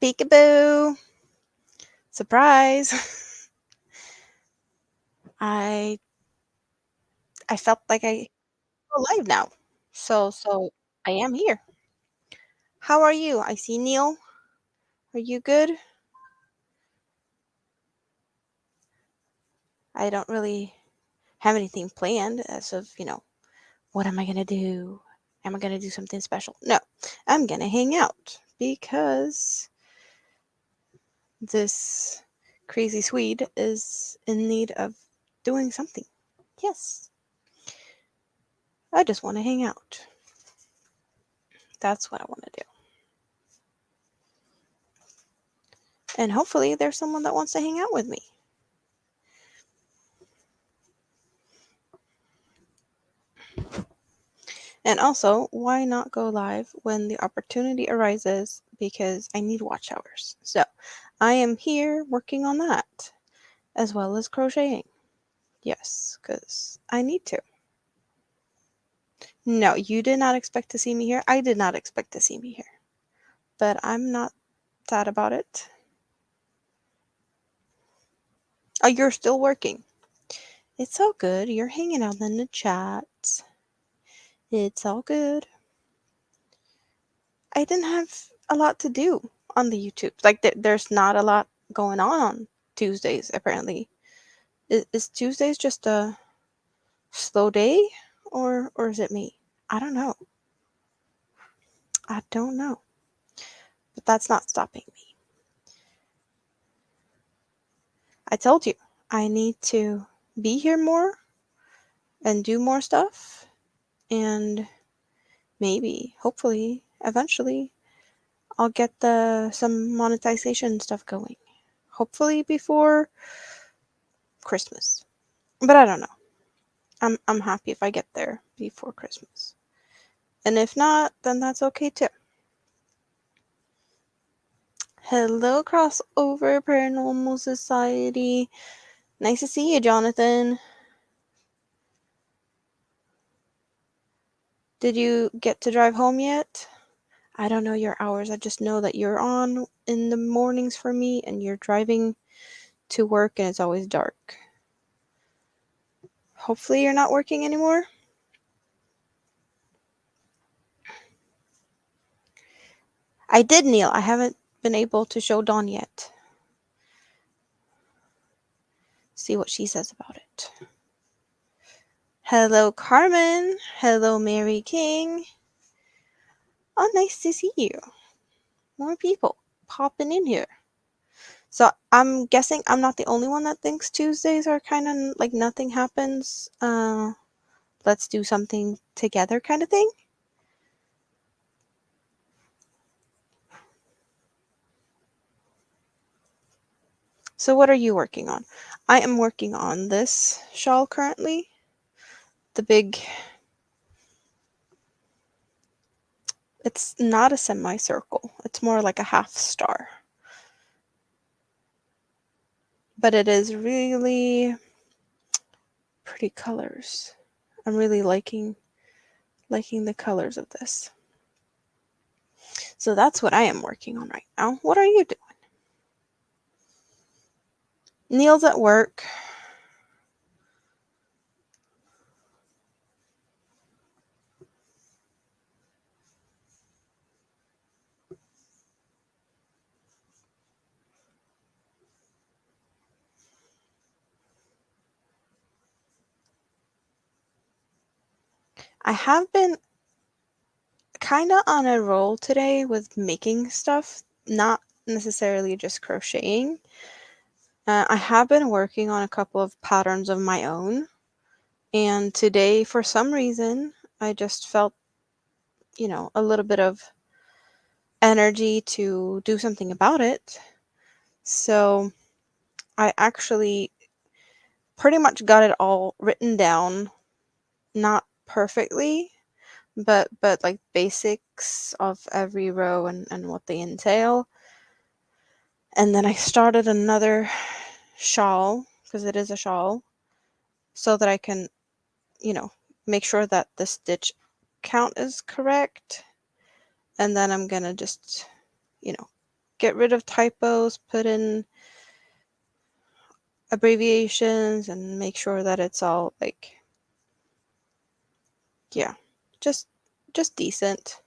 Peekaboo! Surprise! I I felt like I alive now. So I am here. How are you? I see Neil. Are you good? I don't really have anything planned as of, what am I gonna do? Am I gonna do something special? No, I'm gonna hang out because this crazy Swede is in need of doing something. Yes, I just want to hang out. That's what I want to do. And hopefully there's someone that wants to hang out with me. And also, why not go live when the opportunity arises because I need watch hours. So, I am here working on that as well as crocheting. Yes, because I need to. No, you did not expect to see me here. I did not expect to see me here. But I'm not sad about it. Oh, you're still working. It's all good. You're hanging out in the chat. It's all good. I didn't have a lot to do on the YouTube. Like, there's not a lot going on Tuesdays, apparently. Is Tuesdays just a slow day? Or is it me? I don't know. I don't know. But that's not stopping me. I told you, I need to be here more and do more stuff. And maybe, hopefully, eventually, I'll get some monetization stuff going. Hopefully before Christmas. But I don't know. I'm happy if I get there before Christmas. And if not, then that's okay too. Hello, Crossover Paranormal Society. Nice to see you, Jonathan. Did you get to drive home yet? I don't know your hours. I just know that you're on in the mornings for me and you're driving to work and it's always dark. Hopefully you're not working anymore. I did, Neil. I haven't been able to show Dawn yet. See what she says about it. Hello, Carmen. Hello, Mary King. Oh, nice to see you. More people popping in here. So I'm guessing I'm not the only one that thinks Tuesdays are kind of like nothing happens. Let's do something together kind of thing. So what are you working on? I am working on this shawl currently. The big... It's not a semicircle. It's more like a half star. But it is really pretty colors. I'm really liking the colors of this. So that's what I am working on right now. What are you doing? Neil's at work. I have been kind of on a roll today with making stuff, not necessarily just crocheting. I have been working on a couple of patterns of my own, and today, for some reason, I just felt, a little bit of energy to do something about it. So I actually pretty much got it all written down, not perfectly, but like basics of every row and what they entail. And then I started another shawl, because it is a shawl, so that I can, make sure that the stitch count is correct. And then I'm gonna just, get get rid of typos, put in abbreviations, and make sure that it's all like, yeah, just decent.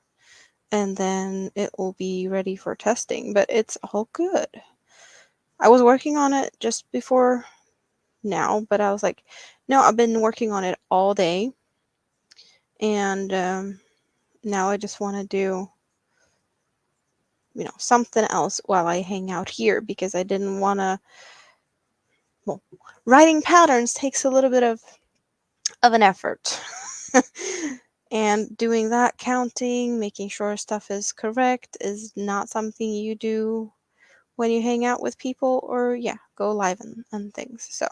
And then it will be ready for testing, but it's all good. I was working on it just before now, but I was like, no, I've been working on it all day, and now I just want to do, something else while I hang out here, because I didn't want to, well, writing patterns takes a little bit of an effort. And doing that, counting, making sure stuff is correct, is not something you do when you hang out with people or, go live and things. So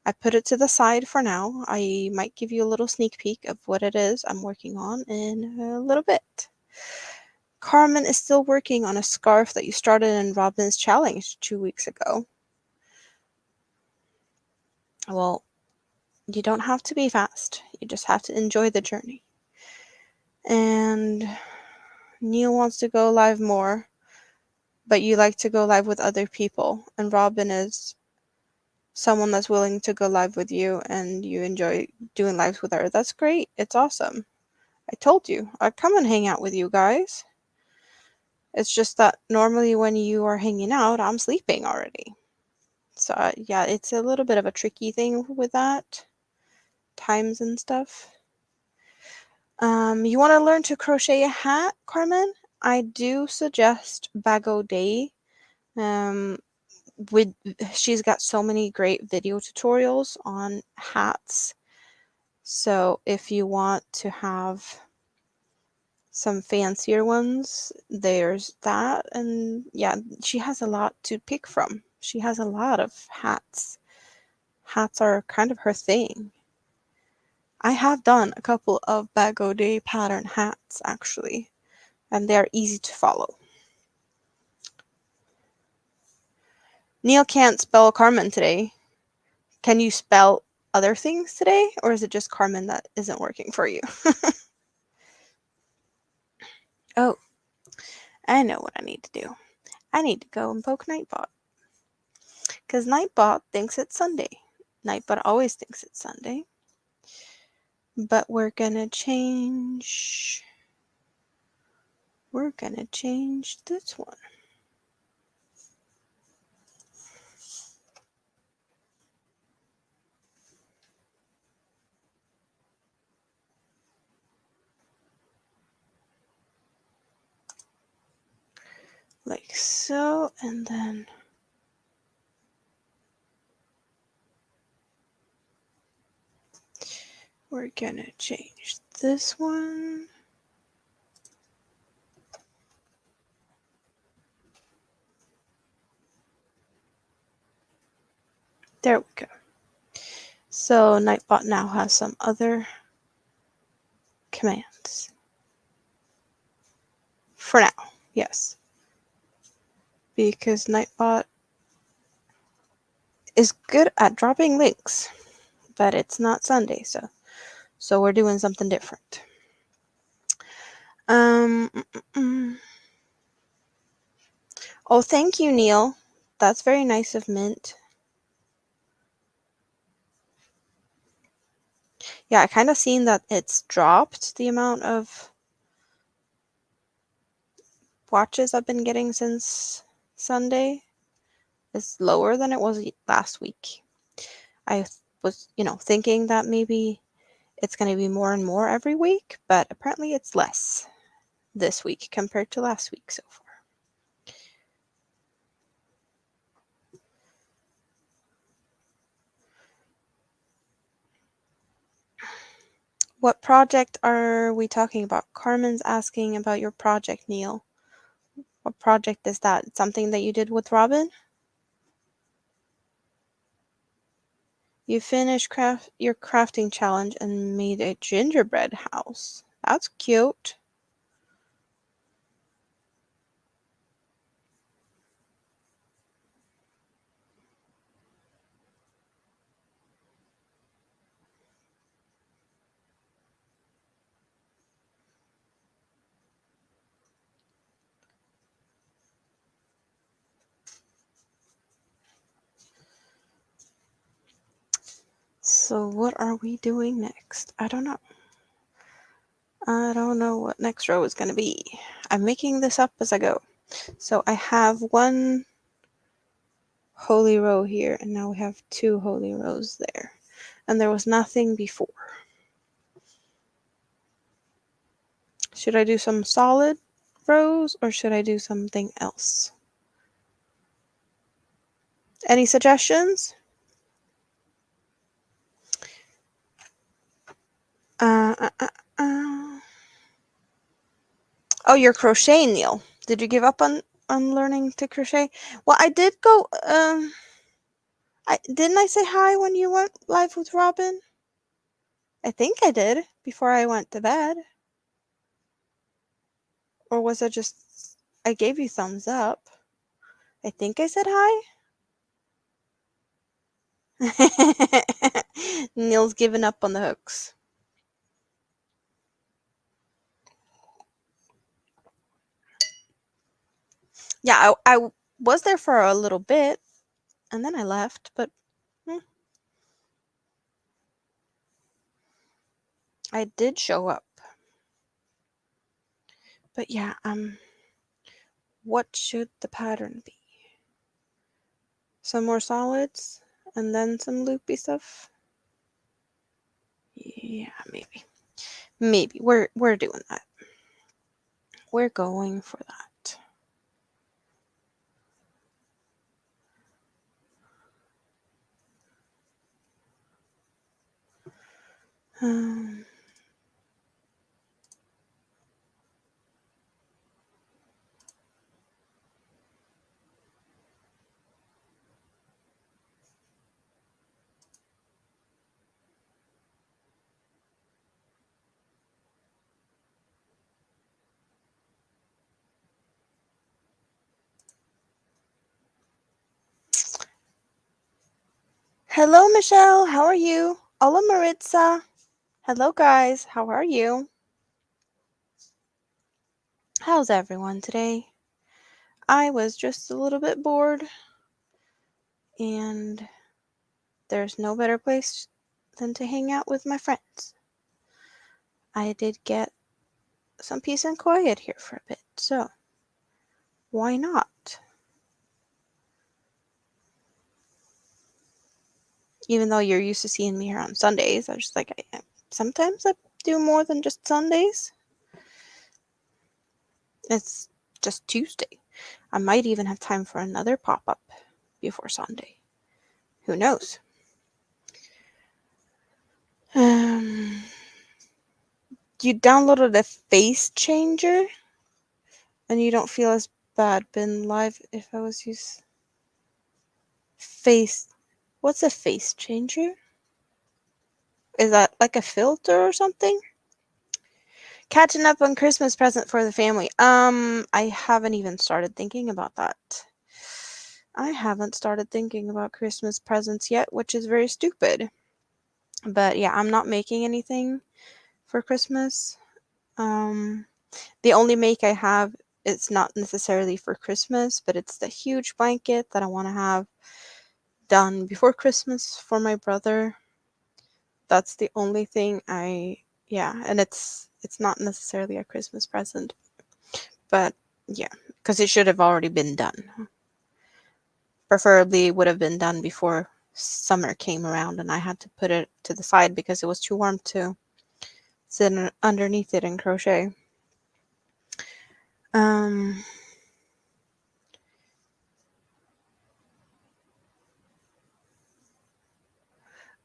I put it to the side for now. I might give you a little sneak peek of what it is I'm working on in a little bit. Carmen is still working on a scarf that you started in Robin's challenge 2 weeks ago. Well, you don't have to be fast. You just have to enjoy the journey. And Neil wants to go live more, but you like to go live with other people. And Robin is someone that's willing to go live with you, and you enjoy doing lives with her. That's great. It's awesome. I told you, I'd come and hang out with you guys. It's just that normally when you are hanging out, I'm sleeping already. So, yeah, it's a little bit of a tricky thing with that. Times and stuff. You want to learn to crochet a hat, Carmen? I do suggest Bago Day. She's got so many great video tutorials on hats. So if you want to have some fancier ones, there's that. And yeah, she has a lot to pick from. She has a lot of hats. Hats are kind of her thing. I have done a couple of Bago Day pattern hats, actually, and they're easy to follow. Neil can't spell Carmen today. Can you spell other things today, or is it just Carmen that isn't working for you? Oh, I know what I need to do. I need to go and poke Nightbot. Because Nightbot thinks it's Sunday. Nightbot always thinks it's Sunday. But we're gonna change this one. Like so, and then we're gonna change this one. There we go. So Nightbot now has some other commands. For now, yes. Because Nightbot is good at dropping links, but it's not Sunday, so we're doing something different. Oh, thank you, Neil. That's very nice of Mint. Yeah, I kind of seen that it's dropped the amount of watches I've been getting since Sunday. It's lower than it was last week. I was, thinking that maybe it's going to be more and more every week, but apparently it's less this week compared to last week so far. What project are we talking about? Carmen's asking about your project, Neil. What project is that? Something that you did with Robin? You finished your crafting challenge and made a gingerbread house. That's cute. So what are we doing next? I don't know. I don't know what next row is going to be. I'm making this up as I go. So I have one holy row here, and now we have 2 holy rows there. And there was nothing before. Should I do some solid rows, or should I do something else? Any suggestions? Uh, uh, uh. Oh, you're crocheting, Neil. Did you give up on learning to crochet? Well, I did go. Didn't I say hi when you went live with Robin? I think I did before I went to bed. Or was it just I gave you thumbs up? I think I said hi. Neil's given up on the hooks. Yeah, I was there for a little bit, and then I left, but I did show up. But yeah, what should the pattern be? Some more solids, and then some loopy stuff? Yeah, maybe. Maybe. We're doing that. We're going for that. Hello, Michelle. How are you? Hola, Maritza. Hello, guys. How are you? How's everyone today? I was just a little bit bored, and there's no better place than to hang out with my friends. I did get some peace and quiet here for a bit, so why not? Even though you're used to seeing me here on Sundays, I was just like, sometimes I do more than just Sundays. It's just Tuesday. I might even have time for another pop-up before Sunday. Who knows? You downloaded a face changer, and you don't feel as bad being live if I was use face. What's a face changer? Is that like a filter or something? Catching up on Christmas present for the family. I haven't even started thinking about that. I haven't started thinking about Christmas presents yet, which is very stupid. But yeah, I'm not making anything for Christmas. The only make I have, it's not necessarily for Christmas, but it's the huge blanket that I want to have done before Christmas for my brother. That's the only thing and it's not necessarily a Christmas present, but yeah, because it should have already been done. Preferably would have been done before summer came around, and I had to put it to the side because it was too warm to sit underneath it and crochet.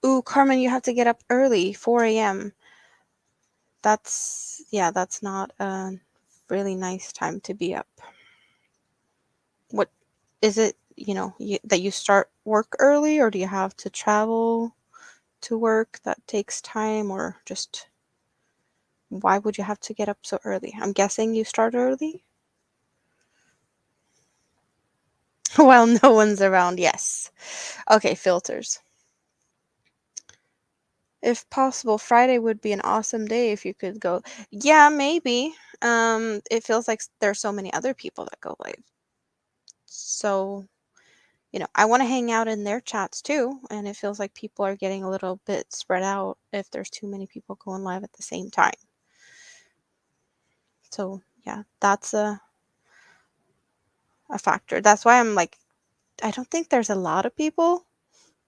Ooh, Carmen, you have to get up early, 4 a.m. That's not a really nice time to be up. What is it, that you start work early, or do you have to travel to work that takes time, or just why would you have to get up so early? I'm guessing you start early? Well, no one's around, yes. Okay, filters. If possible, Friday would be an awesome day if you could go. Yeah, maybe. It feels like there's so many other people that go live. So, I want to hang out in their chats too, and it feels like people are getting a little bit spread out if there's too many people going live at the same time. So yeah, that's a factor. That's why I'm like, I don't think there's a lot of people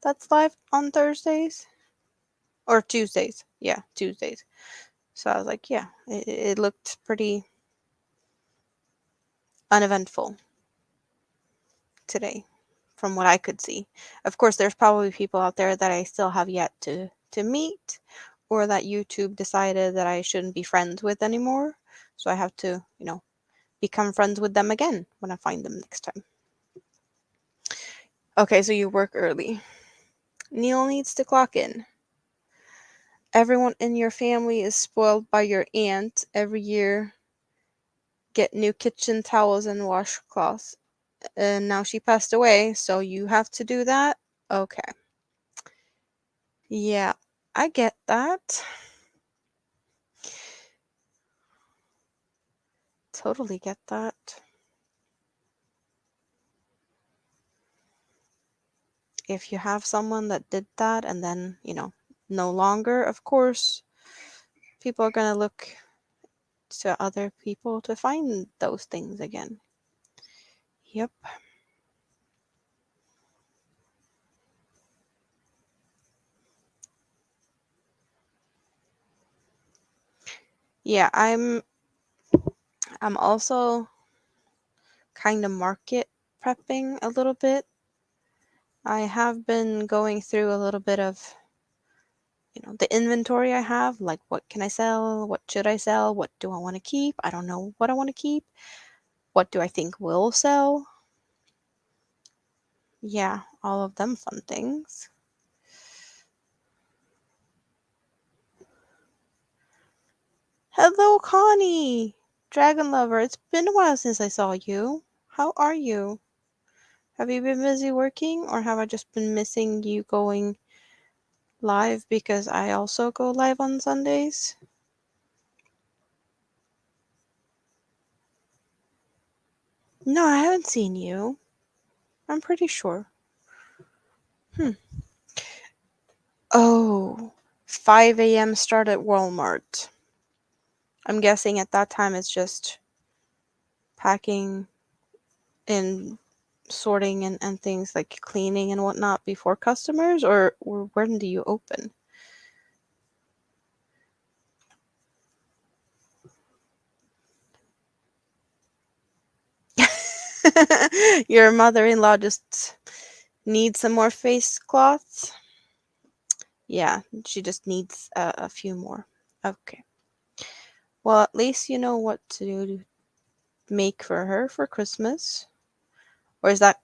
that's live on Thursdays or Tuesdays. Yeah, Tuesdays. So I was like, yeah, it looked pretty uneventful today from what I could see. Of course, there's probably people out there that I still have yet to meet, or that YouTube decided that I shouldn't be friends with anymore. So I have to, become friends with them again when I find them next time. Okay, so you work early. Neil needs to clock in. Everyone in your family is spoiled by your aunt. Every year, get new kitchen towels and washcloths. And now she passed away, so you have to do that? Okay. Yeah, I get that. Totally get that. If you have someone that did that and then, no longer, of course, people are going to look to other people to find those things again. Yep. Yeah, I'm also kind of market prepping a little bit. I have been going through a little bit of, the inventory I have, like what can I sell? What should I sell? What do I want to keep? I don't know what I want to keep. What do I think will sell? Yeah, all of them fun things. Hello, Connie! Dragon Lover, it's been a while since I saw you. How are you? Have you been busy working, or have I just been missing you going live because I also go live on Sundays? No, I haven't seen you. I'm pretty sure. Hmm. Oh, 5 a.m. start at Walmart. I'm guessing at that time it's just packing and sorting and things like cleaning and whatnot before customers, or when do you open? Your mother-in-law just needs some more face cloths? Yeah, she just needs a few more. Okay. Well, at least you know what to make for her for Christmas. Or is that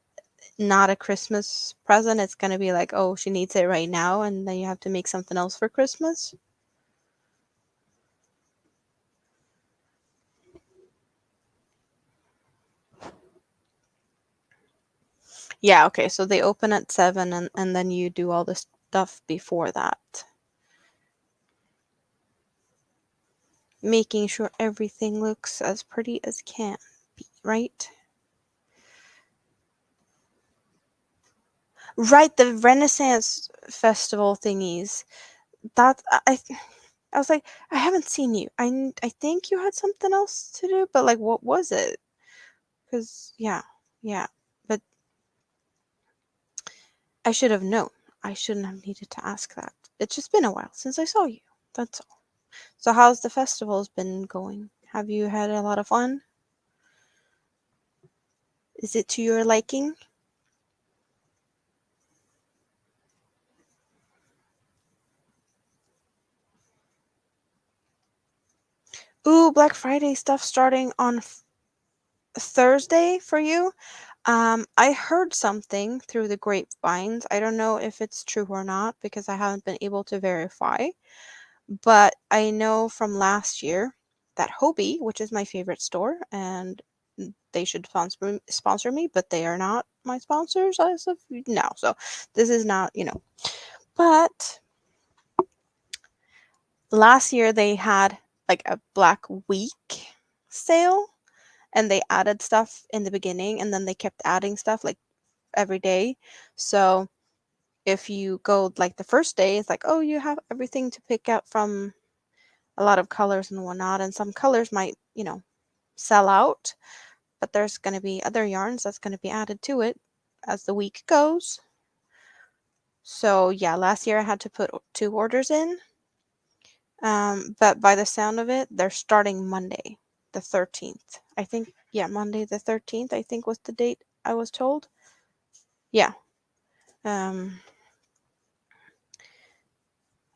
not a Christmas present? It's going to be like, oh, she needs it right now, and then you have to make something else for Christmas? Yeah, okay. So they open at 7, and then you do all the stuff before that. Making sure everything looks as pretty as can be, right? Right, the Renaissance Festival thingies. That I was like, I haven't seen you. I think you had something else to do, but like, what was it? Because yeah, but I should have known. I shouldn't have needed to ask that. It's just been a while since I saw you. That's all. So how's the festivals been going? Have you had a lot of fun? Is it to your liking? Ooh, Black Friday stuff starting on Thursday for you. I heard something through the grapevines. I don't know if it's true or not because I haven't been able to verify. But I know from last year that Hobie, which is my favorite store, and they should sponsor me, but they are not my sponsors as of now. So this is not, But last year they had like a Black Week sale, and they added stuff in the beginning, and then they kept adding stuff like every day. So if you go like the first day, it's like, oh, you have everything to pick out from, a lot of colors and whatnot, and some colors might, sell out, but there's going to be other yarns that's going to be added to it as the week goes. So yeah, last year I had to put 2 orders in, but by the sound of it, they're starting Monday, the 13th. I think, yeah, Monday the 13th, I think was the date I was told. Yeah.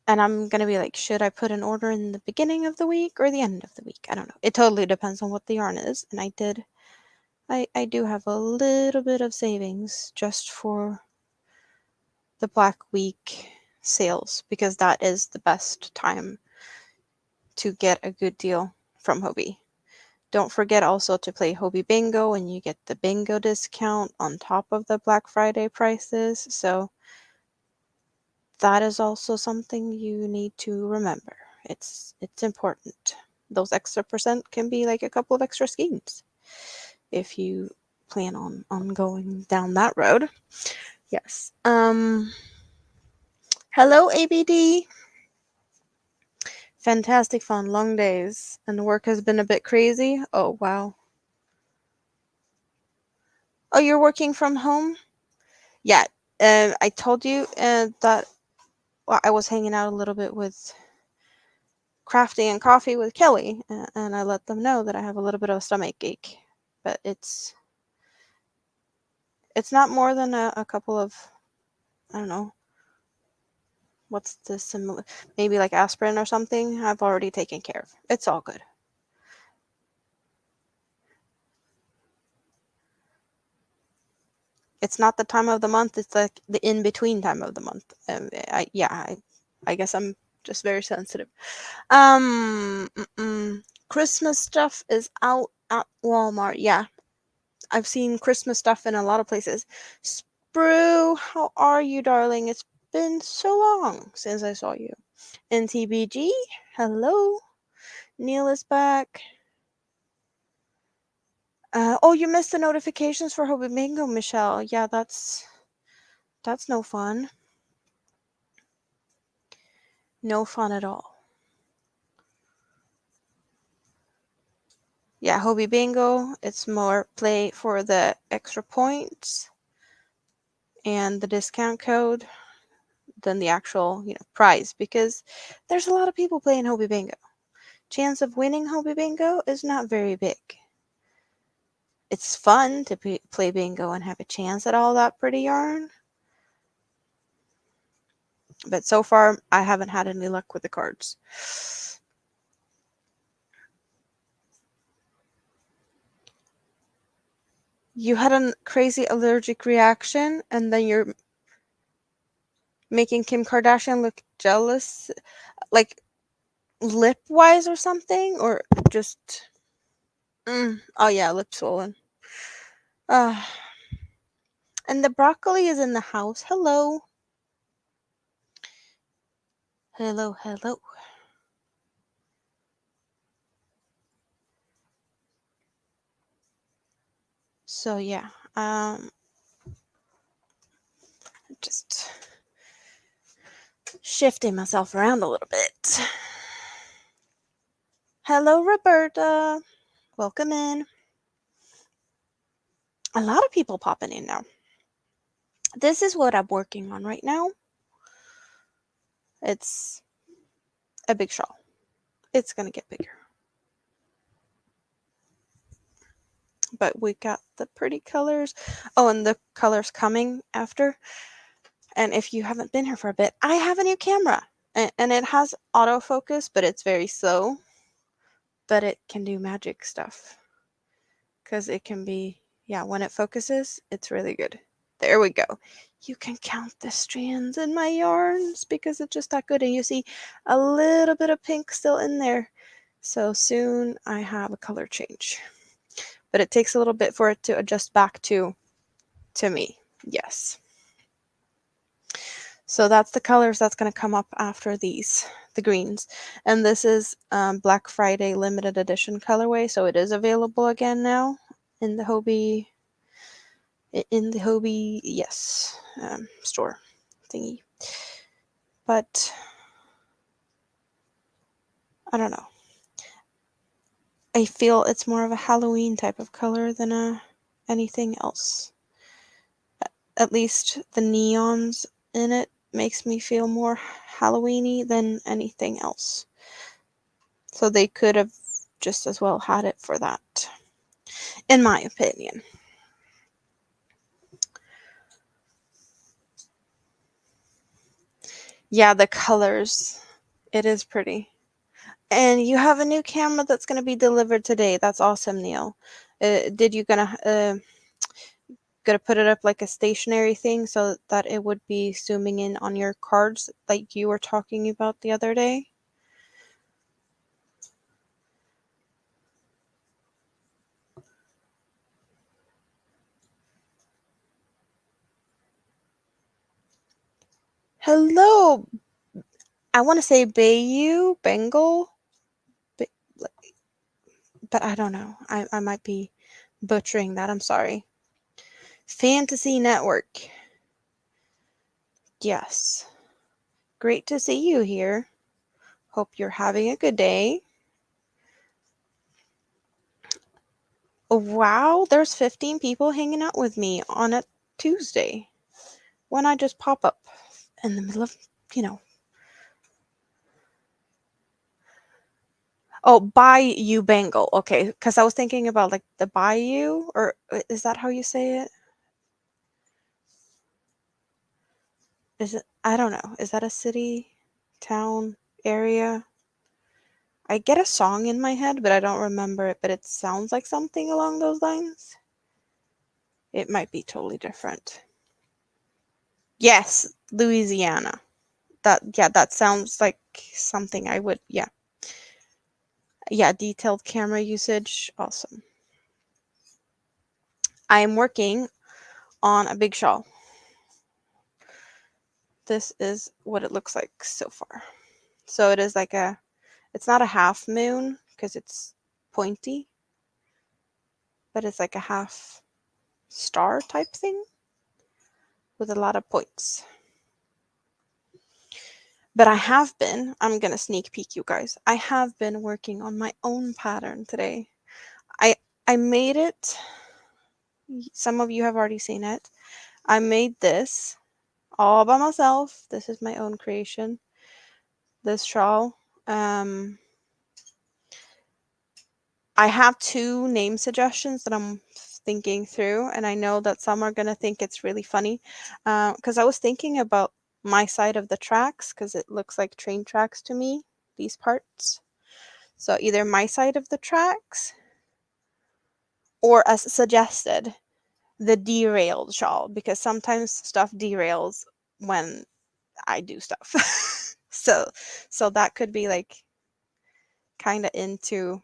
And I'm going to be like, should I put an order in the beginning of the week or the end of the week? I don't know. It totally depends on what the yarn is. And I do have a little bit of savings just for the Black Week sales, because that is the best time to get a good deal from Hobie. Don't forget also to play Hobie Bingo, and you get the bingo discount on top of the Black Friday prices. So that is also something you need to remember. It's important. Those extra percent can be like a couple of extra schemes if you plan on going down that road. Yes. Hello, ABD. Fantastic fun, long days, and work has been a bit crazy. Oh, wow. Oh, you're working from home? Yeah. I told you that, well, I was hanging out a little bit with crafting and coffee with Kelly, and I let them know that I have a little bit of a stomach ache, but it's not more than a couple of, I don't know, what's the similar, maybe like aspirin or something. I've already taken care of. It's all good. It's not the time of the month. It's like the in-between time of the month. I guess I'm just very sensitive. Christmas stuff is out at Walmart. Yeah, I've seen Christmas stuff in a lot of places. Sprue, how are you, darling? It's been so long since I saw you. NTBG, hello. Neil is back. Oh, you missed the notifications for Hobie Bingo, Michelle. Yeah, that's no fun. No fun at all. Yeah, Hobie Bingo, it's more play for the extra points and the discount code than the actual, prize, because there's a lot of people playing Hobie Bingo. Chance of winning Hobie Bingo is not very big. It's fun to play bingo and have a chance at all that pretty yarn. But so far, I haven't had any luck with the cards. You had a crazy allergic reaction, and then you're making Kim Kardashian look jealous, like lip-wise or something, or just... Oh yeah, lip swollen. And the broccoli is in the house. Hello. Hello, hello. So yeah, just shifting myself around a little bit. Hello, Roberta. Welcome in. A lot of people popping in now. This is what I'm working on right now. It's a big shawl. It's going to get bigger. But we got the pretty colors. Oh, and the colors coming after. And if you haven't been here for a bit, I have a new camera. And it has autofocus, but it's very slow. But it can do magic stuff. Because it can be, yeah, when it focuses, it's really good. There we go. You can count the strands in my yarns because it's just that good. And you see a little bit of pink still in there. So soon I have a color change. But it takes a little bit for it to adjust back to me. Yes. So that's the colors that's going to come up after these, the greens. And this is Black Friday limited edition colorway. So it is available again now in the Hobie in the Hobie, yes, store thingy. But I don't know. I feel it's more of a Halloween type of color than anything else. At least the neons in it makes me feel more Halloweeny than anything else. So they could have just as well had it for that, in my opinion. Yeah, the colors. It is pretty. And you have a new camera that's going to be delivered today. That's awesome, Neil. Did you gonna put it up like a stationary thing so that it would be zooming in on your cards like you were talking about the other day? Hello, I want to say Bayou, Bengal, but I don't know. I might be butchering that. I'm sorry. Fantasy Network. Yes. Great to see you here. Hope you're having a good day. Wow, there's 15 people hanging out with me on a Tuesday when I just pop up in the middle of, you know. Oh, Bayou Bengal. Okay, because I was thinking about like the Bayou, or is that how you say it? Is it? I don't know. Is that a city, town, area? I get a song in my head, but I don't remember it, but it sounds like something along those lines. It might be totally different. Yes, Louisiana. Yeah, that sounds like something I would, yeah. Yeah, detailed camera usage. Awesome. I am working on a big shawl. This is what it looks like so far. So it is like it's not a half moon because it's pointy, but it's like a half star type thing with a lot of points. But I'm gonna sneak peek you guys. I have been working on my own pattern today. I I made it. Some of you have already seen it. I made this all by myself. This is my own creation. This shawl. Um, I have two name suggestions that I'm thinking through, and I know that some are gonna think it's really funny, because I was thinking about my side of the tracks because it looks like train tracks to me. These parts. So either my side of the tracks, or as suggested, the derailed shawl because sometimes stuff derails when I do stuff. so that could be like kind of into,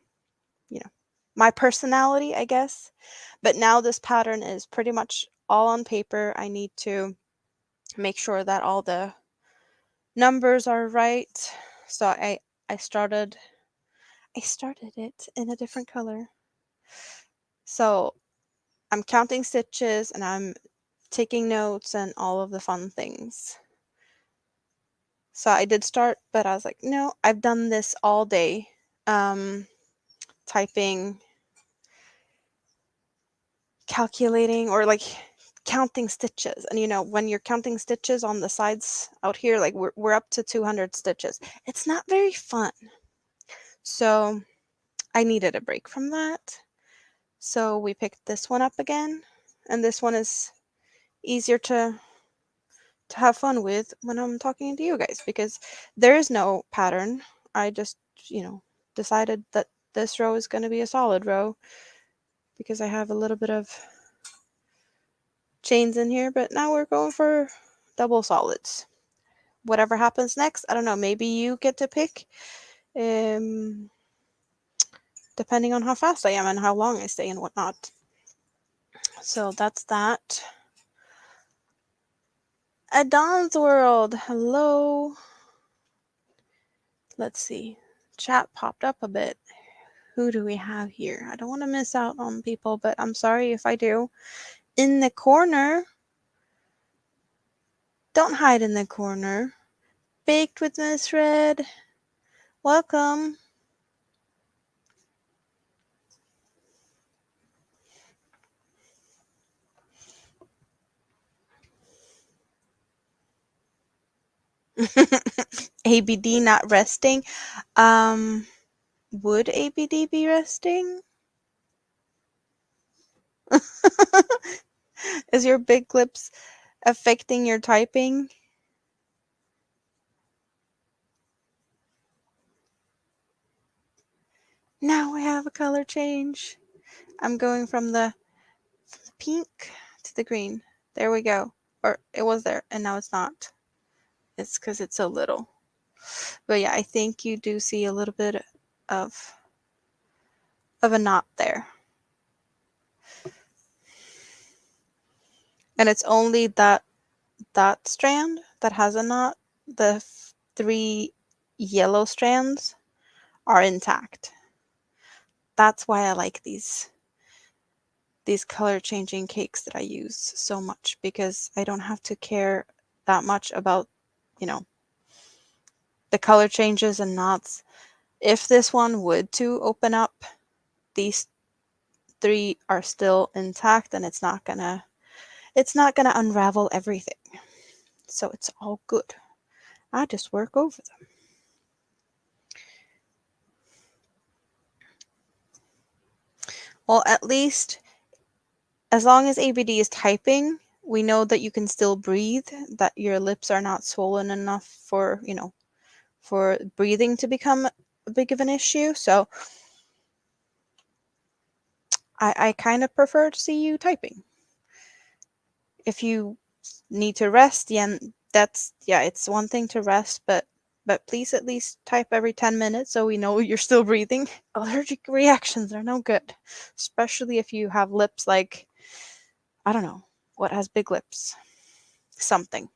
you know, my personality, I guess. But now this pattern is pretty much all on paper. I need to make sure that all the numbers are right. So I started it in a different color. So I'm counting stitches and I'm taking notes and all of the fun things. So I did start, but I was like, no, I've done this all day. Typing, calculating, or like counting stitches. And when you're counting stitches on the sides out here, like we're up to 200 stitches. It's not very fun. So I needed a break from that. So we picked this one up again. And this one is easier to have fun with when I'm talking to you guys because there is no pattern. I just, decided that this row is going to be a solid row because I have a little bit of chains in here, but now we're going for double solids. Whatever happens next, I don't know, maybe you get to pick, um, depending on how fast I am and how long I stay and whatnot. So that's that. Adon's World, hello. Let's see. Chat popped up a bit. Who do we have here? I don't want to miss out on people, but I'm sorry if I do. In the corner. Don't hide in the corner. Baked with Miss Red. Welcome. ABD not resting. Would ABD be resting? Is your big lips affecting your typing? Now I have a color change. I'm going from the pink to the green. There we go. Or it was there and now it's not. It's because it's so little. But yeah, I think you do see a little bit of a knot there. And it's only that strand that has a knot. The 3 yellow strands are intact. That's why I like these color changing cakes that I use so much, because I don't have to care that much about, you know, the color changes and knots. If this one would to open up, these 3 are still intact and it's not gonna unravel everything. So it's all good. I just work over them. Well, at least as long as ABD is typing, we know that you can still breathe, that your lips are not swollen enough for, for breathing to become a big of an issue. So I kind of prefer to see you typing. If you need to rest, yeah, it's one thing to rest, but please at least type every 10 minutes so we know you're still breathing. Allergic reactions are no good, especially if you have lips like, I don't know, what has big lips? Something.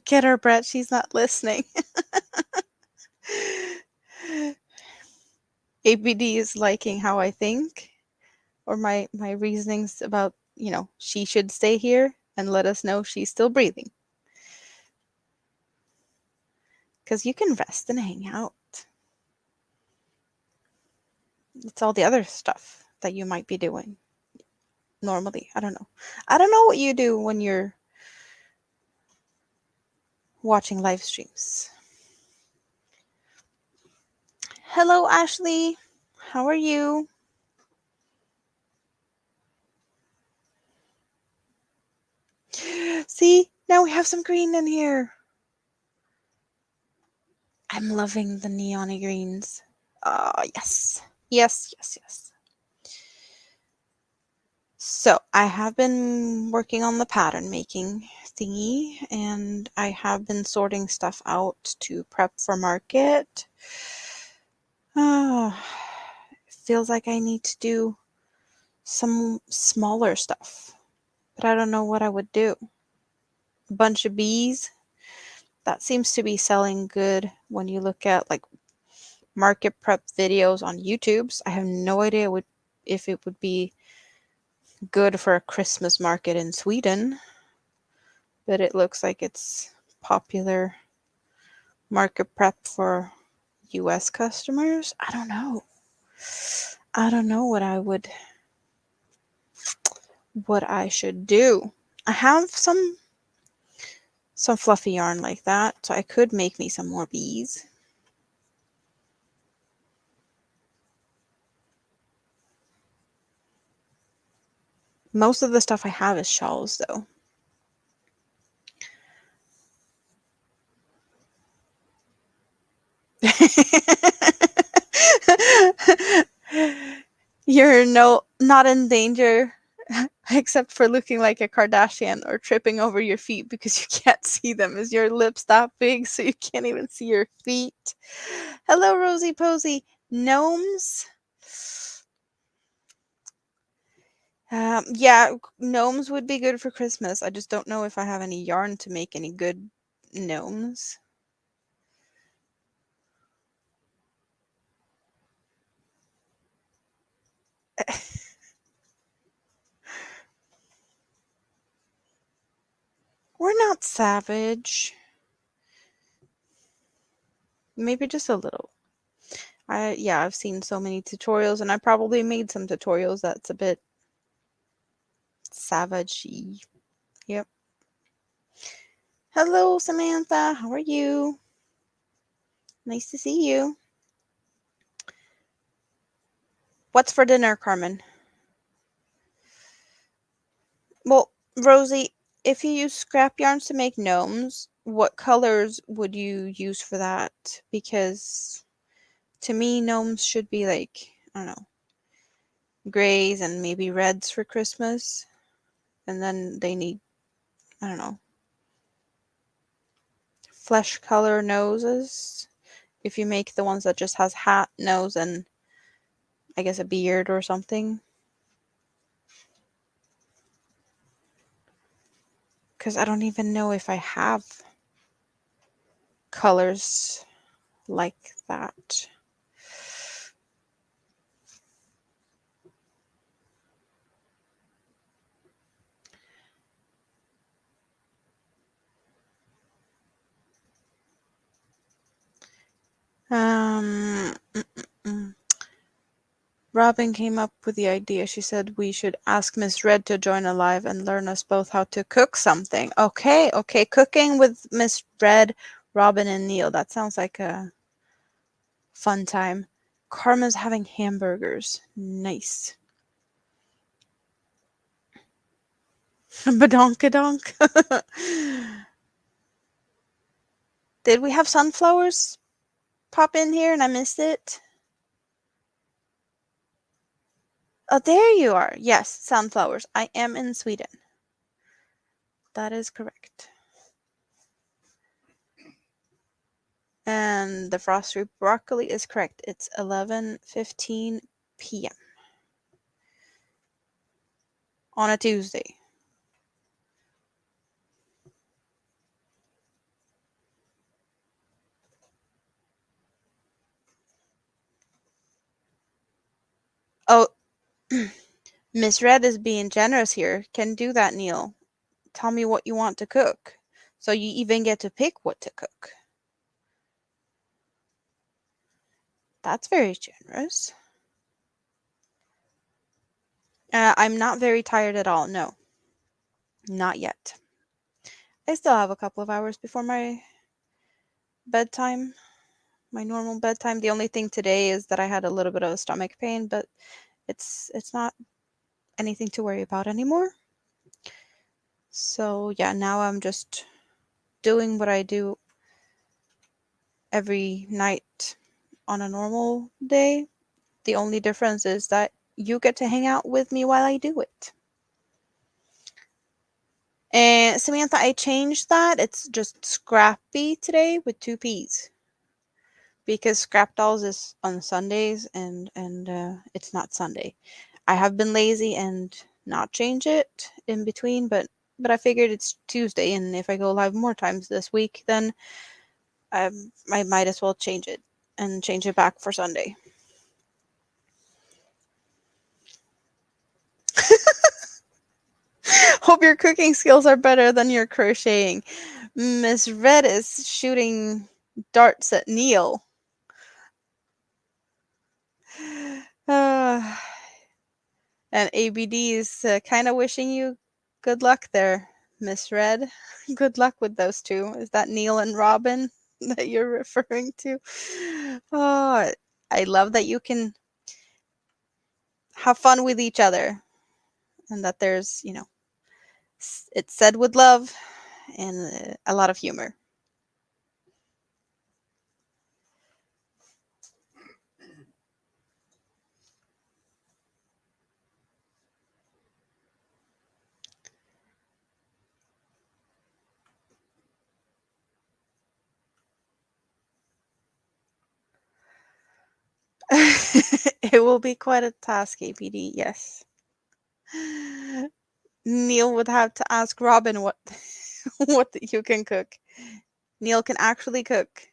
Get her, Brett. She's not listening. ABD is liking how I think, or my reasonings about, she should stay here and let us know she's still breathing. Because you can rest and hang out. It's all the other stuff that you might be doing normally. I don't know. I don't know what you do when you're watching live streams. Hello, Ashley. How are you? See, now we have some green in here. I'm loving the neon greens. Yes. Yes, yes, yes. So I have been working on the pattern making thingy, and I have been sorting stuff out to prep for market. It feels like I need to do some smaller stuff, but I don't know what I would do. A bunch of bees. That seems to be selling good when you look at like market prep videos on YouTube. I have no idea if it would be good for a Christmas market in Sweden, but it looks like it's popular market prep for US customers. I don't know. I don't know what I should do. I have some fluffy yarn like that, so I could make me some more bees. Most of the stuff I have is shawls, though. You're not in danger, except for looking like a Kardashian or tripping over your feet because you can't see them. Is your lips that big so you can't even see your feet? Hello, Rosie Posy. Gnomes? Yeah, gnomes would be good for Christmas. I just don't know if I have any yarn to make any good gnomes. We're not savage. Maybe just a little. Yeah, I've seen so many tutorials, and I probably made some tutorials that's a bit savage-y. Yep. Hello, Samantha. How are you? Nice to see you. What's for dinner, Carmen? Well, Rosie, if you use scrap yarns to make gnomes, what colors would you use for that? Because to me, gnomes should be like, I don't know, grays and maybe reds for Christmas. And then they need, I don't know, flesh color noses. If you make the ones that just has hat, nose, and I guess a beard or something. Because I don't even know if I have colors like that. Mm, mm, mm. Robin came up with the idea. She said we should ask Miss Red to join a live and learn us both how to cook something. Okay, okay. Cooking with Miss Red, Robin, and Neil. That sounds like a fun time. Karma's having hamburgers. Nice. Badonkadonk. Did we have sunflowers pop in here and I missed it? Oh, there you are. Yes, sunflowers. I am in Sweden. That is correct. And the frosted broccoli is correct. It's 11:15 p.m. on a Tuesday. Oh, Miss Red is being generous here. Can do that, Neil. Tell me what you want to cook. So you even get to pick what to cook. That's very generous. I'm not very tired at all. No, not yet. I still have a couple of hours before my bedtime, my normal bedtime. The only thing today is that I had a little bit of a stomach pain, but it's not anything to worry about anymore. So yeah, now I'm just doing what I do every night on a normal day. The only difference is that you get to hang out with me while I do it. And Samantha, I changed that. It's just Scrappy today with 2 P's. Because Scrap Dolls is on Sundays and it's not Sunday. I have been lazy and not change it in between, but I figured it's Tuesday, and if I go live more times this week, then I might as well change it and change it back for Sunday. Hope your cooking skills are better than your crocheting. Miss Red is shooting darts at Neil. Uh, and ABD is kind of wishing you good luck there, Miss Red. Good luck with those two. Is that Neil and Robin that you're referring to? Oh, I love that you can have fun with each other and that there's, it's said with love and a lot of humor. It will be quite a task, APD, yes. Neil would have to ask Robin what what you can cook. Neil can actually cook.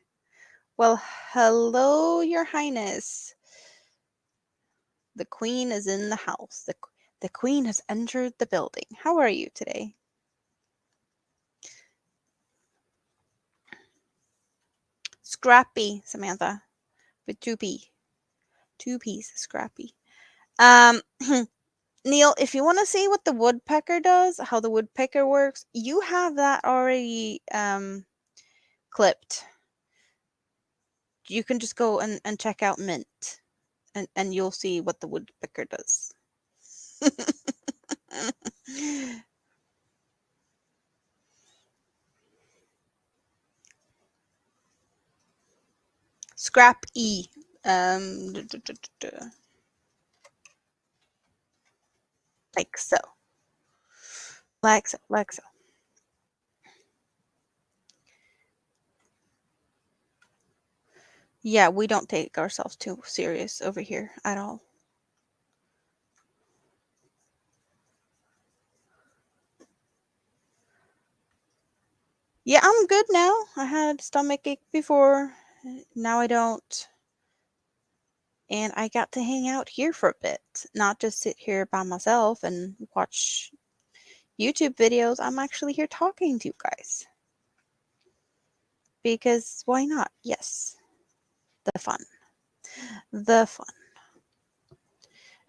Well, hello, Your Highness. The Queen is in the house. The Queen has entered the building. How are you today? Scrappy, Samantha. With 2P. 2P's Scrappy. Neil, if you want to see what the woodpecker does, how the woodpecker works, you have that already clipped. You can just go and check out Mint, and you'll see what the woodpecker does. Scrap E. Like so. Like so. Like so. Yeah, we don't take ourselves too serious over here at all. Yeah, I'm good now. I had stomach ache before. Now I don't. And I got to hang out here for a bit, not just sit here by myself and watch YouTube videos. I'm actually here talking to you guys. Because why not? Yes. The fun. The fun.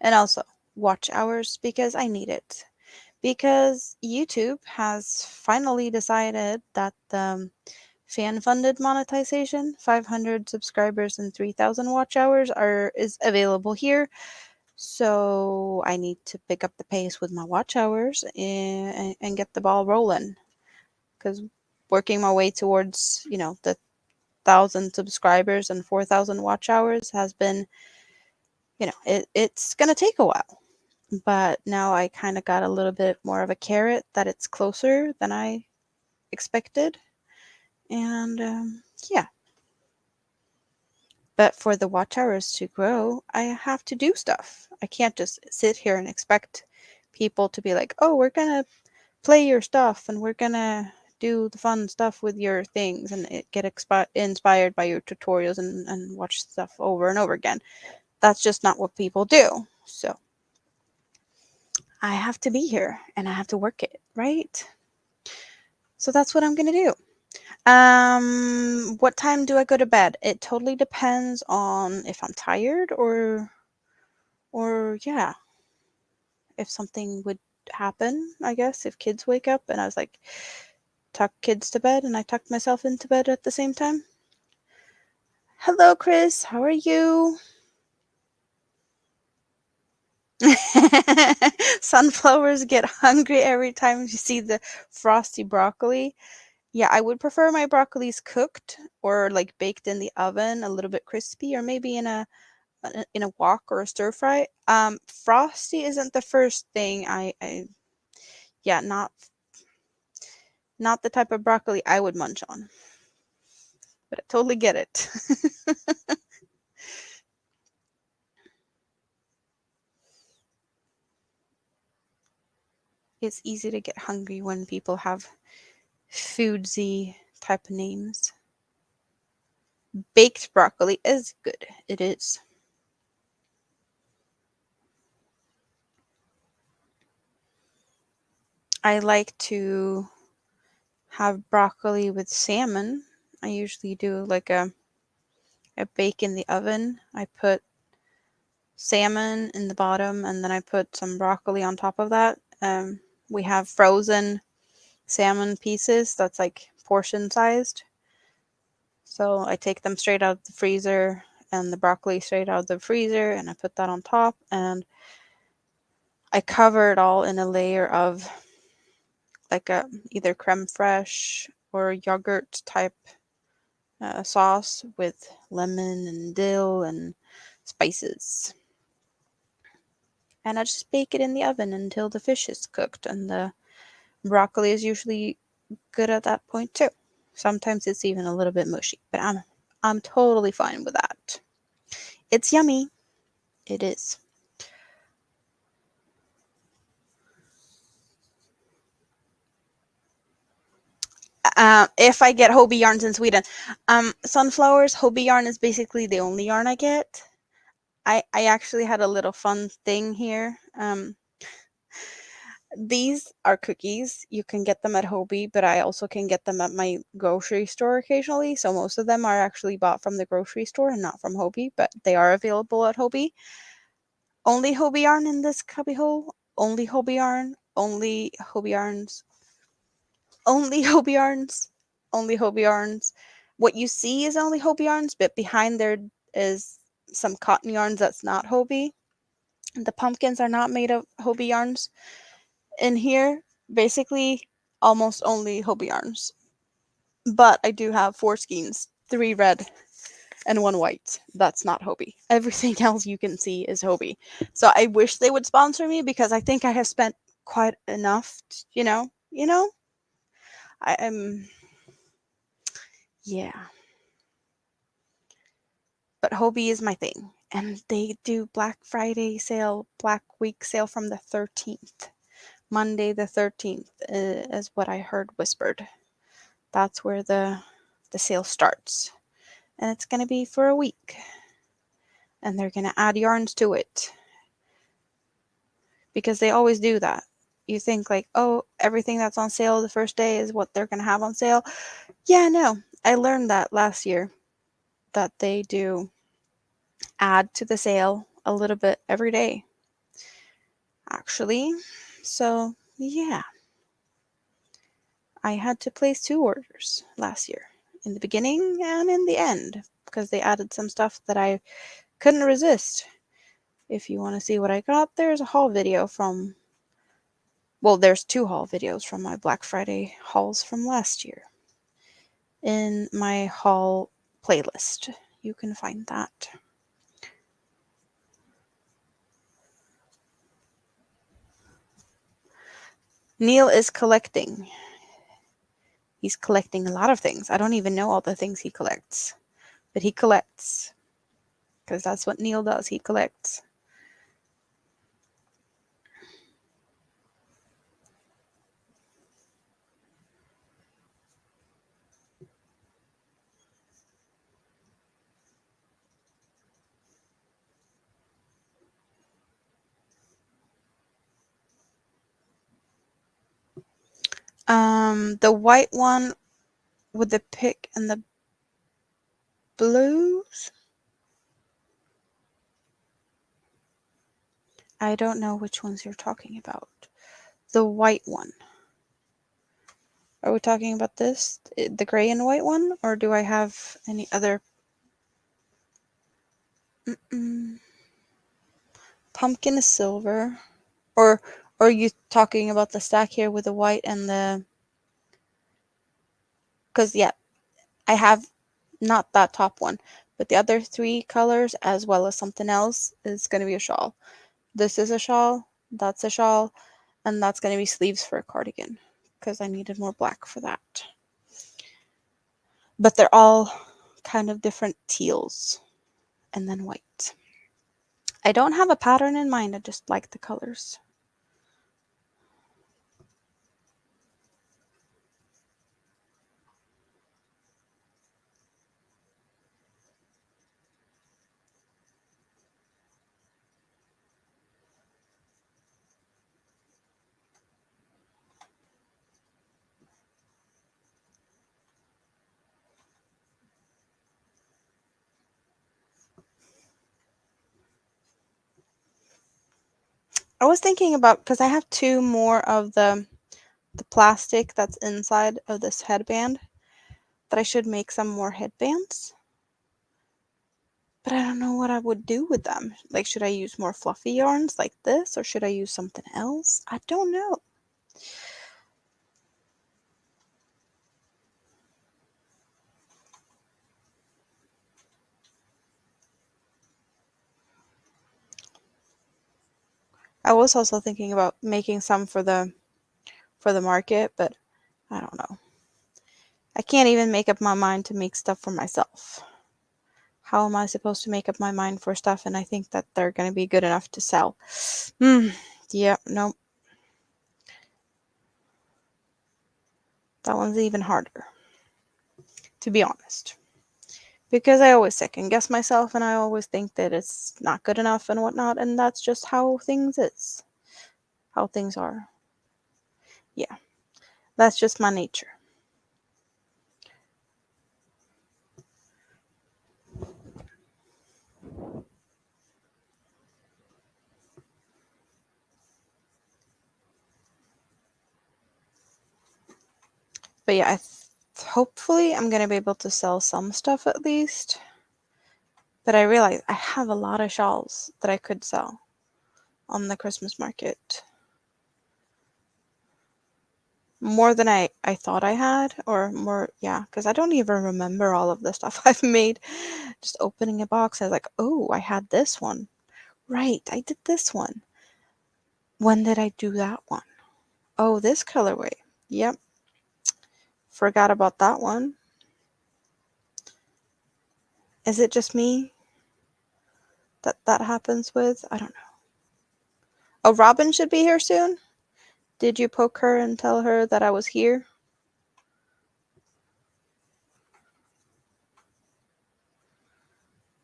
And also, watch hours because I need it. Because YouTube has finally decided that the fan-funded monetization, 500 subscribers and 3,000 watch hours is available here. So I need to pick up the pace with my watch hours and get the ball rolling. Because working my way towards, the 1,000 subscribers and 4,000 watch hours has been, it's going to take a while. But now I kind of got a little bit more of a carrot that it's closer than I expected. And yeah. But for the watch hours to grow, I have to do stuff. I can't just sit here and expect people to be like, oh, we're going to play your stuff and we're going to do the fun stuff with your things and get inspired by your tutorials and watch stuff over and over again. That's just not what people do. So I have to be here and I have to work it, right? So that's what I'm going to do. What time do I go to bed? It totally depends on if I'm tired or yeah, if something would happen, I guess, if kids wake up and I was like, tuck kids to bed and I tucked myself into bed at the same time. Hello, Chris. How are you? Sunflowers get hungry every time you see the frosty broccoli. Yeah, I would prefer my broccolis cooked or like baked in the oven, a little bit crispy, or maybe in a wok or a stir fry. Frosty isn't the first thing yeah, not the type of broccoli I would munch on. But I totally get it. It's easy to get hungry when people have foodsy type of names. Baked broccoli is good. It is. I like to have broccoli with salmon. I usually do like a bake in the oven. I put salmon in the bottom and then I put some broccoli on top of that. We have frozen salmon pieces that's like portion sized. So I take them straight out of the freezer and the broccoli straight out of the freezer and I put that on top and I cover it all in a layer of like a either creme fraiche or yogurt type sauce with lemon and dill and spices. And I just bake it in the oven until the fish is cooked, and the broccoli is usually good at that point too. Sometimes it's even a little bit mushy, but I'm totally fine with that. It's yummy. It is. If I get Hobie yarns in Sweden. Sunflowers, Hobie yarn is basically the only yarn I get. I actually had a little fun thing here. These are cookies. You can get them at Hobie, but I also can get them at my grocery store occasionally. So most of them are actually bought from the grocery store and not from Hobie, but they are available at Hobie. Only Hobie yarn in this cubbyhole. Only Hobie yarn. Only Hobie yarns. Only Hobie yarns. Only Hobie yarns. What you see is only Hobie yarns, but behind there is some cotton yarns that's not Hobie. The pumpkins are not made of Hobie yarns. In here, basically, almost only Hobie yarns. But I do have 4 skeins, 3 red and 1 white. That's not Hobie. Everything else you can see is Hobie. So I wish they would sponsor me because I think I have spent quite enough, I am, yeah. But Hobie is my thing. And they do Black Friday sale, Black Week sale from the 13th. Monday the 13th is what I heard whispered. That's where the sale starts. And it's going to be for a week. And they're going to add yarns to it. Because they always do that. You think like, oh, everything that's on sale the first day is what they're going to have on sale. Yeah, no. I learned that last year. That they do add to the sale a little bit every day. Actually. So, yeah. I had to place 2 orders last year. In the beginning and in the end. Because they added some stuff that I couldn't resist. If you want to see what I got, there's a haul video from, well, there's 2 haul videos from my Black Friday hauls from last year. In my haul playlist, you can find that. Neil is collecting. He's collecting a lot of things. I don't even know all the things he collects, but he collects. Because that's what Neil does, he collects. The white one with the pick and the blues? I don't know which ones you're talking about. The white one. Are we talking about this? The gray and white one? Or do I have any other? Pumpkin is silver. Or are you talking about the stack here with the white and the... Because, yeah, I have not that top one, but the other 3 colors as well as something else is going to be a shawl. This is a shawl, that's a shawl, and that's going to be sleeves for a cardigan because I needed more black for that. But they're all kind of different teals and then white. I don't have a pattern in mind, I just like the colors. I was thinking about, because I have 2 more of the plastic that's inside of this headband, that I should make some more headbands. But I don't know what I would do with them. Like, should I use more fluffy yarns like this, or should I use something else? I don't know. I was also thinking about making some for the market, but I don't know. I can't even make up my mind to make stuff for myself. How am I supposed to make up my mind for stuff and I think that they're going to be good enough to sell? Yeah, no. That one's even harder, to be honest. Because I always second guess myself and I always think that it's not good enough and whatnot, and that's just how things is. How things are. Yeah. That's just my nature. But yeah, hopefully I'm gonna be able to sell some stuff at least. But I realize I have a lot of shawls that I could sell on the Christmas market. More than I thought I had, or more, yeah, because I don't even remember all of the stuff I've made. Just opening a box, I was like, oh, I had this one. Right, I did this one. When did I do that one? Oh, this colorway. Yep, forgot about that one. Is it just me that happens with? I don't know. Oh, Robin should be here soon. Did you poke her and tell her that I was here?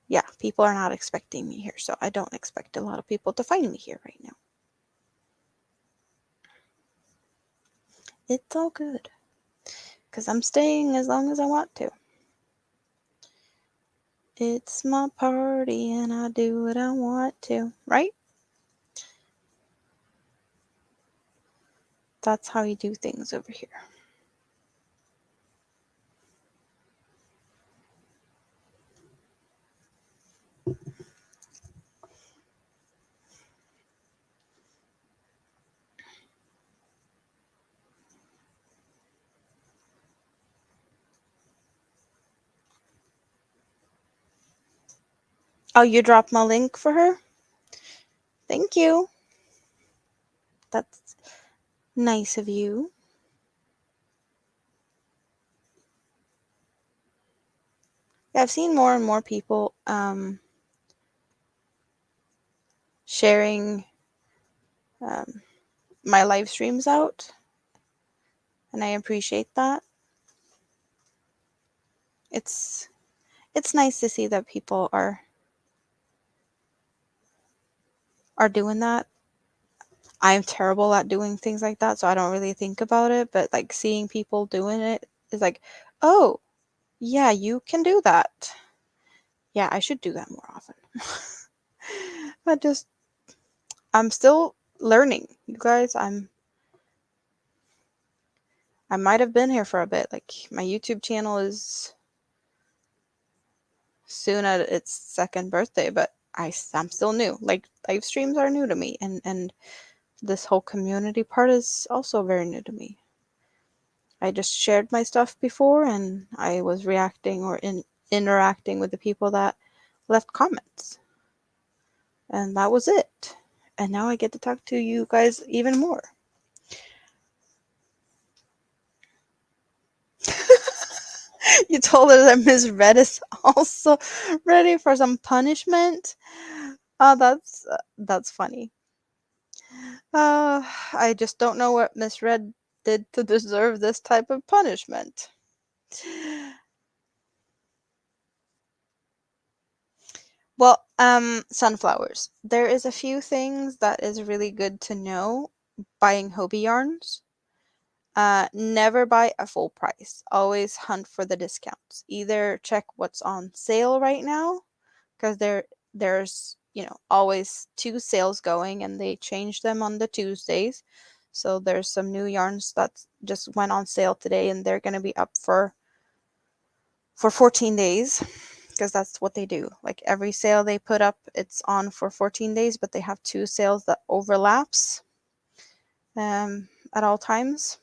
Yeah, people are not expecting me here, so I don't expect a lot of people to find me here right now. It's all good, because I'm staying as long as I want to. It's my party and I do what I want to, right? That's how you do things over here. Oh, you dropped my link for her? Thank you. That's nice of you. Yeah, I've seen more and more people sharing my live streams out, and I appreciate that. It's it's nice to see that people are doing that. I'm terrible at doing things like that, so I don't really think about it, but like seeing people doing it is like, "Oh, yeah, you can do that." Yeah, I should do that more often. But I'm still learning. You guys, I might have been here for a bit. Like my YouTube channel is soon at its second birthday, but I'm still new. Like live streams are new to me, and this whole community part is also very new to me. I just shared my stuff before, and I was reacting or interacting with the people that left comments, and that was it. And now I get to talk to you guys even more. You told her that Miss Red is also ready for some punishment. Oh, that's funny. I just don't know what Miss Red did to deserve this type of punishment. Well, sunflowers. There is a few things that is really good to know buying hobby yarns. Never buy a full price. Always hunt for the discounts. Either check what's on sale right now, because there's always two sales going and they change them on the Tuesdays. So there's some new yarns that just went on sale today and they're gonna be up for 14 days, because that's what they do. Like every sale they put up, it's on for 14 days, but they have two sales that overlaps at all times.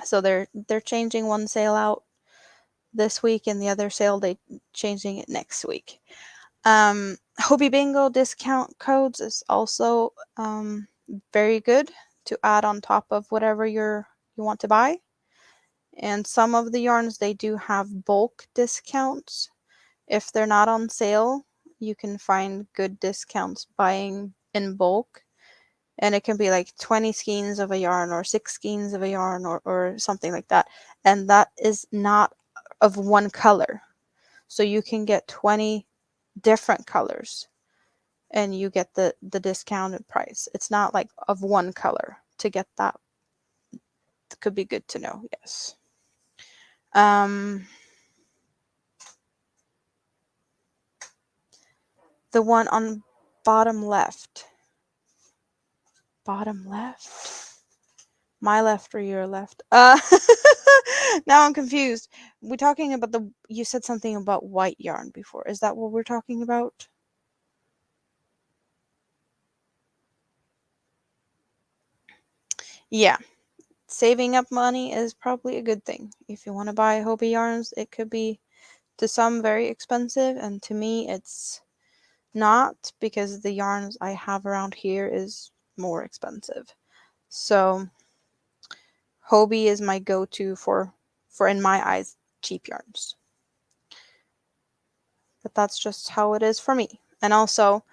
So they're changing one sale out this week and the other sale they changing it next week. Hobby Bingo discount codes is also very good to add on top of whatever you want to buy. And some of the yarns, they do have bulk discounts. If they're not on sale, you can find good discounts buying in bulk. and it can be like 20 skeins of a yarn or 6 skeins of a yarn or something like that. And that is not of one color. So you can get 20 different colors and you get the discounted price. It's not like of one color. To get that could be good to know. Yes. The one on bottom left. Bottom left? My left or your left? Now I'm confused. We're talking about you said something about white yarn before. Is that what we're talking about? Yeah. Saving up money is probably a good thing. If you want to buy Hobie yarns, it could be to some very expensive, and to me it's not, because the yarns I have around here is more expensive. So Hobie is my go-to for in my eyes cheap yarns. But that's just how it is for me. And also,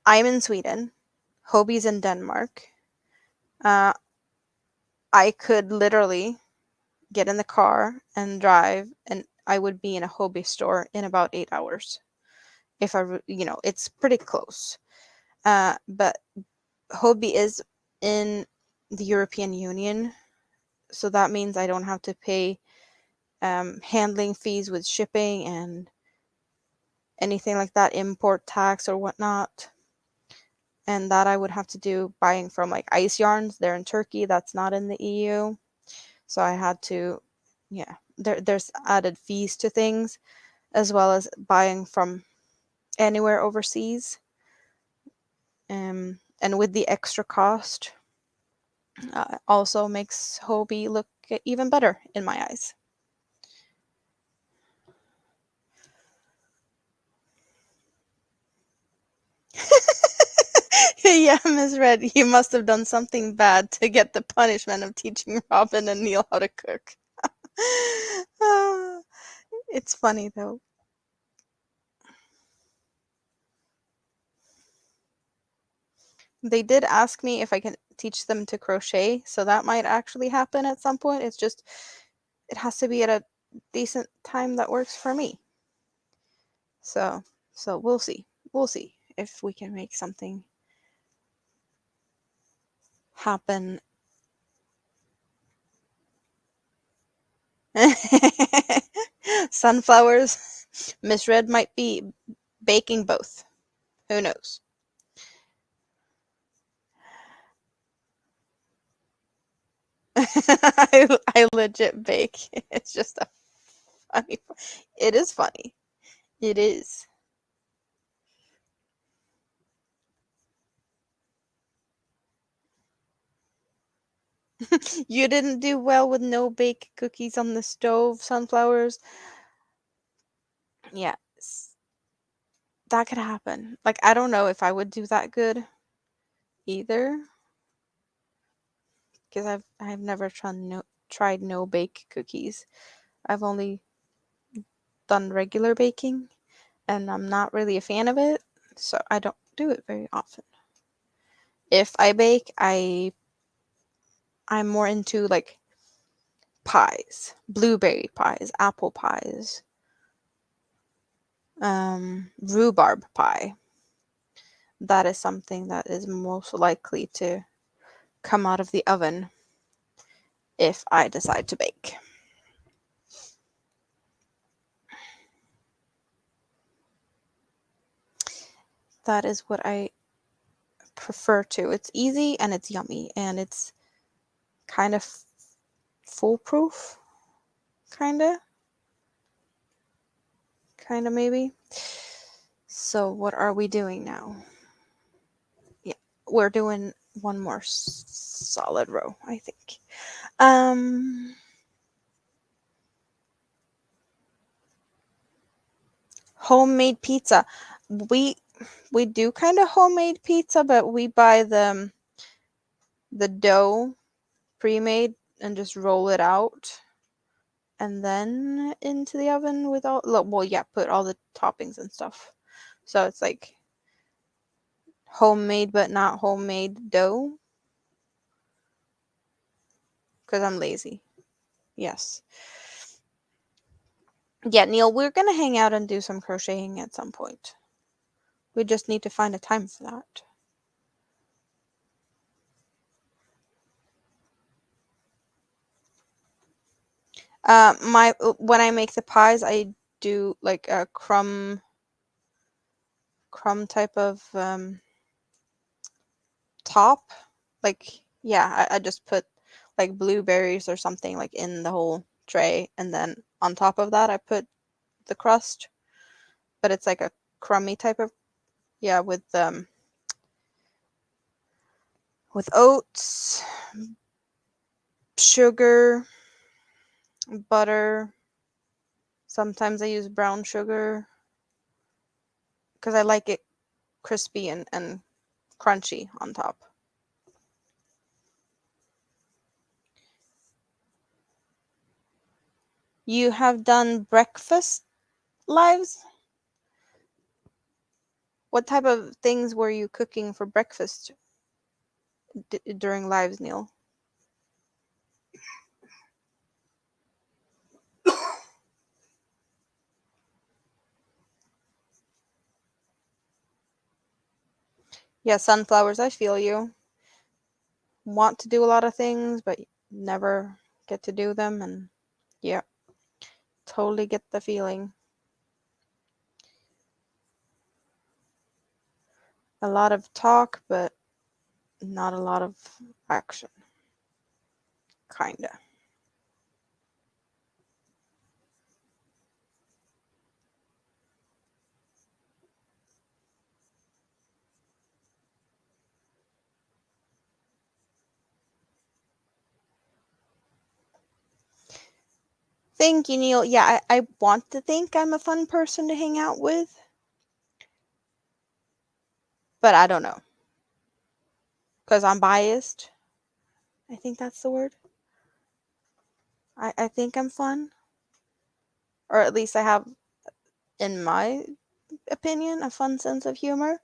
I'm in Sweden. Hobie's in Denmark. Uh, I could literally get in the car and drive, and I would be in a Hobie store in about 8 hours. If it's pretty close. But Hobie is in the European Union, so that means I don't have to pay handling fees with shipping and anything like that, import tax or whatnot. And that I would have to do buying from like Ice Yarns. They're in Turkey. That's not in the EU. So I had to, yeah, there's added fees to things, as well as buying from anywhere overseas. And with the extra cost, also makes Hobie look even better in my eyes. Yeah, Miss Red, you must have done something bad to get the punishment of teaching Robin and Neil how to cook. Ah, it's funny though. They did ask me if I can teach them to crochet, so that might actually happen at some point. It's just, it has to be at a decent time that works for me. So, we'll see. We'll see if we can make something happen. Sunflowers. Miss Red might be baking both. Who knows? I legit bake. It's just a funny. It is funny. It is. You didn't do well with no bake cookies on the stove, sunflowers. Yeah, that could happen. Like, I don't know if I would do that good either, because I've never tried no bake cookies. I've only done regular baking, and I'm not really a fan of it, so I don't do it very often. If I bake, I'm more into like pies, blueberry pies, apple pies, rhubarb pie. That is something that is most likely to come out of the oven if I decide to bake. That is what I prefer to. It's easy and it's yummy and it's kind of foolproof. Kinda. Kinda maybe. So what are we doing now? Yeah, we're doing one more solid row, I think. Homemade pizza. We we do kind of homemade pizza, but we buy the dough pre-made and just roll it out and then into the oven with all, well, yeah, put all the toppings and stuff. So it's like homemade but not homemade dough because I'm lazy. Yes. Yeah, Neil, we're gonna hang out and do some crocheting at some point. We just need to find a time for that. When I make the pies, I do like a crumb type of top. Like, yeah, I just put like blueberries or something like in the whole tray, and then on top of that, I put the crust, but it's like a crummy type of, yeah, with oats, sugar, butter. Sometimes I use brown sugar because I like it crispy and crunchy on top. You have done breakfast lives? What type of things were you cooking for breakfast during lives, Neil? Yeah, sunflowers, I feel you. Want to do a lot of things, but never get to do them. And yeah, totally get the feeling. A lot of talk, but not a lot of action. Kinda. Thank you, Neil. Yeah, I want to think I'm a fun person to hang out with, but I don't know. Because I'm biased. I think that's the word. I think I'm fun. Or at least I have, in my opinion, a fun sense of humor.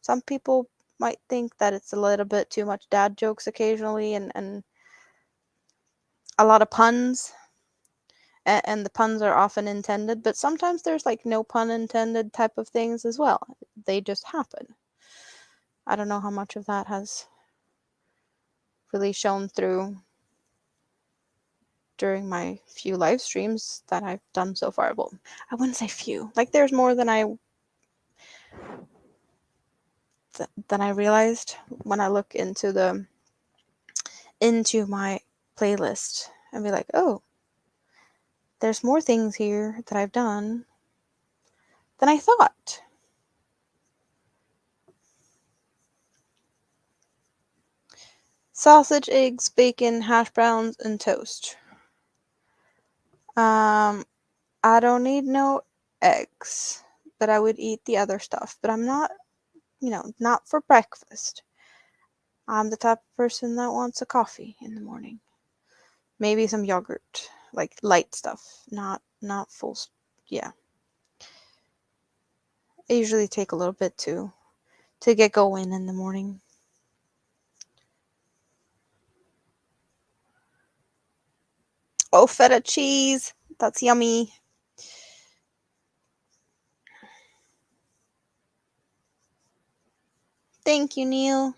Some people might think that it's a little bit too much dad jokes occasionally and a lot of puns. And the puns are often intended, but sometimes there's like no pun intended type of things as well. They just happen. I don't know how much of that has really shown through during my few live streams that I've done so far. Well, I wouldn't say few. Like there's more than I realized when I look into my playlist and be like, "Oh, there's more things here that I've done than I thought." Sausage, eggs, bacon, hash browns, and toast. Um, I don't need no eggs, but I would eat the other stuff. But I'm not, not for breakfast. I'm the type of person that wants a coffee in the morning. Maybe some yogurt, like light stuff, not full. Yeah, I usually take a little bit to get going in the morning. Oh, feta cheese. That's yummy. Thank you, Neil.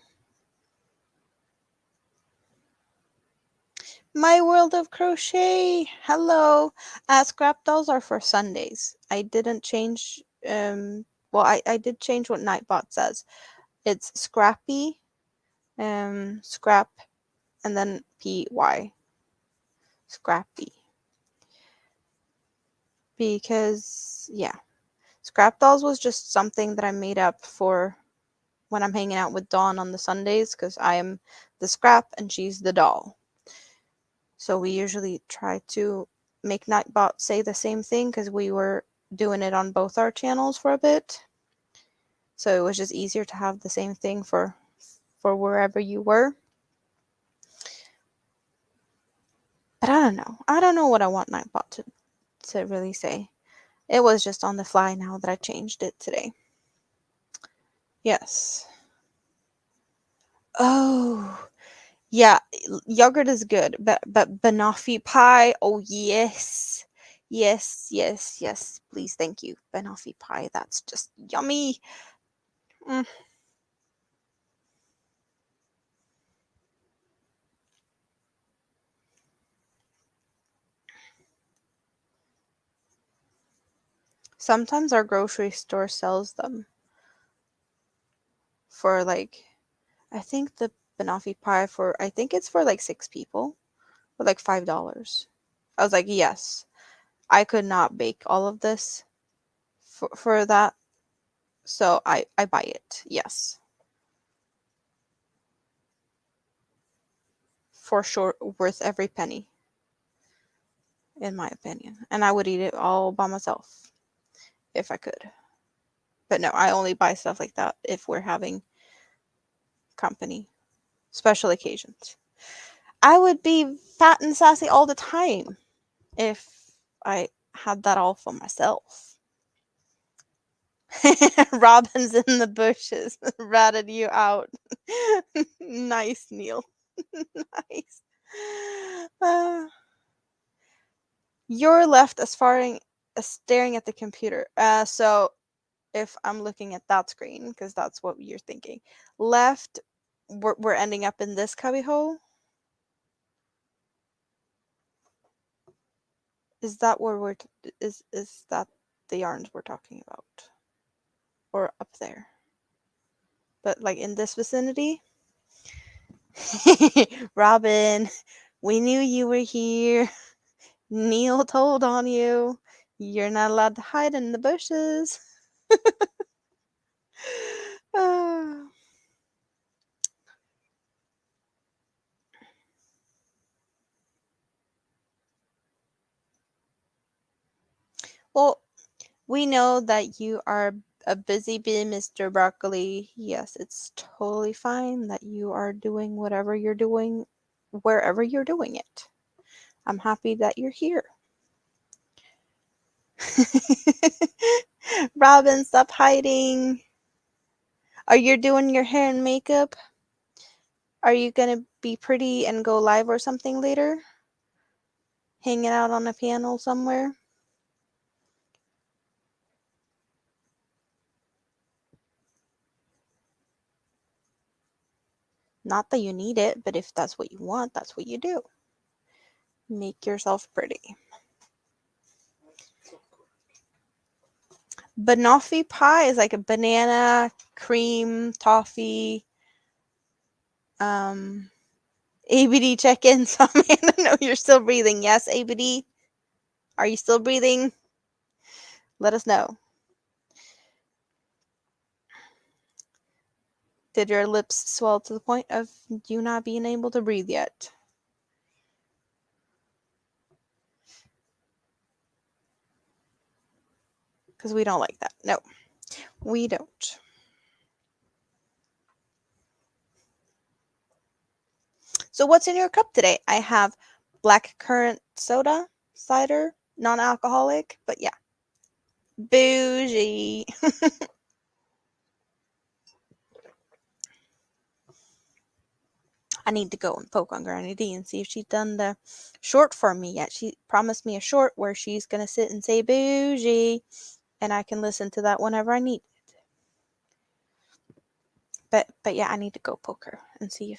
My world of crochet. Hello. Scrap dolls are for Sundays. I didn't change. Well, I did change what Nightbot says. It's scrappy, scrap, and then py. Scrappy. Because yeah, scrap dolls was just something that I made up for when I'm hanging out with Dawn on the Sundays because I am the scrap and she's the doll. So we usually try to make Nightbot say the same thing because we were doing it on both our channels for a bit. So it was just easier to have the same thing for wherever you were. But I don't know. I don't know what I want Nightbot to really say. It was just on the fly now that I changed it today. Yes. Oh, yeah, yogurt is good, but banoffee pie, oh yes. Yes, yes, yes. Please, thank you. Banoffee pie, that's just yummy. Mm. Sometimes our grocery store sells them for like, I think the banoffee pie for, I think it's for like 6 people for like $5. I was like, yes, I could not bake all of this for that. So I buy it. Yes. For sure, worth every penny, in my opinion. And I would eat it all by myself if I could. But no, I only buy stuff like that if we're having company, special occasions. I would be fat and sassy all the time if I had that all for myself. Robin's in the bushes, ratted you out. Nice, Neil. Nice. Uh, you're left as staring at the computer. So if I'm looking at that screen, because that's what you're thinking, left, we're ending up in this cubbyhole. Is that where is that the yarns we're talking about, or up there? But like in this vicinity. Robin, we knew you were here. Neil told on you. You're not allowed to hide in the bushes. Ah. Well, we know that you are a busy bee, Mr. Broccoli. Yes, it's totally fine that you are doing whatever you're doing, wherever you're doing it. I'm happy that you're here. Robin, stop hiding. Are you doing your hair and makeup? Are you gonna be pretty and go live or something later? Hanging out on a panel somewhere? Not that you need it, but if that's what you want, that's what you do. Make yourself pretty. Banoffee pie is like a banana, cream, toffee, um, ABD check-in. So, Amanda, no, you're still breathing. Yes, ABD? Are you still breathing? Let us know. Did your lips swell to the point of you not being able to breathe yet? Because we don't like that. No, we don't. So what's in your cup today? I have black currant soda, cider, non-alcoholic, but yeah, bougie. I need to go and poke on Granny D and see if she's done the short for me yet. She promised me a short where she's gonna sit and say bougie, and I can listen to that whenever I need it. But yeah, I need to go poke her and see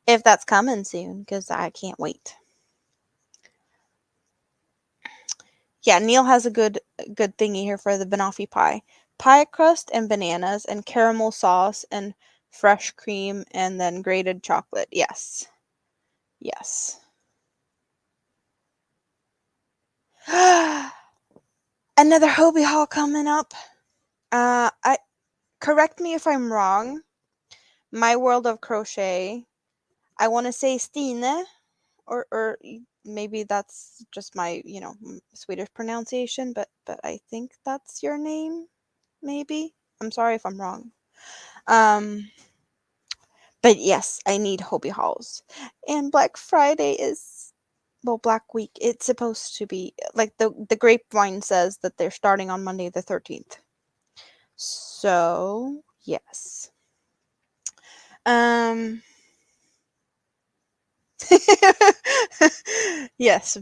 if that's coming soon, because I can't wait. Yeah, Neil has a good thingy here for the banoffee pie. Pie crust and bananas and caramel sauce and fresh cream and then grated chocolate. Yes. Yes. Another Hobie haul coming up. I correct me if I'm wrong. My World of Crochet. I want to say Stine, or maybe that's just my Swedish pronunciation, but I think that's your name. Maybe. I'm sorry if I'm wrong. Um, but yes, I need Hobie hauls, and Black Friday is, well, Black Week. It's supposed to be like the grapevine says that they're starting on Monday the 13th. So yes. Um, yes,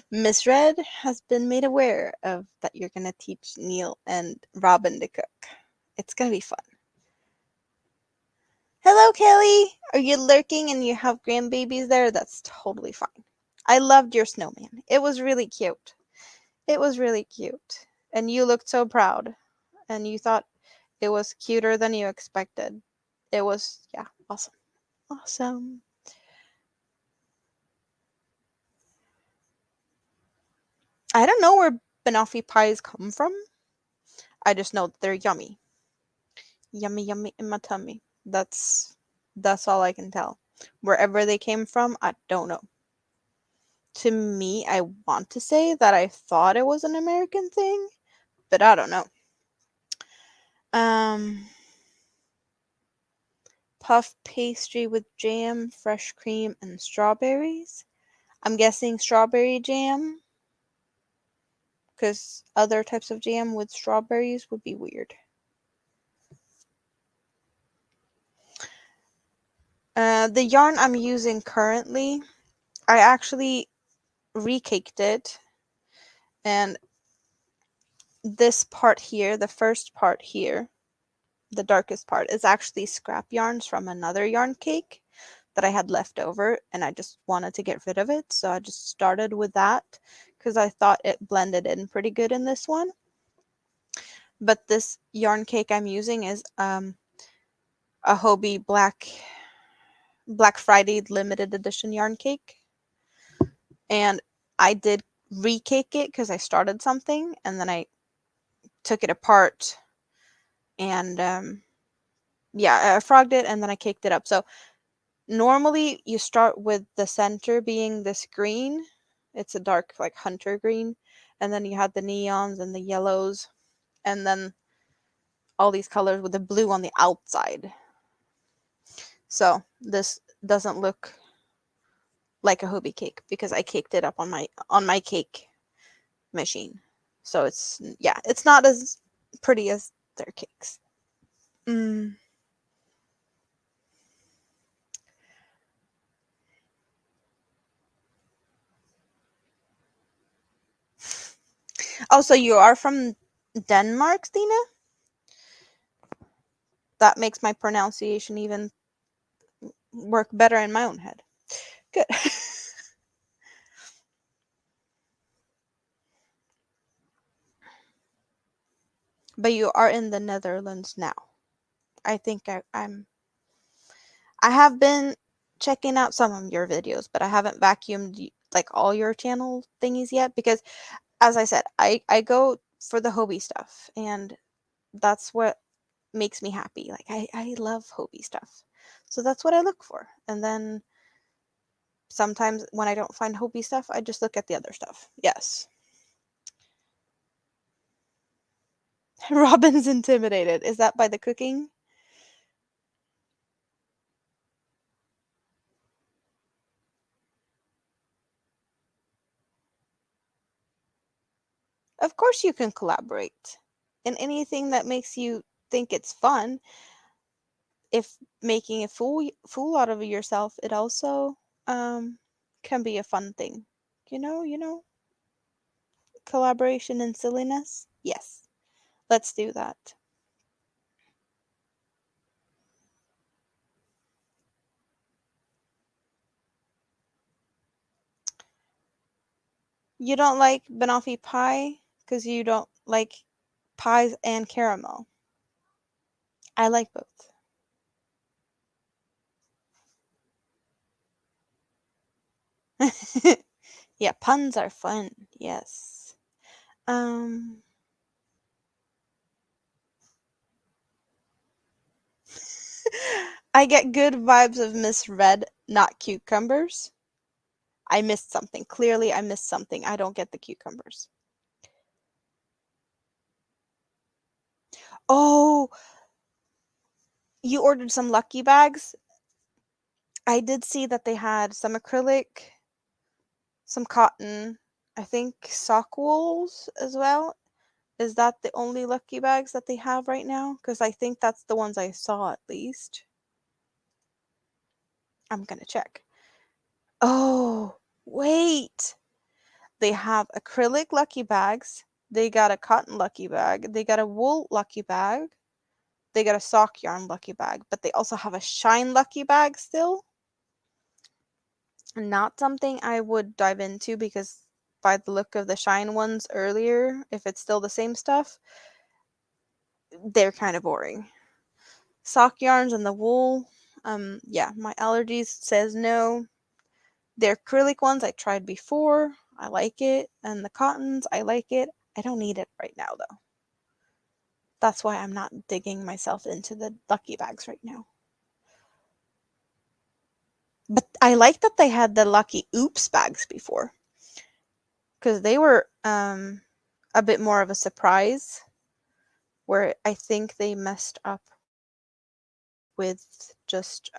Miss Red has been made aware of that you're gonna teach Neil and Robin to cook. It's gonna be fun. Hello, Kelly. Are you lurking and you have grandbabies there? That's totally fine. I loved your snowman. It was really cute. It was really cute. And you looked so proud. And you thought it was cuter than you expected. It was, yeah, awesome. Awesome. I don't know where banoffee pies come from. I just know that they're yummy. Yummy, yummy in my tummy. That's all I can tell. Wherever they came from, I don't know. To me, I want to say that I thought it was an American thing, but I don't know. Um, Puff pastry with jam, fresh cream, and strawberries. I'm guessing strawberry jam, because other types of jam with strawberries would be weird. The yarn I'm using currently, I actually recaked it, and this part here, the first part here, the darkest part, is actually scrap yarns from another yarn cake that I had left over, and I just wanted to get rid of it, so I just started with that because I thought it blended in pretty good in this one. But this yarn cake I'm using is a Hobie Black Friday limited edition yarn cake, and I did recake it because I started something and then I took it apart and yeah, I frogged it and then I caked it up. So normally you start with the center being this green. It's a dark like hunter green, and then you have the neons and the yellows, and then all these colors with the blue on the outside. So this doesn't look like a Hobie cake because I caked it up on my cake machine. So it's, yeah, it's not as pretty as their cakes. Mm. Oh, so you are from Denmark, Stina? That makes my pronunciation even work better in my own head. Good. But you are in the Netherlands now. I think I have been checking out some of your videos, but I haven't vacuumed like all your channel thingies yet because, as I said, I go for the Hobie stuff, and that's what makes me happy. Like I love Hobie stuff. So that's what I look for. And then sometimes when I don't find Hobie stuff, I just look at the other stuff. Yes. Robin's intimidated. Is that by the cooking? Of course you can collaborate. In anything that makes you think it's fun. If making a fool out of yourself, it also can be a fun thing. You know, collaboration and silliness. Yes. Let's do that. You don't like banoffee pie because you don't like pies and caramel. I like both. Yeah, puns are fun. Yes. Um, I get good vibes of Miss Red, not cucumbers. I missed something. Clearly, I missed something. I don't get the cucumbers. Oh, you ordered some lucky bags? I did see that they had some acrylic, some cotton, I think sock wools as well. Is that the only lucky bags that they have right now? Because I think that's the ones I saw at least. I'm gonna check. Oh, wait. They have acrylic lucky bags. They got a cotton lucky bag. They got a wool lucky bag. They got a sock yarn lucky bag. But they also have a shine lucky bag still. Not something I would dive into because by the look of the shine ones earlier, if it's still the same stuff, they're kind of boring. Sock yarns and the wool, yeah, my allergies says no. The acrylic ones I tried before, I like it, and the cottons, I like it. I don't need it right now though. That's why I'm not digging myself into the lucky bags right now. But I like that they had the lucky oops bags before, because they were a bit more of a surprise, where I think they messed up with just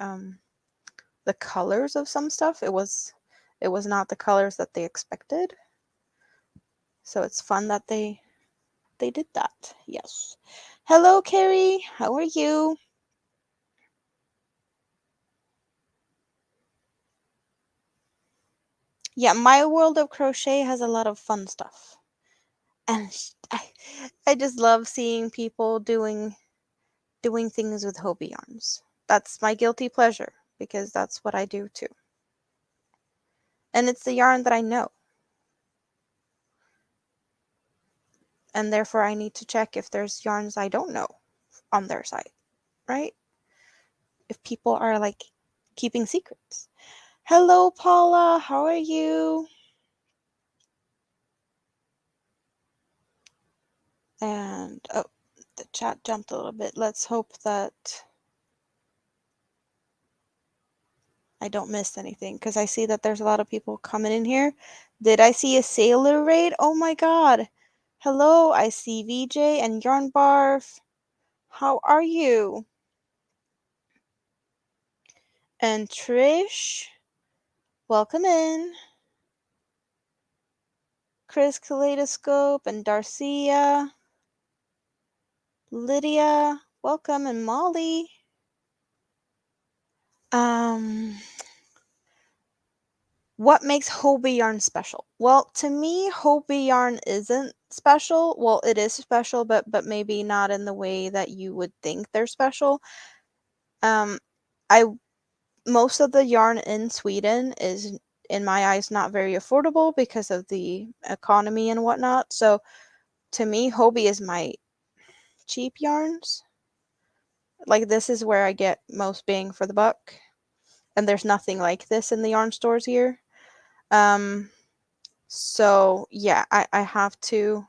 the colors of some stuff. It was not the colors that they expected. So it's fun that they did that. Yes. Hello, Carrie. How are you? Yeah, my world of crochet has a lot of fun stuff. And I just love seeing people doing things with Hobie yarns. That's my guilty pleasure because that's what I do too. And it's the yarn that I know. And therefore I need to check if there's yarns I don't know on their site, right? If people are like keeping secrets. Hello, Paula. How are you? And oh, the chat jumped a little bit. Let's hope that I don't miss anything because I see that there's a lot of people coming in here. Did I see a sailor raid? Oh my god. Hello, I see VJ and Yarn Barf. How are you? And Trish, welcome in. Chris Kaleidoscope and Darcia. Lydia, welcome, and Molly. What makes Hobie yarn special? Well, to me, Hobie yarn isn't special. Well, it is special, but maybe not in the way that you would think they're special. Um, I most of the yarn in Sweden is, in my eyes, not very affordable because of the economy and whatnot. So, to me, Hobie is my cheap yarns. Like, this is where I get most bang for the buck, and there's nothing like this in the yarn stores here. So yeah, I have to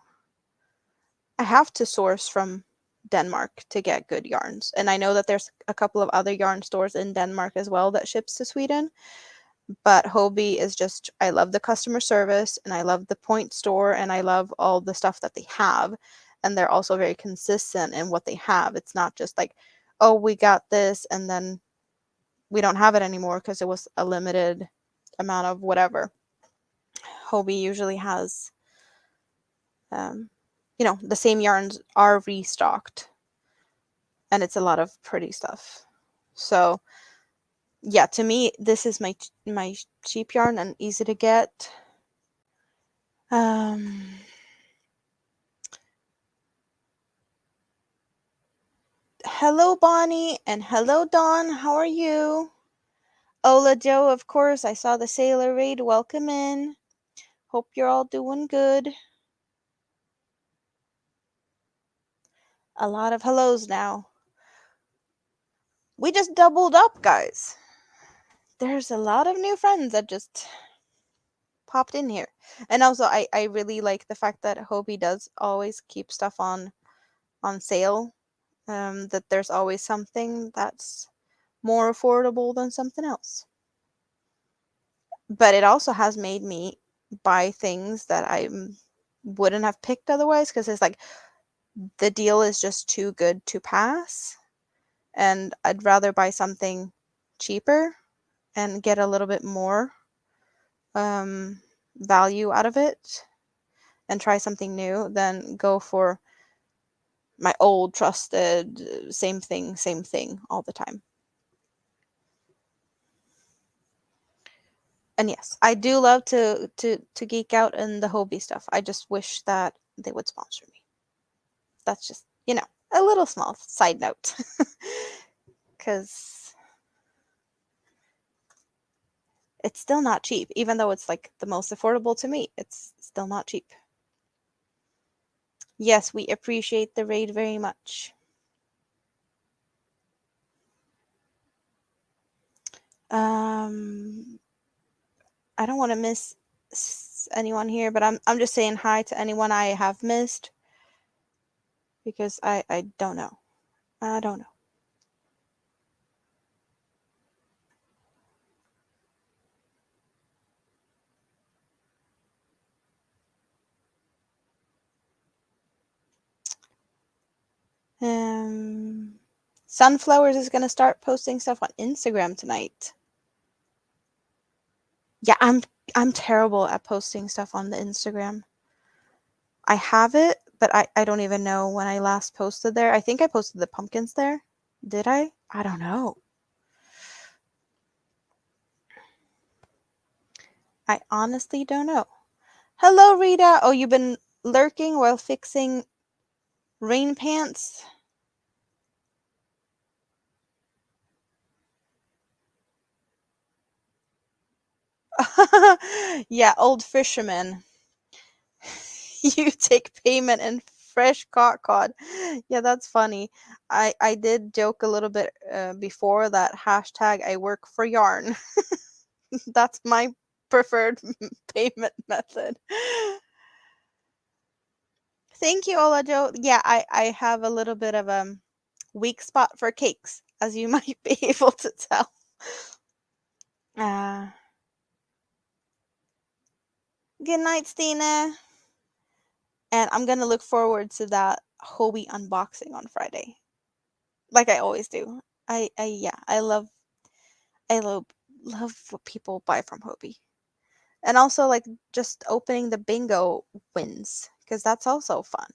source from Denmark to get good yarns. And I know that there's a couple of other yarn stores in Denmark as well that ships to Sweden. But Hobie is just, I love the customer service and I love the point store and I love all the stuff that they have. And they're also very consistent in what they have. It's not just like, oh, we got this and then we don't have it anymore because it was a limited amount of whatever. Hobie usually has the same yarns are restocked and it's a lot of pretty stuff. So yeah, to me, this is my cheap yarn and easy to get. Hello, Bonnie, and hello, Dawn. How are you? Ola Joe, of course. I saw the Sailor Raid. Welcome in. Hope you're all doing good. A lot of hellos now. We just doubled up, guys. There's a lot of new friends that just popped in here. And also I really like the fact that Hobie does always keep stuff on sale. That there's always something that's more affordable than something else. But it also has made me buy things that I wouldn't have picked otherwise because it's like the deal is just too good to pass. And I'd rather buy something cheaper and get a little bit more value out of it and try something new than go for my old trusted same thing all the time. And yes, I do love to geek out in the Hobie stuff. I just wish that they would sponsor me. That's just, a little small side note. Cuz it's still not cheap, even though it's like the most affordable to me. It's still not cheap. Yes, we appreciate the raid very much. Um, I don't want to miss anyone here, but I'm just saying hi to anyone I have missed because I don't know. I don't know. Um, Sunflowers is gonna start posting stuff on Instagram tonight. Yeah, I'm terrible at posting stuff on the Instagram. I have it, but I don't even know when I last posted there. I think I posted the pumpkins there. Did I? I don't know. I honestly don't know. Hello, Rita. Oh, you've been lurking while fixing rain pants? Yeah, old fisherman. You take payment in fresh cod. Yeah, that's funny. I did joke a little bit before that hashtag I work for yarn. That's my preferred payment method. Thank you, Ola Joe. Yeah, I have a little bit of a weak spot for cakes, as you might be able to tell. Uh, Good night, Stina. And I'm gonna look forward to that Hobie unboxing on Friday, like I always do. Yeah, I love what people buy from Hobie, and also like just opening the bingo wins because that's also fun.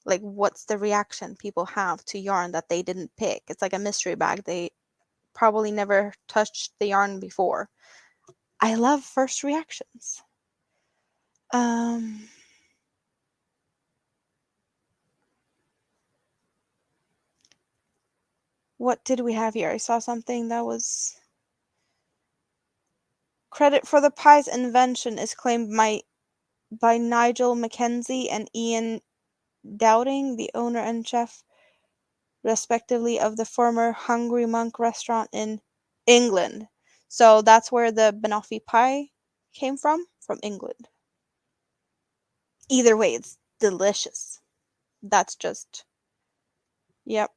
Like, what's the reaction people have to yarn that they didn't pick? It's like a mystery bag. They probably never touched the yarn before. I love first reactions. Um, what did we have here? I saw something that was credit for the pie's invention is claimed by Nigel Mackenzie and Ian Dowding, the owner and chef, respectively, of the former Hungry Monk restaurant in England. So that's where the banoffee pie came from England. Either way, it's delicious. That's just, yep.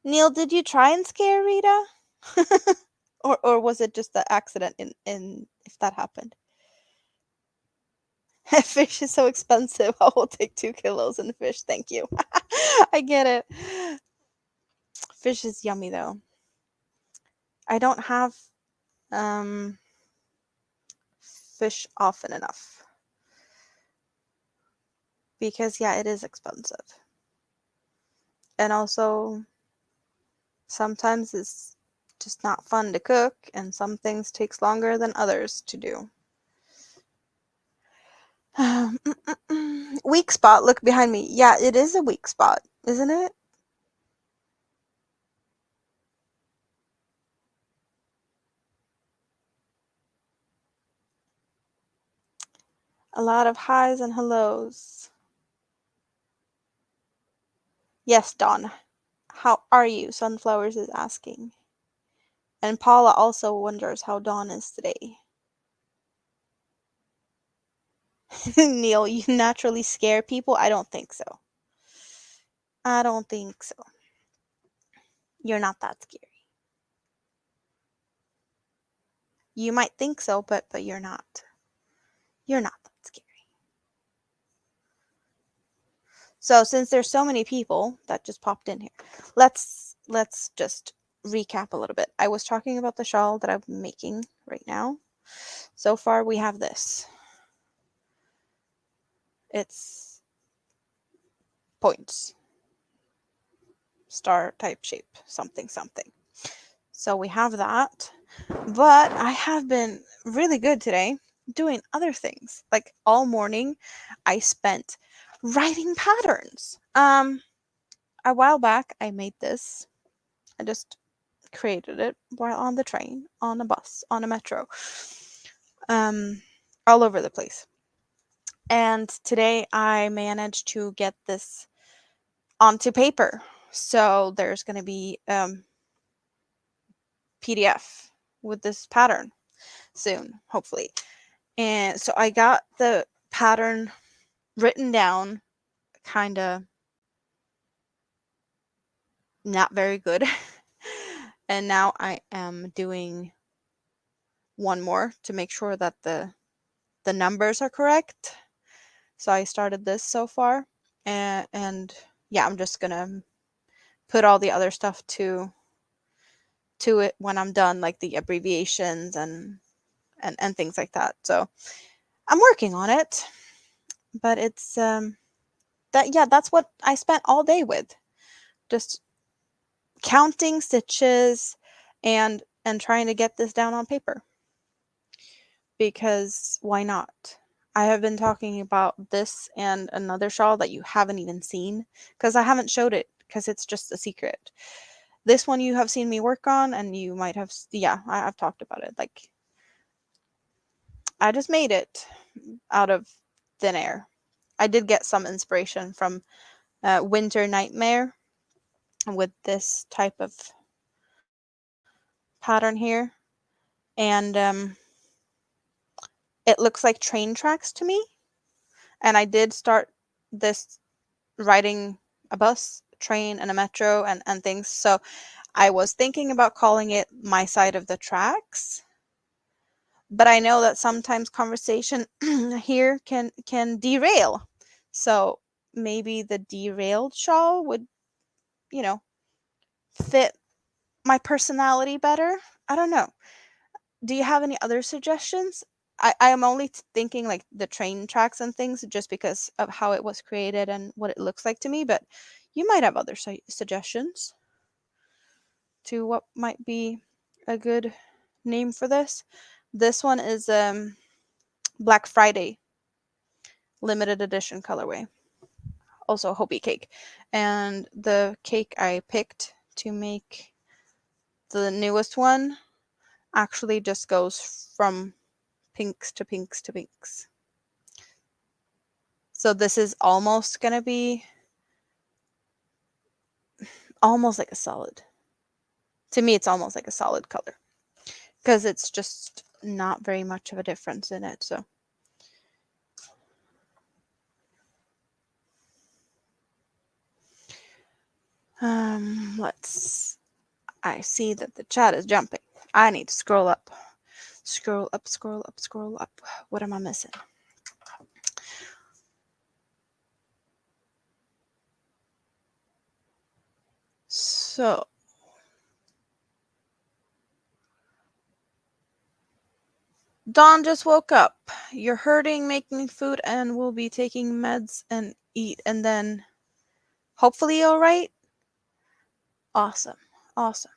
Neil, did you try and scare Rita? Or was it just the accident in if that happened? Fish is so expensive. I will take 2 kilos in fish. Thank you. I get it. Fish is yummy though. I don't have um fish often enough because yeah, it is expensive. And also sometimes it's just not fun to cook and some things takes longer than others to do. Weak spot, look behind me. Yeah, it is a weak spot, isn't it? A lot of highs and hellos. Yes, Dawn. How are you? Sunflowers is asking. And Paula also wonders how Dawn is today. Neil, you naturally scare people? I don't think so. I don't think so. You're not that scary. You might think so, but you're not. You're not that scary. So since there's so many people that just popped in here, let's just recap a little bit. I was talking about the shawl that I'm making right now. So far we have this. It's points. star type shape, something, something. So we have that. But I have been really good today doing other things. Like all morning, I spent writing patterns. A while back, I made this. I just created it while on the train, on a bus, on a metro, um, all over the place. And today I managed to get this onto paper. So there's going to be PDF with this pattern soon, hopefully. And so I got the pattern written down, kind of not very good. And now I am doing one more to make sure that the numbers are correct. So I started this so far, and yeah, I'm just gonna put all the other stuff to it when I'm done, like the abbreviations and things like that. So I'm working on it, but it's that's what I spent all day with, just counting stitches and trying to get this down on paper, because why not? I have been talking about this and another shawl that you haven't even seen, because I haven't showed it because it's just a secret. This one you have seen me work on, and you might have, yeah, I've talked about it. Like, I just made it out of thin air. I did get some inspiration from Winter Nightmare with this type of pattern here, and it looks like train tracks to me. And I did start this riding a bus, train, and a metro and things. So I was thinking about calling it My Side of the Tracks. But I know that sometimes conversation here can derail. So maybe the derailed shawl would, you know, fit my personality better. I don't know. Do you have any other suggestions? I am only thinking like the train tracks and things just because of how it was created and what it looks like to me, but you might have other suggestions to what might be a good name for this. This one is Black Friday limited edition colorway. Also Hobie cake. And the cake I picked to make the newest one actually just goes from pinks to pinks to pinks. So this is almost going to be almost like a solid. To me, it's almost like a solid color because it's just not very much of a difference in it. So I see that the chat is jumping. I need to scroll up. Scroll up, scroll up, scroll up. What am I missing? So Dawn just woke up. You're hurting, making food, and will be taking meds and eat, and then hopefully all right. Awesome, awesome.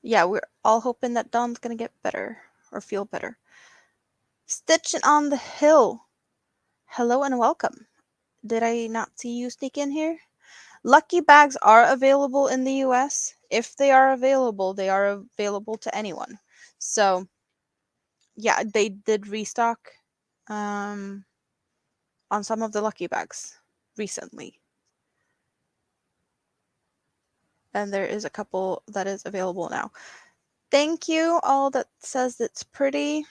Yeah, we're all hoping that Dawn's gonna get better or feel better. Stitching on the Hill. Hello and welcome. Did I not see you sneak in here? Lucky bags are available in the US. If they are available to anyone. So, yeah, they did restock on some of the lucky bags recently. And there is a couple that is available now. Thank you, all that says it's pretty.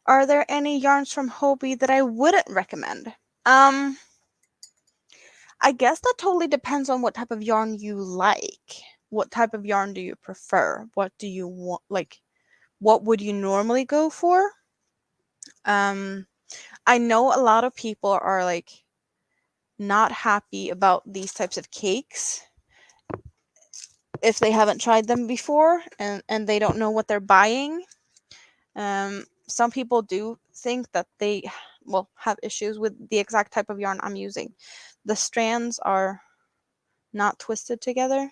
Are there any yarns from Hobie that I wouldn't recommend? I guess that totally depends on what type of yarn you like. What type of yarn do you prefer? What do you want? Like, what would you normally go for? I know a lot of people are like not happy about these types of cakes if they haven't tried them before and they don't know what they're buying. Some people do think that they have issues with the exact type of yarn I'm using. The strands are not twisted together.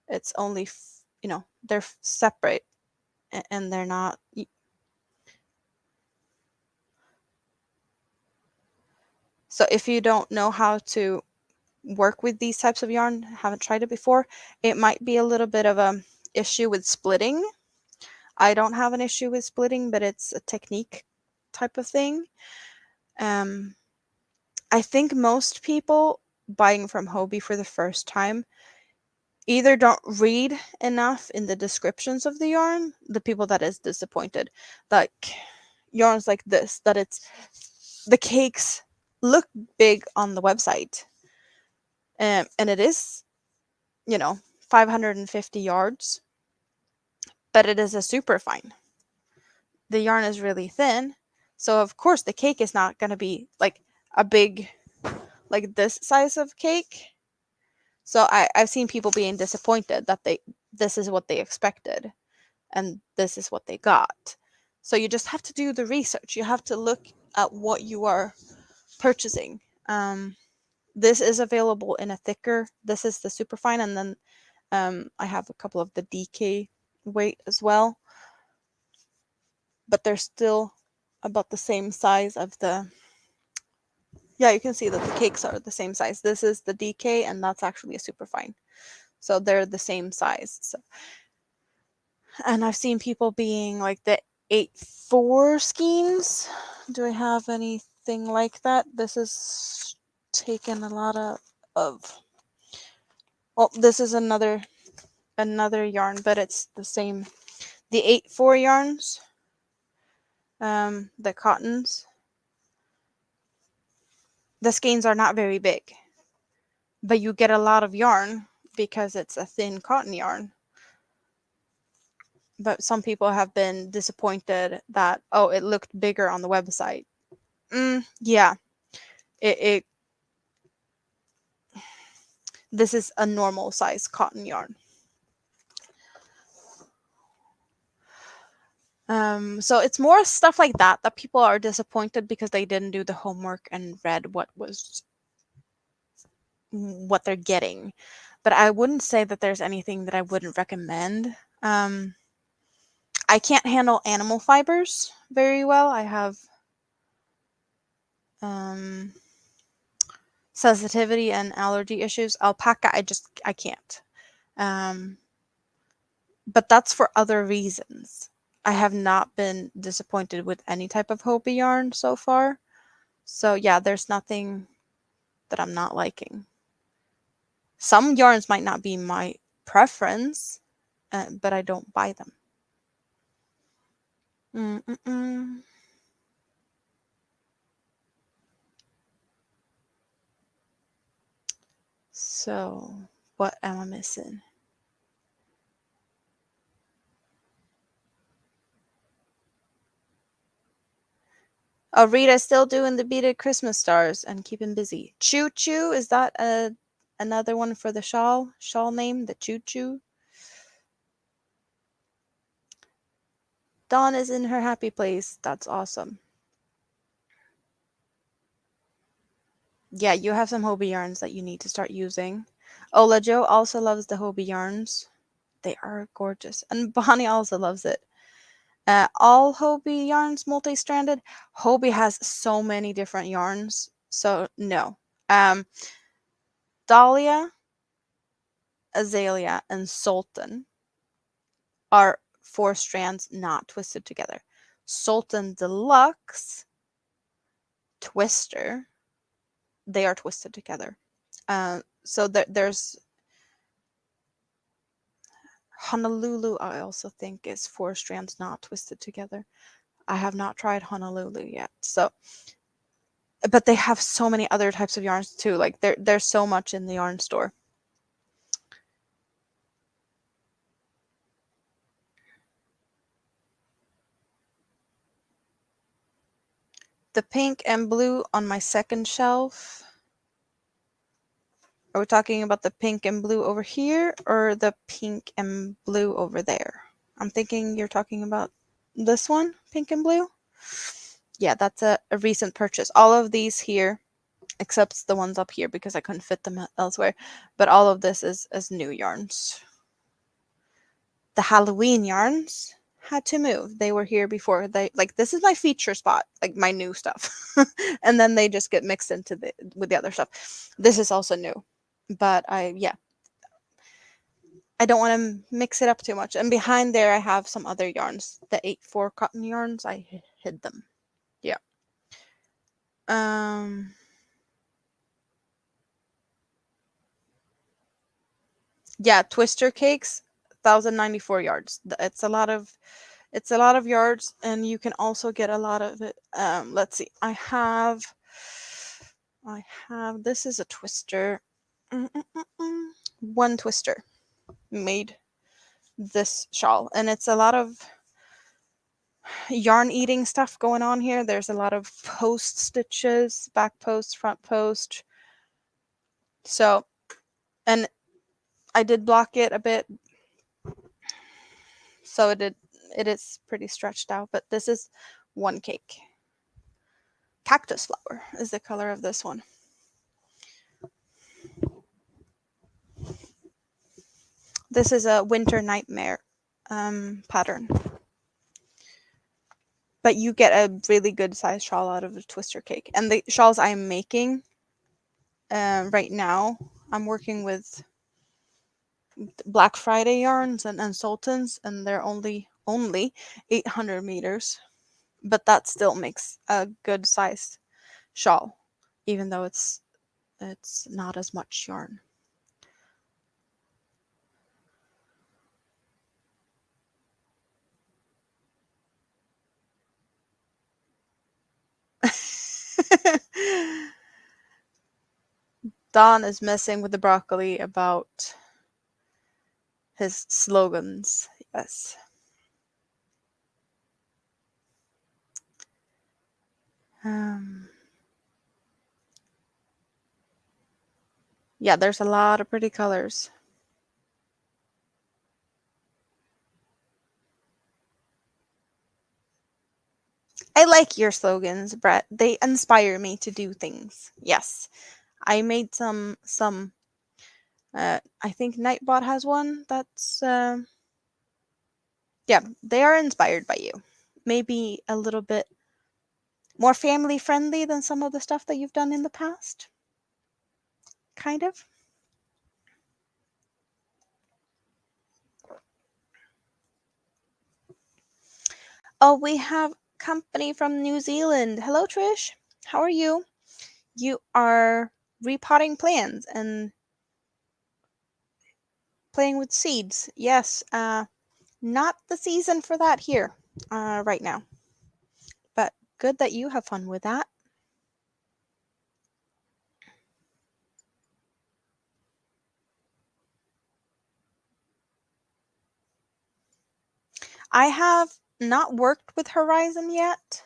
It's only, they're separate and they're not. So if you don't know how to work with these types of yarn, haven't tried it before, it might be a little bit of a issue with splitting. I don't have an issue with splitting, but it's a technique type of thing. I think most people buying from Hobbii for the first time either don't read enough in the descriptions of the yarn, the people that is disappointed. Like yarns like this, that the cakes look big on the website. And it is, 550 yards, but it is a super fine. The yarn is really thin, so of course the cake is not going to be like a big, like this size of cake. So I've seen people being disappointed that this is what they expected and this is what they got. So you just have to do the research. You have to look at what you are purchasing. This is available in a thicker. This is the superfine, and then I have a couple of the DK weight as well. But they're still about the same size of the. Yeah, you can see that the cakes are the same size. This is the DK, and that's actually a superfine. So they're the same size. So, and I've seen people being like the 8-4 skeins. Do I have anything like that? This is taken a lot of. Well, this is another yarn, but it's the same. The 8-4 yarns, the cottons, the skeins are not very big, but you get a lot of yarn because it's a thin cotton yarn. But some people have been disappointed that, oh, it looked bigger on the website. Yeah, it this is a normal size cotton yarn. So it's more stuff like that people are disappointed because they didn't do the homework and read what they're getting. But I wouldn't say that there's anything that I wouldn't recommend. I can't handle animal fibers very well. I have sensitivity and allergy issues. Alpaca, I can't. But that's for other reasons. I have not been disappointed with any type of Hobbii yarn so far. So yeah, there's nothing that I'm not liking. Some yarns might not be my preference, but I don't buy them. So, what am I missing? Oh, Rita's still doing the beaded Christmas stars and keeping busy. Choo Choo, is that another one for the shawl name, the Choo Choo? Dawn is in her happy place. That's awesome. Yeah, you have some Hobbii yarns that you need to start using. Ola Joe also loves the Hobbii yarns. They are gorgeous. And Bonnie also loves it. All Hobbii yarns multi-stranded. Hobbii has so many different yarns. So no. Dahlia, Azalea, and Sultan are 4 strands not twisted together. Sultan Deluxe, Twister, they are twisted together. So there's Honolulu, I also think is 4 strands not twisted together. I have not tried Honolulu yet. So, but they have so many other types of yarns too. Like there's so much in the yarn store. The pink and blue on my second shelf. Are we talking about the pink and blue over here or the pink and blue over there? I'm thinking you're talking about This one, pink and blue. Yeah, that's a recent purchase. All of these here, except the ones up here because I couldn't fit them elsewhere, but all of this is new yarns. The Halloween yarns had to move. They were here before. They like this is my feature spot, like my new stuff. And then they just get mixed into with the other stuff. This is also new. But I don't want to mix it up too much. And behind there I have some other yarns. The 8-4 cotton yarns, I hid them. Yeah. Yeah, twister cakes, 1,094 yards. It's a lot of yards, and you can also get a lot of it. Let's see. I have this is a twister. One twister made this shawl, and it's a lot of yarn eating stuff going on here. There's a lot of post stitches, back post, front post. So, and I did block it a bit, so it is pretty stretched out, but this is one cake. Cactus flower is the color of this one. This is a winter nightmare pattern. But you get a really good size shawl out of a twister cake. And the shawls I'm making right now, I'm working with Black Friday yarns and sultans, and they're only 800 meters. But that still makes a good size shawl, even though it's not as much yarn. Don is messing with the broccoli about his slogans. Yes. Yeah, there's a lot of pretty colors. I like your slogans, Brett. They inspire me to do things. Yes. I made some I think Nightbot has one that's yeah, they are inspired by you. Maybe a little bit more family friendly than some of the stuff that you've done in the past. Kind of. Oh, we have company from New Zealand. Hello, Trish. How are you? You are repotting plants and playing with seeds. Yes, not the season for that here right now. But good that you have fun with that. I have not worked with Horizon yet.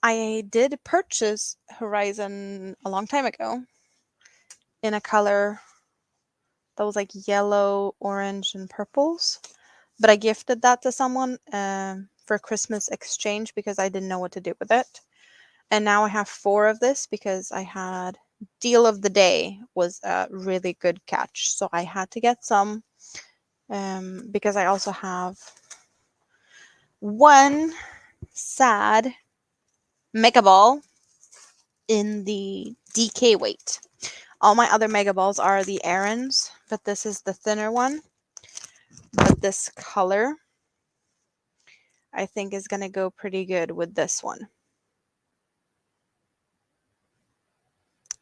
I did purchase Horizon a long time ago in a color that was like yellow, orange, and purples. But I gifted that to someone for Christmas exchange because I didn't know what to do with it. And now I have 4 of this because I had deal of the day was a really good catch. So I had to get some because I also have one sad mega ball in the DK weight. All my other mega balls are the Aaron's, but this is the thinner one. But this color, I think, is going to go pretty good with this one.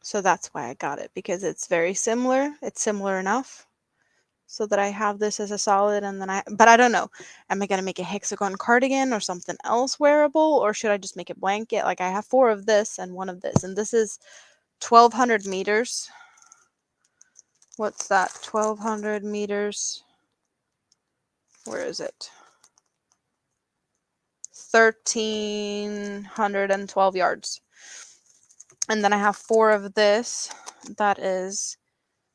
So that's why I got it, because it's very similar. It's similar enough so that I have this as a solid, and then but I don't know. Am I going to make a hexagon cardigan or something else wearable, or should I just make a blanket? Like I have 4 of this and 1 of this, and this is 1,200 meters. What's that? 1,200 meters. Where is it? 1,312 yards. And then I have 4 of this. That is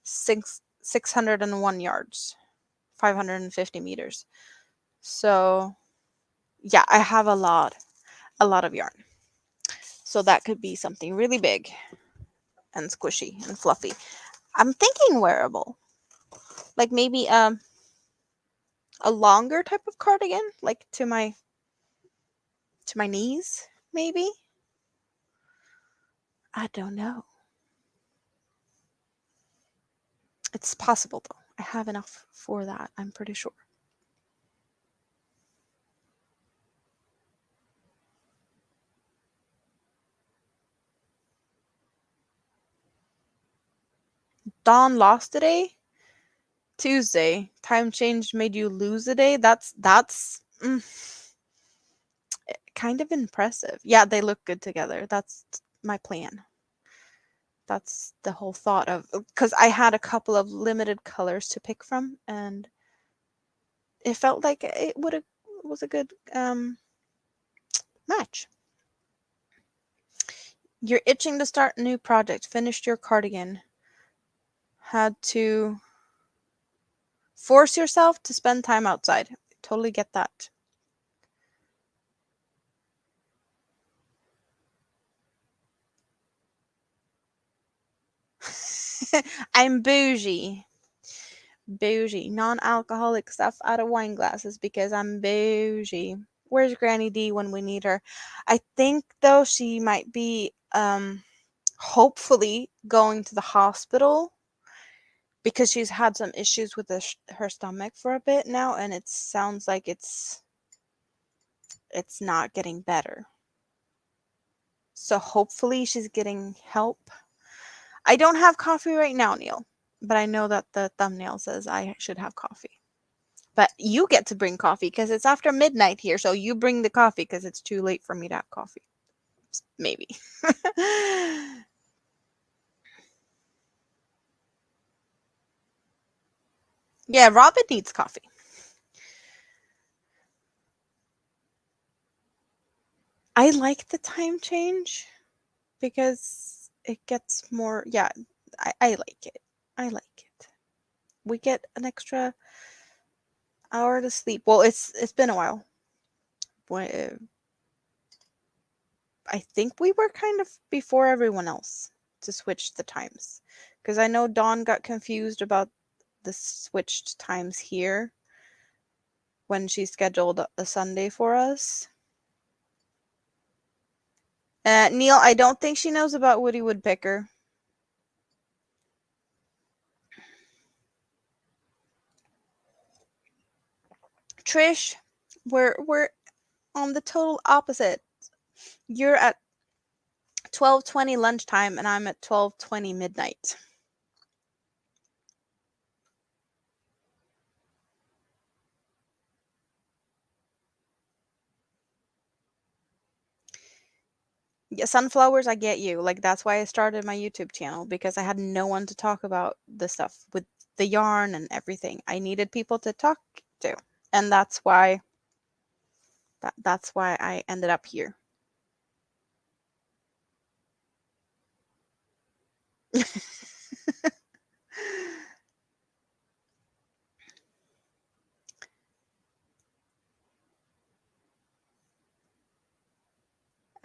601 yards. 550 meters. So Yeah, I have a lot of yarn. So that could be something really big and squishy and fluffy. I'm thinking wearable. Like maybe a longer type of cardigan, like to my knees, maybe. I don't know. It's possible though. I have enough for that, I'm pretty sure. Dawn lost a day. Tuesday. Time change made you lose a day. That's kind of impressive. Yeah, they look good together. That's my plan. That's the whole thought of because I had a couple of limited colors to pick from, and it felt like it would have was a good match. You're itching to start a new project. Finished your cardigan. Had to force yourself to spend time outside. Totally get that. I'm bougie. Bougie. Non-alcoholic stuff out of wine glasses because I'm bougie. Where's Granny D when we need her? I think though she might be hopefully going to the hospital because she's had some issues with her stomach for a bit now, and it sounds like it's not getting better. So hopefully she's getting help. I don't have coffee right now, Neil, but I know that the thumbnail says I should have coffee. But you get to bring coffee because it's after midnight here, so you bring the coffee because it's too late for me to have coffee. Maybe. Yeah, Robin needs coffee. I like the time change because it gets more. Yeah, I like it. I like it. We get an extra hour to sleep. Well, it's been a while. I think we were kind of before everyone else to switch the times. Because I know Dawn got confused about the switched times here when she scheduled a Sunday for us. Neil, I don't think she knows about Woody Woodpecker. Trish, we're on the total opposite. You're at 12:20 lunchtime and I'm at 12:20 midnight. Yeah, sunflowers, I get you. Like that's why I started my YouTube channel because I had no one to talk about the stuff with the yarn and everything. I needed people to talk to. And that's why I ended up here.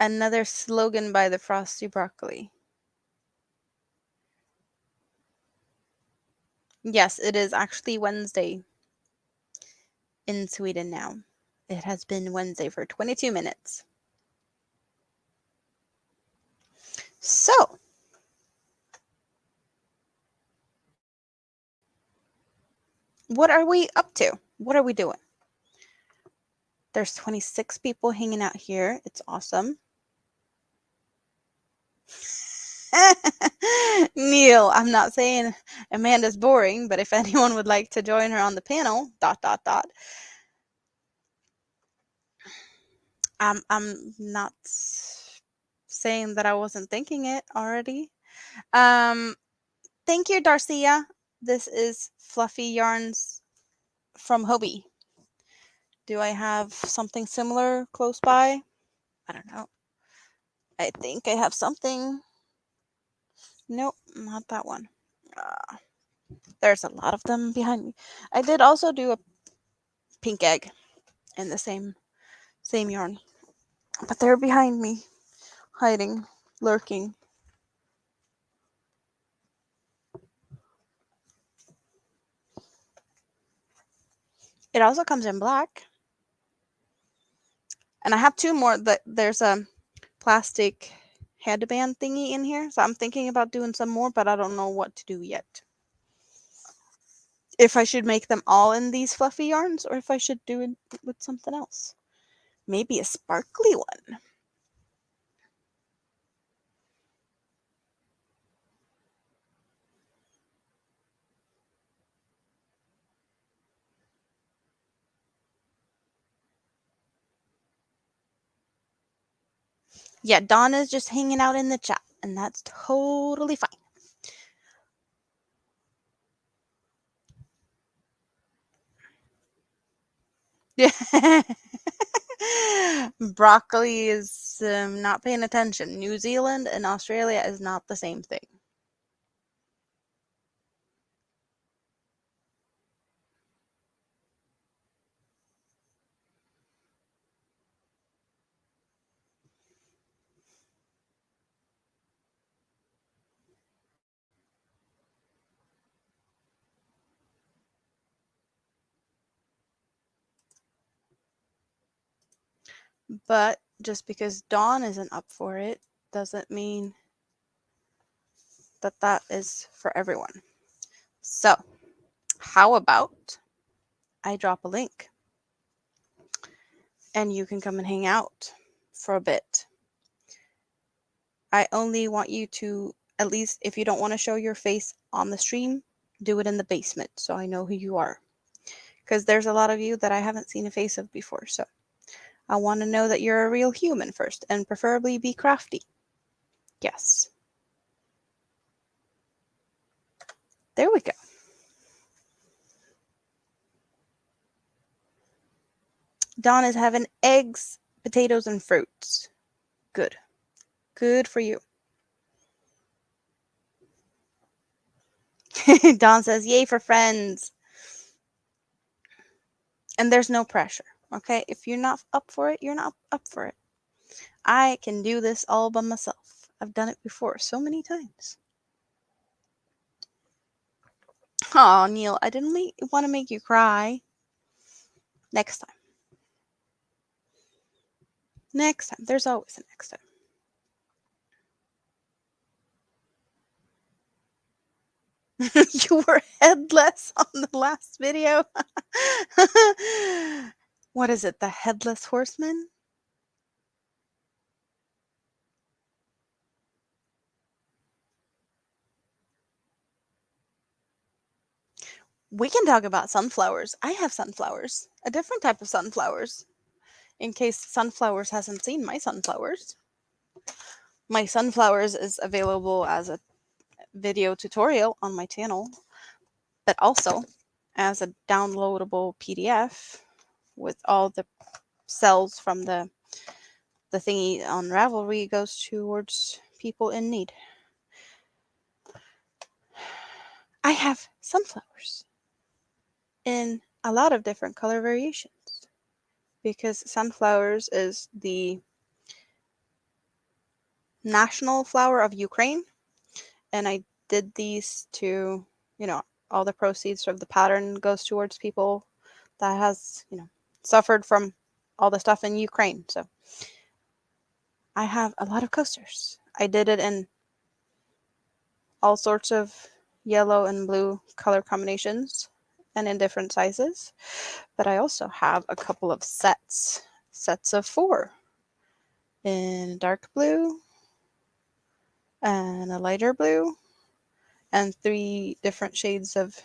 Another slogan by the Frosty Broccoli. Yes, it is actually Wednesday in Sweden now. It has been Wednesday for 22 minutes. So, what are we up to? What are we doing? There's 26 people hanging out here. It's awesome. Neil, I'm not saying Amanda's boring, but if anyone would like to join her on the panel, dot dot dot. I'm not saying that I wasn't thinking it already. Um, Thank you, Darcia. This is Fluffy Yarns from Hobie. Do I have something similar close by? I don't know. I think I have something. Nope, not that one. Uh, there's a lot of them behind me. I did also do a pink egg in the same Same yarn. But they're behind me, hiding, lurking. It also comes in black. And I have two more. There's a plastic headband thingy in here. So I'm thinking about doing some more, but I don't know what to do yet. If I should make them all in these fluffy yarns or if I should do it with something else. Maybe a sparkly one. Yeah, Donna's just hanging out in the chat, and that's totally fine. Yeah. Broccoli is not paying attention. New Zealand and Australia is not the same thing. But just because Dawn isn't up for it doesn't mean that that is for everyone. So, how about I drop a link and you can come and hang out for a bit. I only want you to, at least if you don't want to show your face on the stream, do it in the basement so I know who you are. Because there's a lot of you that I haven't seen a face of before. So I want to know that you're a real human first, and preferably be crafty. Yes. There we go. Dawn is having eggs, potatoes, and fruits. Good. Good for you. Dawn says, yay for friends. And there's no pressure, okay? If you're not up for it, you're not up for it. I can do this all by myself. I've done it before so many times. Oh, Neil, I didn't want to make you cry. Next time. Next time. There's always a next time. You were headless on the last video. What is it? The Headless Horseman? We can talk about sunflowers. I have sunflowers. A different type of sunflowers. In case sunflowers hasn't seen my sunflowers. My sunflowers is available as a video tutorial on my channel, but also as a downloadable PDF with all the cells from the thingy on Ravelry goes towards people in need. I have sunflowers in a lot of different color variations because sunflowers is the national flower of Ukraine, and I did these to, all the proceeds from the pattern goes towards people that has, suffered from all the stuff in Ukraine. So I have a lot of coasters. I did it in all sorts of yellow and blue color combinations and in different sizes. But I also have a couple of sets of 4 in dark blue and a lighter blue and 3 different shades of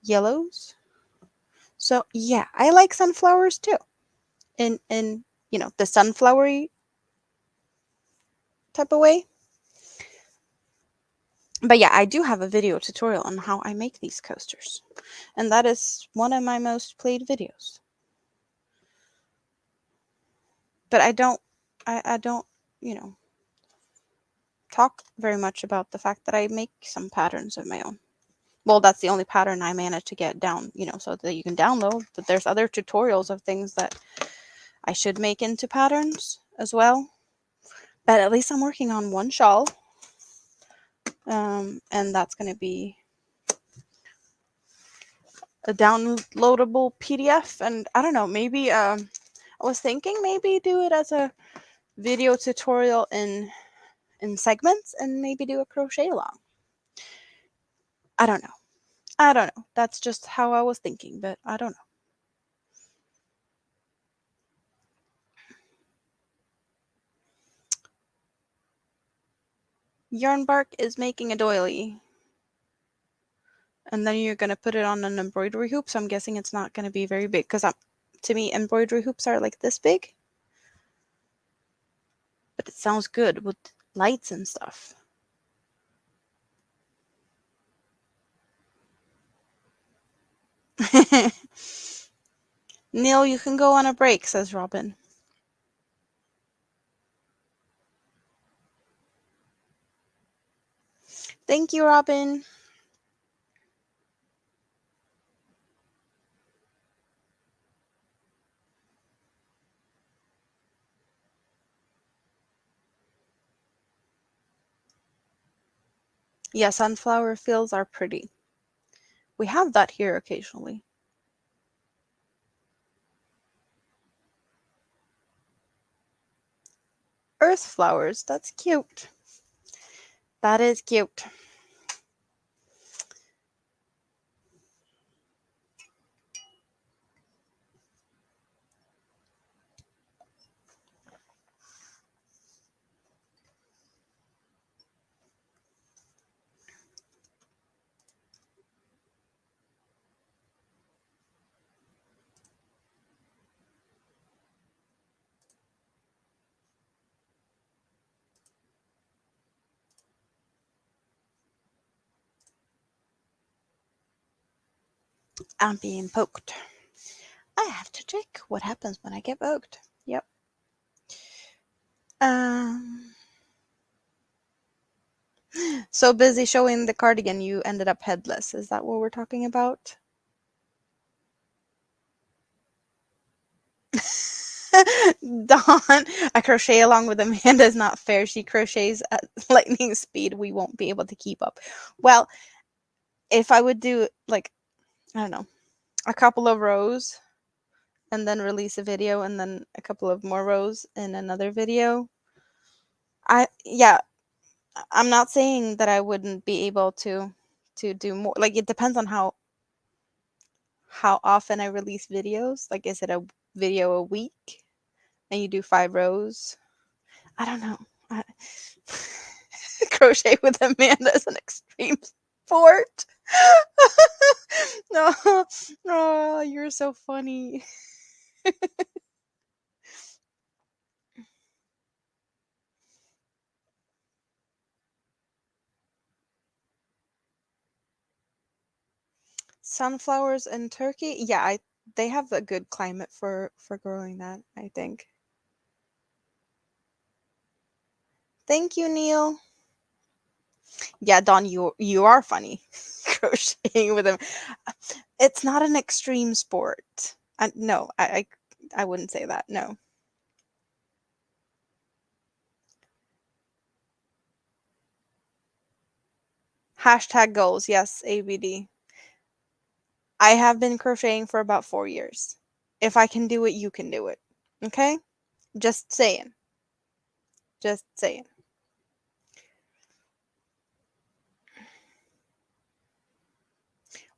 yellows. So yeah, I like sunflowers too. In the sunflowery type of way. But yeah, I do have a video tutorial on how I make these coasters. And that is one of my most played videos. But I don't, talk very much about the fact that I make some patterns of my own. Well, that's the only pattern I managed to get down, so that you can download. But there's other tutorials of things that I should make into patterns as well. But at least I'm working on one shawl. And that's going to be a downloadable PDF. And I don't know, maybe I was thinking maybe do it as a video tutorial in segments and maybe do a crochet along. I don't know. I don't know. That's just how I was thinking, but I don't know. Yarn Bark is making a doily. And then you're going to put it on an embroidery hoop. So I'm guessing it's not going to be very big because to me, embroidery hoops are like this big. But it sounds good with lights and stuff. Neil, you can go on a break, says Robin. Thank you, Robin. Yeah, sunflower fields are pretty. We have that here occasionally. Earth flowers, that's cute. That is cute. I'm being poked. I have to check what happens when I get poked. Yep. So busy showing the cardigan you ended up headless. Is that what we're talking about? Dawn, I crochet along with Amanda is not fair. She crochets at lightning speed. We won't be able to keep up. Well, if I would do like, I don't know, a couple of rows and then release a video and then a couple of more rows in another video. Yeah, I'm not saying that I wouldn't be able to do more. Like it depends on how often I release videos. Like is it a video a week and you do 5 rows? I don't know. Crochet with Amanda is an extreme sport. No, no, you're so funny. Sunflowers in Turkey? Yeah, they have a good climate for growing that, I think. Thank you, Neil. Yeah, Dawn, you are funny. Crocheting with him. It's not an extreme sport. No, I wouldn't say that. No. Hashtag goals. Yes, ABD. I have been crocheting for about 4 years. If I can do it, you can do it. Okay? Just saying. Just saying.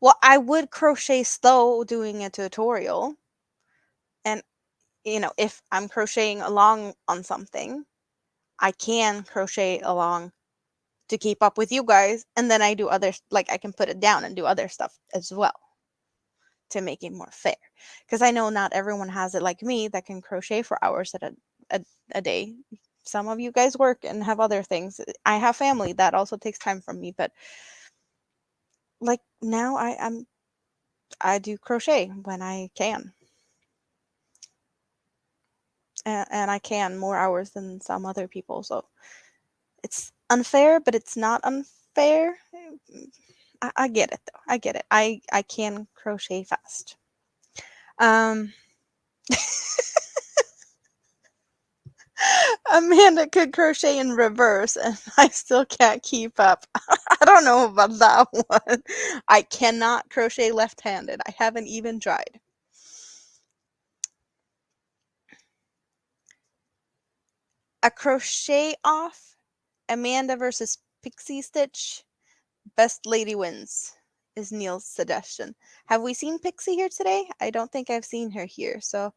Well, I would crochet slow doing a tutorial. And, if I'm crocheting along on something, I can crochet along to keep up with you guys. And then I do other, like, I can put it down and do other stuff as well to make it more fair. Because I know not everyone has it like me that can crochet for hours at a day. Some of you guys work and have other things. I have family that also takes time from me, but like now I do crochet when I can. And I can more hours than some other people. So it's unfair, but it's not unfair. I get it though. I get it. I can crochet fast. Um Amanda could crochet in reverse, and I still can't keep up. I don't know about that one. I cannot crochet left-handed. I haven't even tried. A crochet off, Amanda versus Pixie Stitch. Best lady wins, is Neil's suggestion. Have we seen Pixie here today? I don't think I've seen her here, so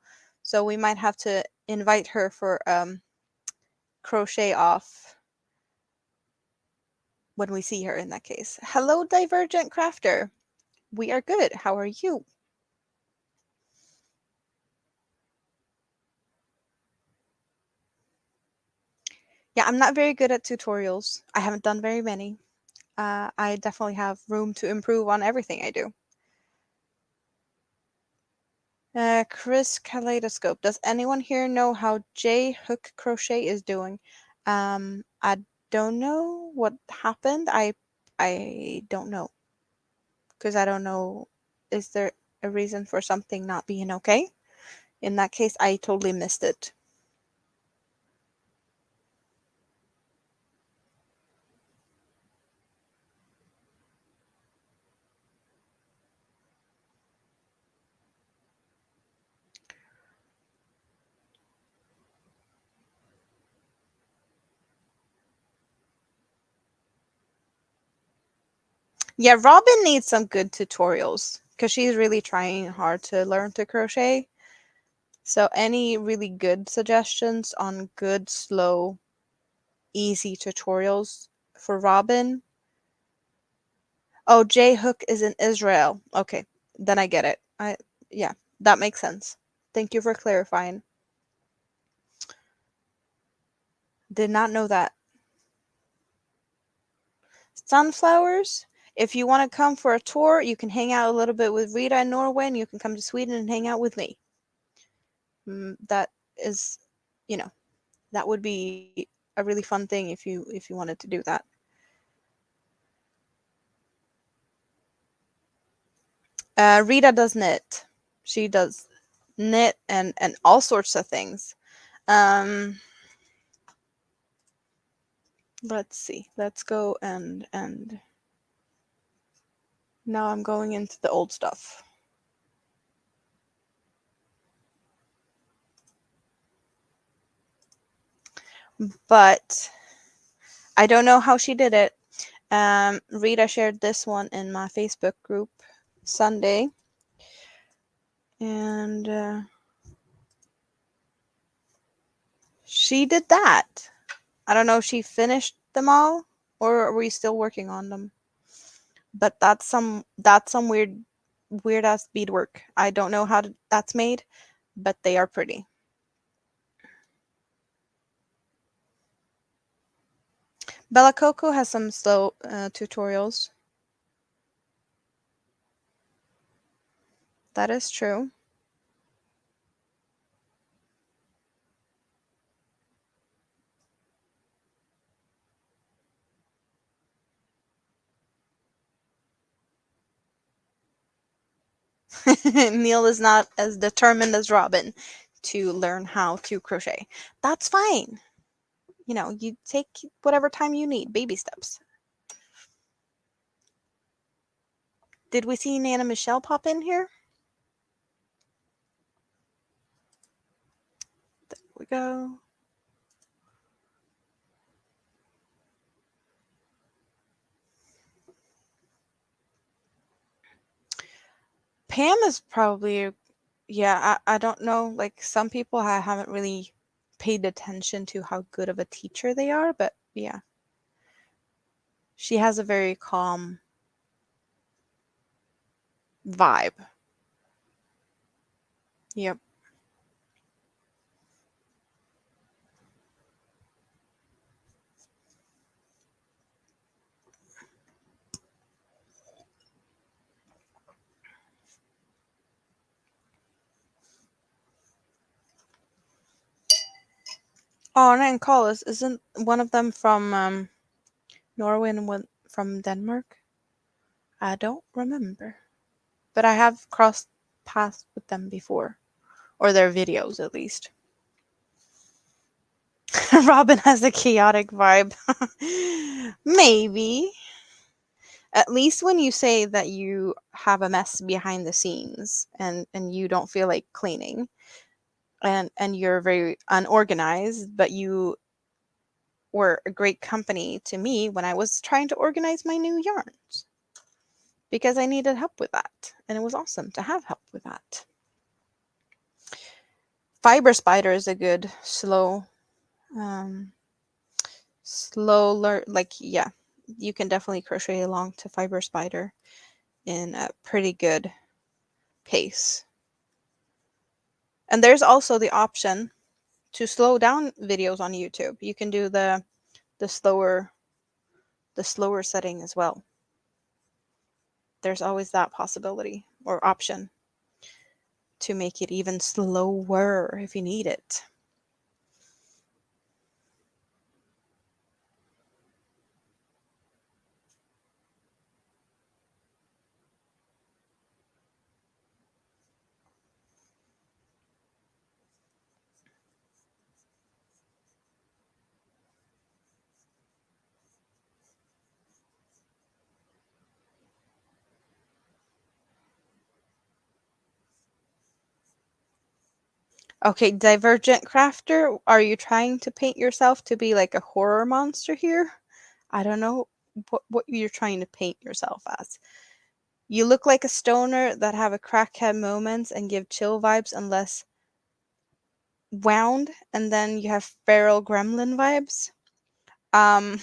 we might have to invite her for crochet off when we see her in that case. Hello, Divergent Crafter. We are good. How are you? Yeah, I'm not very good at tutorials. I haven't done very many. I definitely have room to improve on everything I do. Chris Kaleidoscope. Does anyone here know how J Hook Crochet is doing? I don't know what happened. I don't know because I don't know. Is there a reason for something not being okay? In that case, I totally missed it. Yeah, Robin needs some good tutorials because she's really trying hard to learn to crochet. So any really good suggestions on good, slow, easy tutorials for Robin? Oh, J Hook is in Israel. Okay, then I get it. Yeah, that makes sense. Thank you for clarifying. Did not know that. Sunflowers. If you want to come for a tour, you can hang out a little bit with Rita in Norway, and you can come to Sweden and hang out with me. That is, you know, that would be a really fun thing if you wanted to do that. Rita does knit. She does knit and all sorts of things. Um, let's see. Let's go and now I'm going into the old stuff. But I don't know how she did it. Rita shared this one in my Facebook group Sunday. And she did that. I don't know if she finished them all or are we still working on them. But that's some weird ass beadwork. I don't know how that's made, but they are pretty. Bella Coco has some slow tutorials. That is true. Neil is not as determined as Robin to learn how to crochet. That's fine. You know, you take whatever time you need, baby steps. Did we see Nana Michelle pop in here? There we go. Pam is probably, yeah, I don't know. Like some people I haven't really paid attention to how good of a teacher they are, but yeah, she has a very calm vibe. Yep. Oh, and Collis, isn't one of them from Norway and one from Denmark? I don't remember, but I have crossed paths with them before, or their videos at least. Robin has a chaotic vibe. Maybe. At least when you say that you have a mess behind the scenes and you don't feel like cleaning and you're very unorganized, but you were a great company to me when I was trying to organize my new yarns because I needed help with that, and it was awesome to have help with that. Fiber Spider is a good um slow learn, like, yeah, you can definitely crochet along to Fiber Spider in a pretty good pace. And there's also the option to slow down videos on YouTube. You can do the slower the slower setting as well. There's always that possibility or option to make it even slower if you need it. Okay, Divergent Crafter, are you trying to paint yourself to be like a horror monster here? I don't know what you're trying to paint yourself as. You look like a stoner that have a crackhead moments and give chill vibes unless wound, and then you have feral gremlin vibes. Um,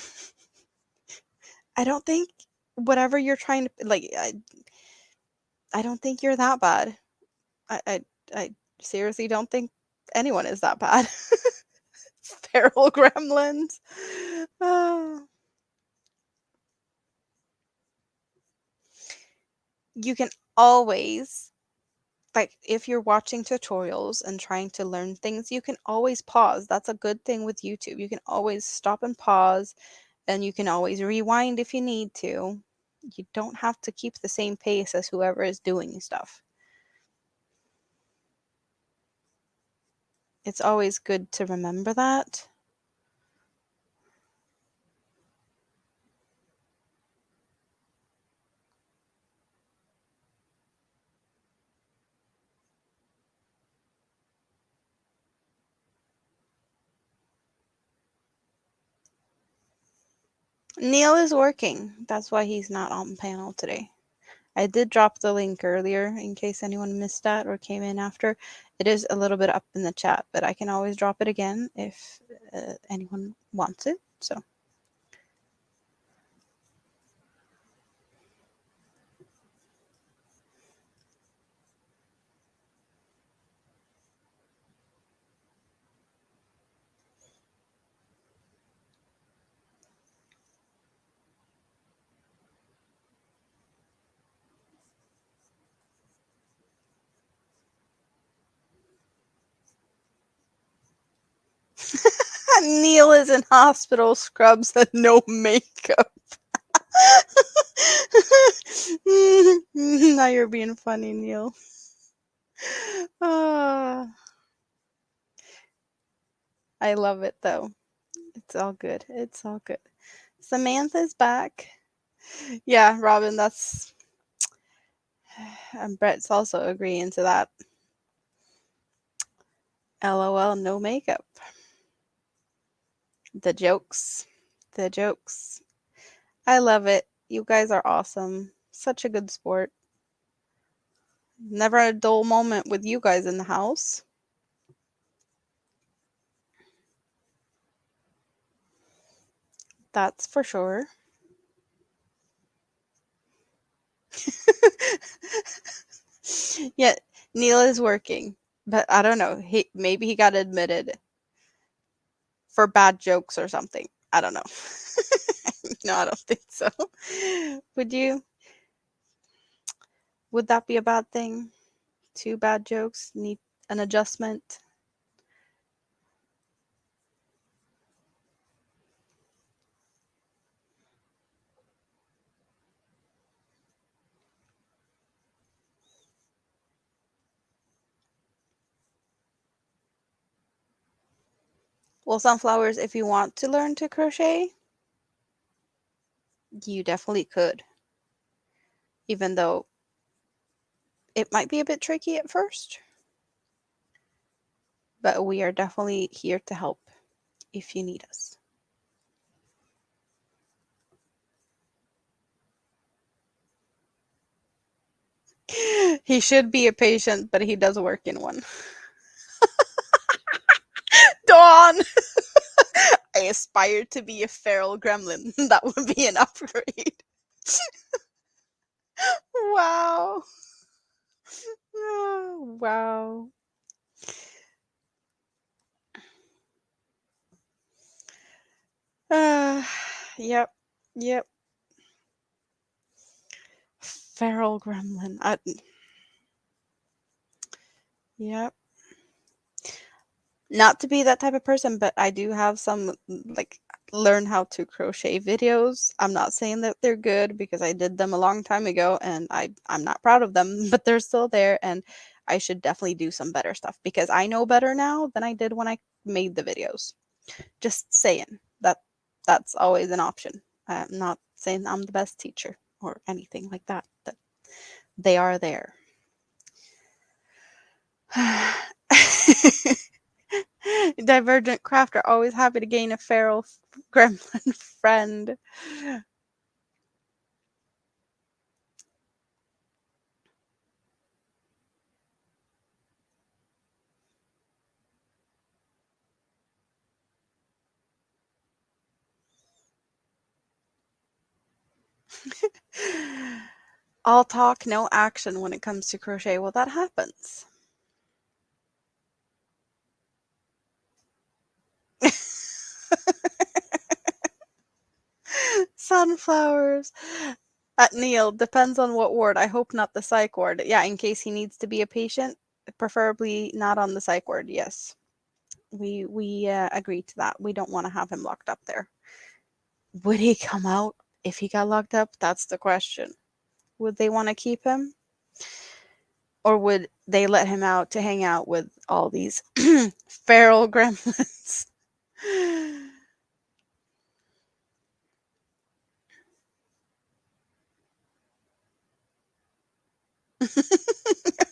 I don't think whatever you're trying to like. I don't think you're that bad. I I, I seriously don't think anyone is that bad. Feral gremlins. Ah. You can always, like, if you're watching tutorials and trying to learn things, you can always pause. That's a good thing with YouTube. You can always stop and pause, and you can always rewind if you need to. You don't have to keep the same pace as whoever is doing stuff. It's always good to remember that. Neil is working. That's why he's not on panel today. I did drop the link earlier in case anyone missed that or came in after. It is a little bit up in the chat, but I can always drop it again if anyone wants it. So. Neil is in hospital scrubs and no makeup. Now you're being funny, Neil. Ah, I love it though. It's all good. It's all good. Samantha's back. Yeah, Robin, that's. And Brett's also agreeing to that. LOL, no makeup. The jokes. The jokes. I love it. You guys are awesome. Such a good sport. Never a dull moment with you guys in the house. That's for sure. Yeah, Neil is working, but I don't know. Maybe he got admitted for bad jokes or something. I don't know. No, I don't think so. Would you? Would that be a bad thing? Two bad jokes need an adjustment. Well, sunflowers, if you want to learn to crochet, you definitely could, even though it might be a bit tricky at first. But we are definitely here to help if you need us. He should be a patient, but he does work in one. Dawn! I aspire to be a feral gremlin. That would be an upgrade. Wow. Oh, wow. Uh, yep. Yep. Feral gremlin. Yep. Not to be that type of person, but I do have some like learn how to crochet videos. I'm not saying that they're good because I did them a long time ago and I'm not proud of them, but they're still there and I should definitely do some better stuff because I know better now than I did when I made the videos. Just saying that that's always an option. I'm not saying I'm the best teacher or anything like that, but they are there. Divergent crafter, always happy to gain a feral gremlin friend. All talk, no action when it comes to crochet. Well, that happens. Sunflowers. At Neil, depends on what ward. I hope not the psych ward. Yeah, in case he needs to be a patient, preferably not on the psych ward. Yes, we agree to that. We don't want to have him locked up there. Would he come out if he got locked up? That's the question. Would they want to keep him? Or would they let him out to hang out with all these feral gremlins?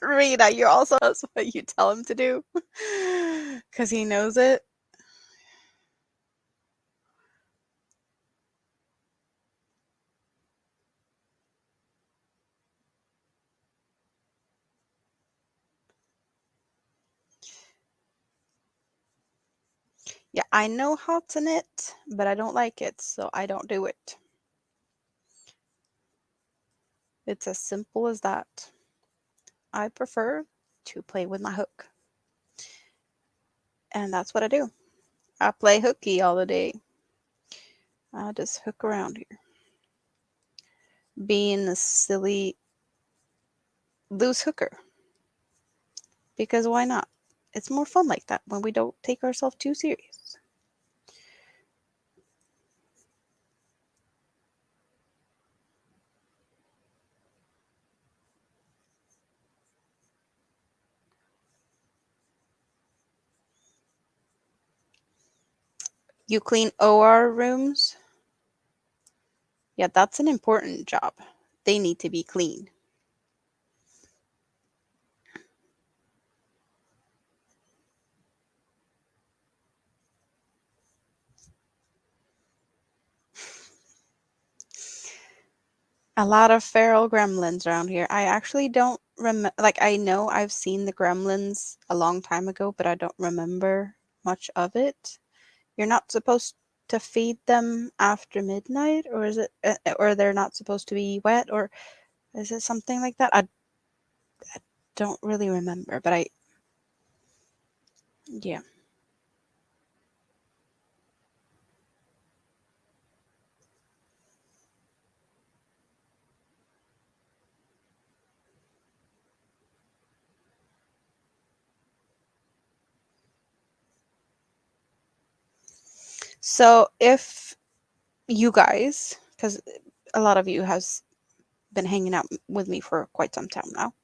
Rita, you're also that's what you tell him to do because he knows it. Yeah, I know how to knit, but I don't like it, so I don't do it. It's as simple as that. I prefer to play with my hook, and that's what I do. I play hooky all the day. I just hook around here, being a silly loose hooker. Because why not? It's more fun like that when we don't take ourselves too serious. You clean OR rooms? Yeah, that's an important job. They need to be clean. A lot of feral gremlins around here. I actually don't remember, like, I know I've seen the gremlins a long time ago, but I don't remember much of it. You're not supposed to feed them after midnight, or is it, or they're not supposed to be wet, or is it something like that? I don't really remember, but yeah. So if you guys, because a lot of you has been hanging out with me for quite some time now,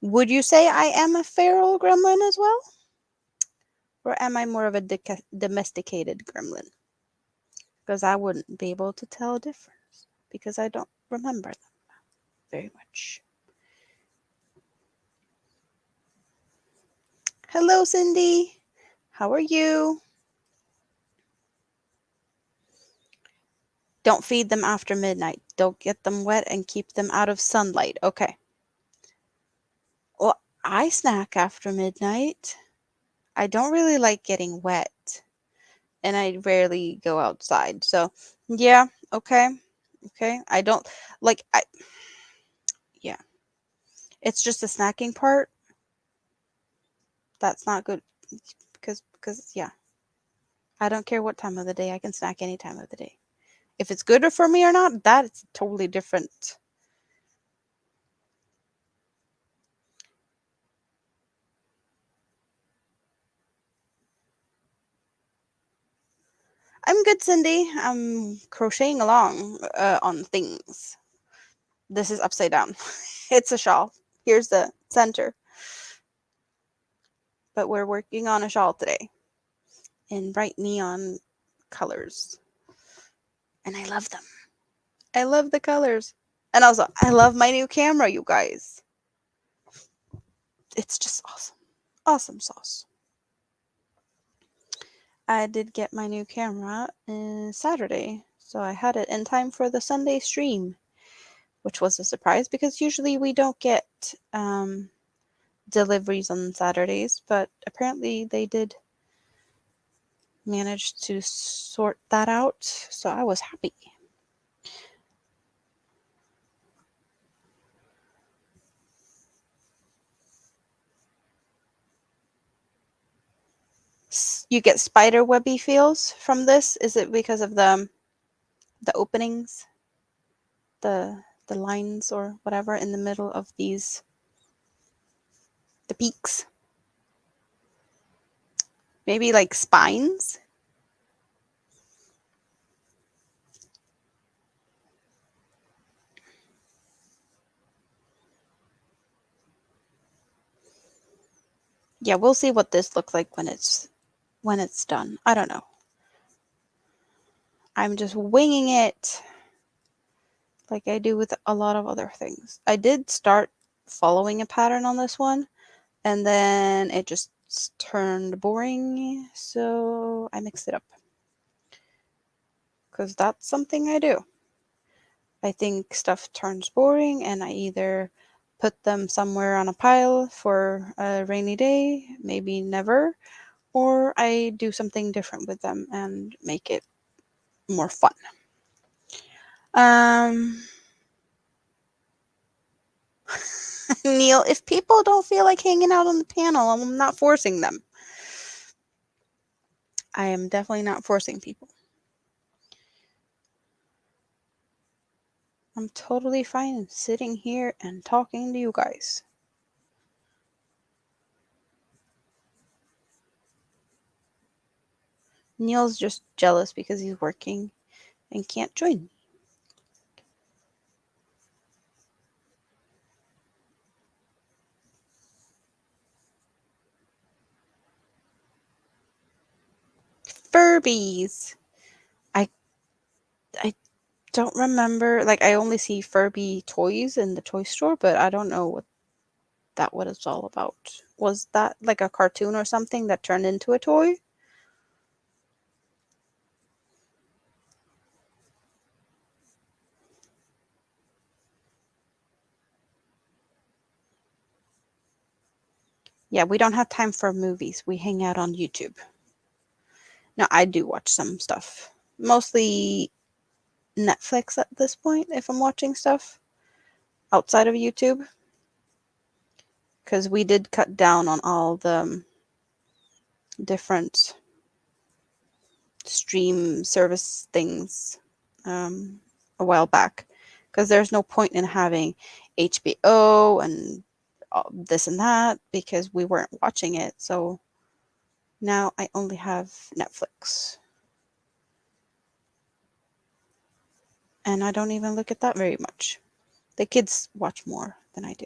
would you say I am a feral gremlin as well? Or am I more of a domesticated gremlin? Because I wouldn't be able to tell a difference because I don't remember them very much. Hello, Cindy. How are you? Don't feed them after midnight. Don't get them wet and keep them out of sunlight. Okay. Well, I snack after midnight. I don't really like getting wet, and I rarely go outside. So, yeah, okay. Okay. I don't like yeah. It's just the snacking part that's not good because yeah. I don't care what time of the day. I can snack any time of the day. If it's good for me or not, that's totally different. I'm good, Cindy. I'm crocheting along on things. This is upside down. It's a shawl. Here's the center. But we're working on a shawl today in bright neon colors. And I love them. I love the colors. And also, I love my new camera, you guys. It's just awesome. Awesome sauce. I did get my new camera Saturday, so I had it in time for the Sunday stream, which was a surprise because usually we don't get deliveries on Saturdays, but apparently they did manage to sort that out, so I was happy. You get spider webby feels from this? Is it because of the openings, the lines or whatever in the middle of the peaks? Maybe like spines? Yeah, we'll see what this looks like when it's done. I don't know. I'm just winging it like I do with a lot of other things. I did start following a pattern on this one, and then it just turned boring, so I mixed it up. Because that's something I do. I think stuff turns boring, and I either put them somewhere on a pile for a rainy day, maybe never, or I do something different with them and make it more fun. Um, Neil, if people don't feel like hanging out on the panel, I'm not forcing them. I am definitely not forcing people. I'm totally fine sitting here and talking to you guys. Neil's just jealous because he's working and can't join me. Furbies. I I don't remember. Like I only see Furby toys in the toy store, but I don't know what it's all about. Was that like a cartoon or something that turned into a toy? Yeah, we don't have time for movies. We hang out on YouTube. Now, I do watch some stuff. Mostly Netflix at this point if I'm watching stuff outside of YouTube. Because we did cut down on all the different stream service things a while back. Because there's no point in having HBO and this and that because we weren't watching it. So now I only have Netflix. And I don't even look at that very much. The kids watch more than I do.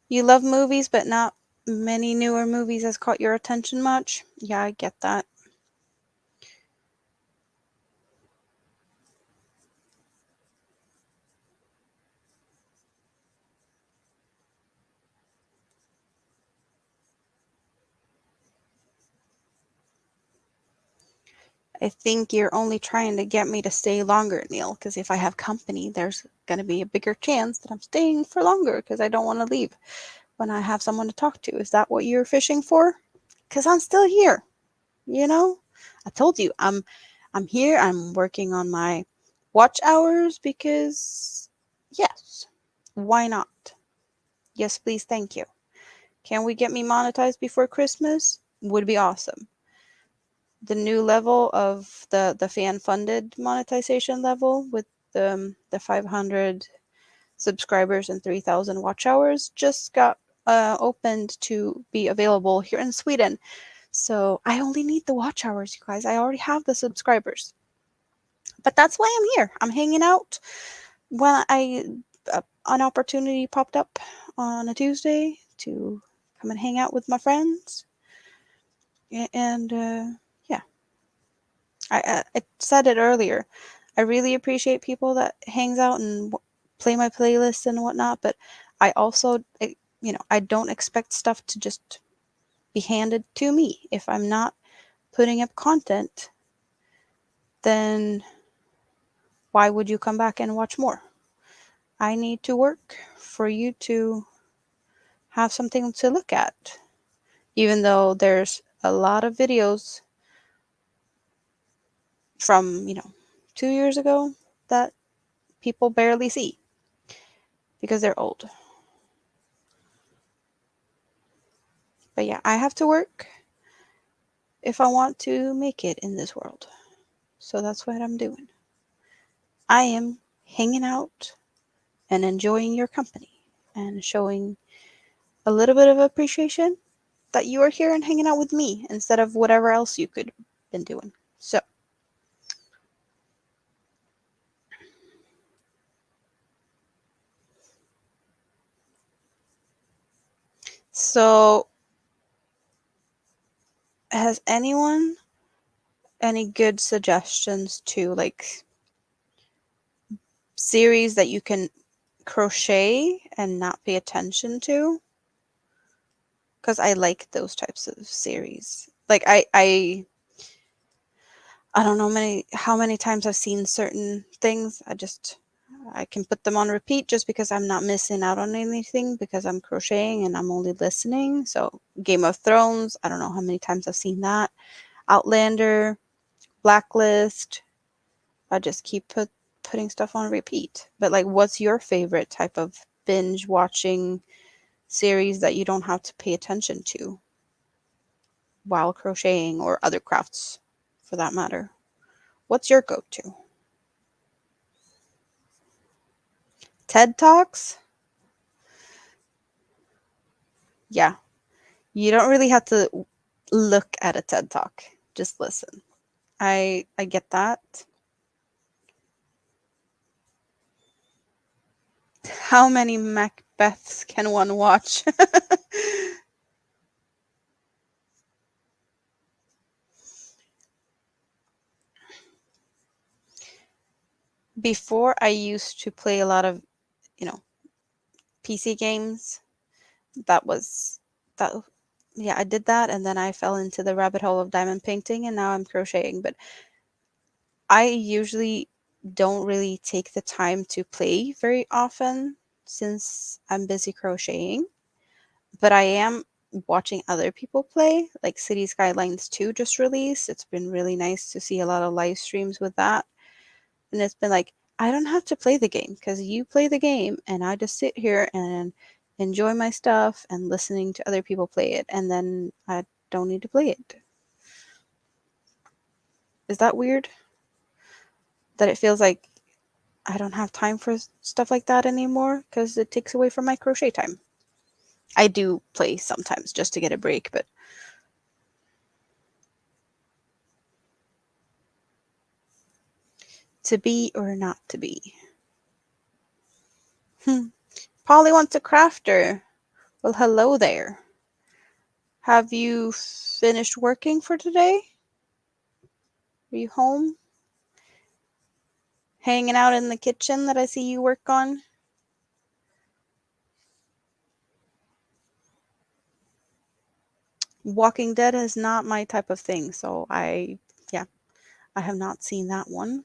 You love movies, but not many newer movies has caught your attention much. Yeah, I get that. I think you're only trying to get me to stay longer, Neil, because if I have company, there's going to be a bigger chance that I'm staying for longer because I don't want to leave when I have someone to talk to. Is that what you're fishing for? Because I'm still here, you know? I told you I'm here. I'm working on my watch hours because yes. Why not? Yes, please, thank you. Can we get me monetized before Christmas? Would be awesome. The new level of the fan funded monetization level with the 500 subscribers and 3,000 watch hours just got opened to be available here in Sweden. So I only need the watch hours, you guys. I already have the subscribers. But that's why I'm here. I'm hanging out when an opportunity popped up on a Tuesday to come and hang out with my friends. And yeah, I said it earlier. I really appreciate people that hangs out and play my playlist and whatnot, but I also, I don't expect stuff to just be handed to me. If I'm not putting up content, then why would you come back and watch more? I need to work for you to have something to look at, even though there's a lot of videos from, 2 years ago that people barely see because they're old. But yeah, I have to work if I want to make it in this world. So that's what I'm doing. I am hanging out and enjoying your company and showing a little bit of appreciation that you are here and hanging out with me instead of whatever else you could have been doing. So has anyone any good suggestions to like series that you can crochet and not pay attention to? Because I like those types of series. Like I don't know how many times I've seen certain things. I can put them on repeat just because I'm not missing out on anything because I'm crocheting and I'm only listening. So Game of Thrones, I don't know how many times I've seen that. Outlander, Blacklist. I just keep putting stuff on repeat. But like, what's your favorite type of binge watching series that you don't have to pay attention to while crocheting or other crafts for that matter? What's your go-to? TED Talks? Yeah. You don't really have to look at a TED Talk. Just listen. I get that. How many Macbeths can one watch? Before I used to play a lot of, you know, PC games. That was that yeah, I did that and then I fell into the rabbit hole of diamond painting and now I'm crocheting, but I usually don't really take the time to play very often since I'm busy crocheting, but I am watching other people play, like City Skylines 2 just released. It's been really nice to see a lot of live streams with that. And it's been like, I don't have to play the game because you play the game and I just sit here and enjoy my stuff and listening to other people play it. And then I don't need to play it. Is that weird? That it feels like I don't have time for stuff like that anymore because it takes away from my crochet time. I do play sometimes just to get a break, but to be or not to be. Polly wants a crafter. Well, hello there. Have you finished working for today? Are you home? Hanging out in the kitchen that I see you work on? Walking Dead is not my type of thing, so yeah, I have not seen that one.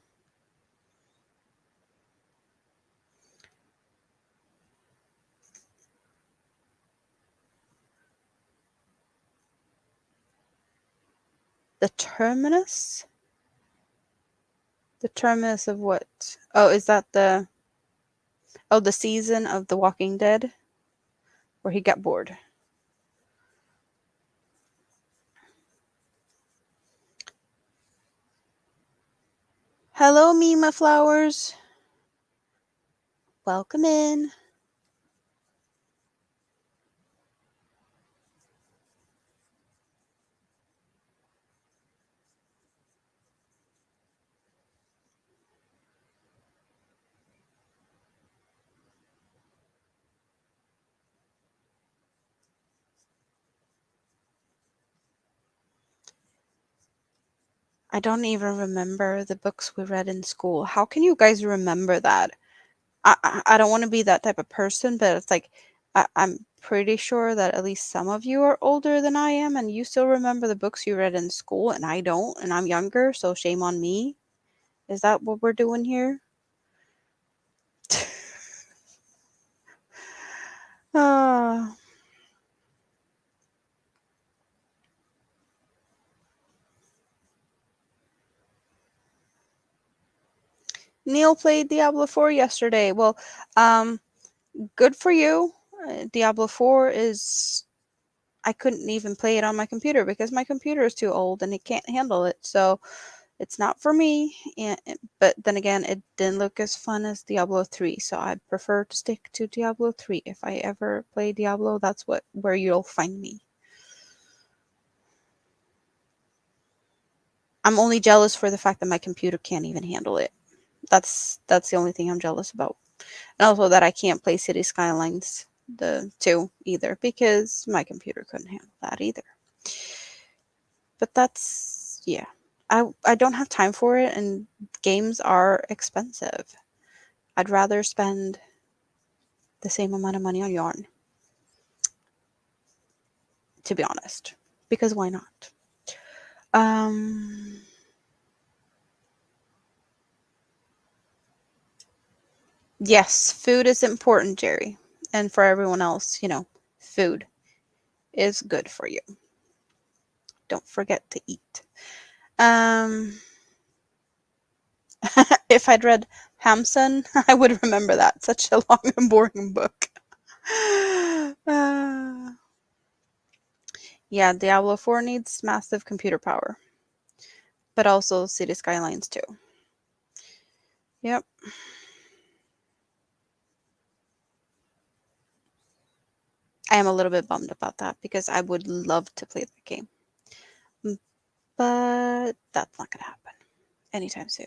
The Terminus? The Terminus of what? Oh, is that the season of The Walking Dead where he got bored? Hello, Mima Flowers. Welcome in. I don't even remember the books we read in school. How can you guys remember that? I don't want to be that type of person, but it's like I'm pretty sure that at least some of you are older than I am, and you still remember the books you read in school, and I don't, and I'm younger, so shame on me. Is that what we're doing here? Ah. Neil played Diablo 4 yesterday. Well, um, good for you. Diablo 4 is. I couldn't even play it on my computer because my computer is too old and it can't handle it. So it's not for me. But then again, it didn't look as fun as Diablo 3. So I prefer to stick to Diablo 3. If I ever play Diablo, that's where you'll find me. I'm only jealous for the fact that my computer can't even handle it. That's the only thing I'm jealous about. And also that I can't play City Skylines the 2 either because my computer couldn't handle that either. But that's yeah. I don't have time for it and games are expensive. I'd rather spend the same amount of money on yarn, to be honest. Because why not? Um yes, food is important, Jerry. And for everyone else, food is good for you. Don't forget to eat. Um if I'd read Hamsun, I would remember that. Such a long and boring book. Uh, yeah, Diablo 4 needs massive computer power, but also City Skylines too. Yep. I am a little bit bummed about that because I would love to play that game. But that's not going to happen anytime soon.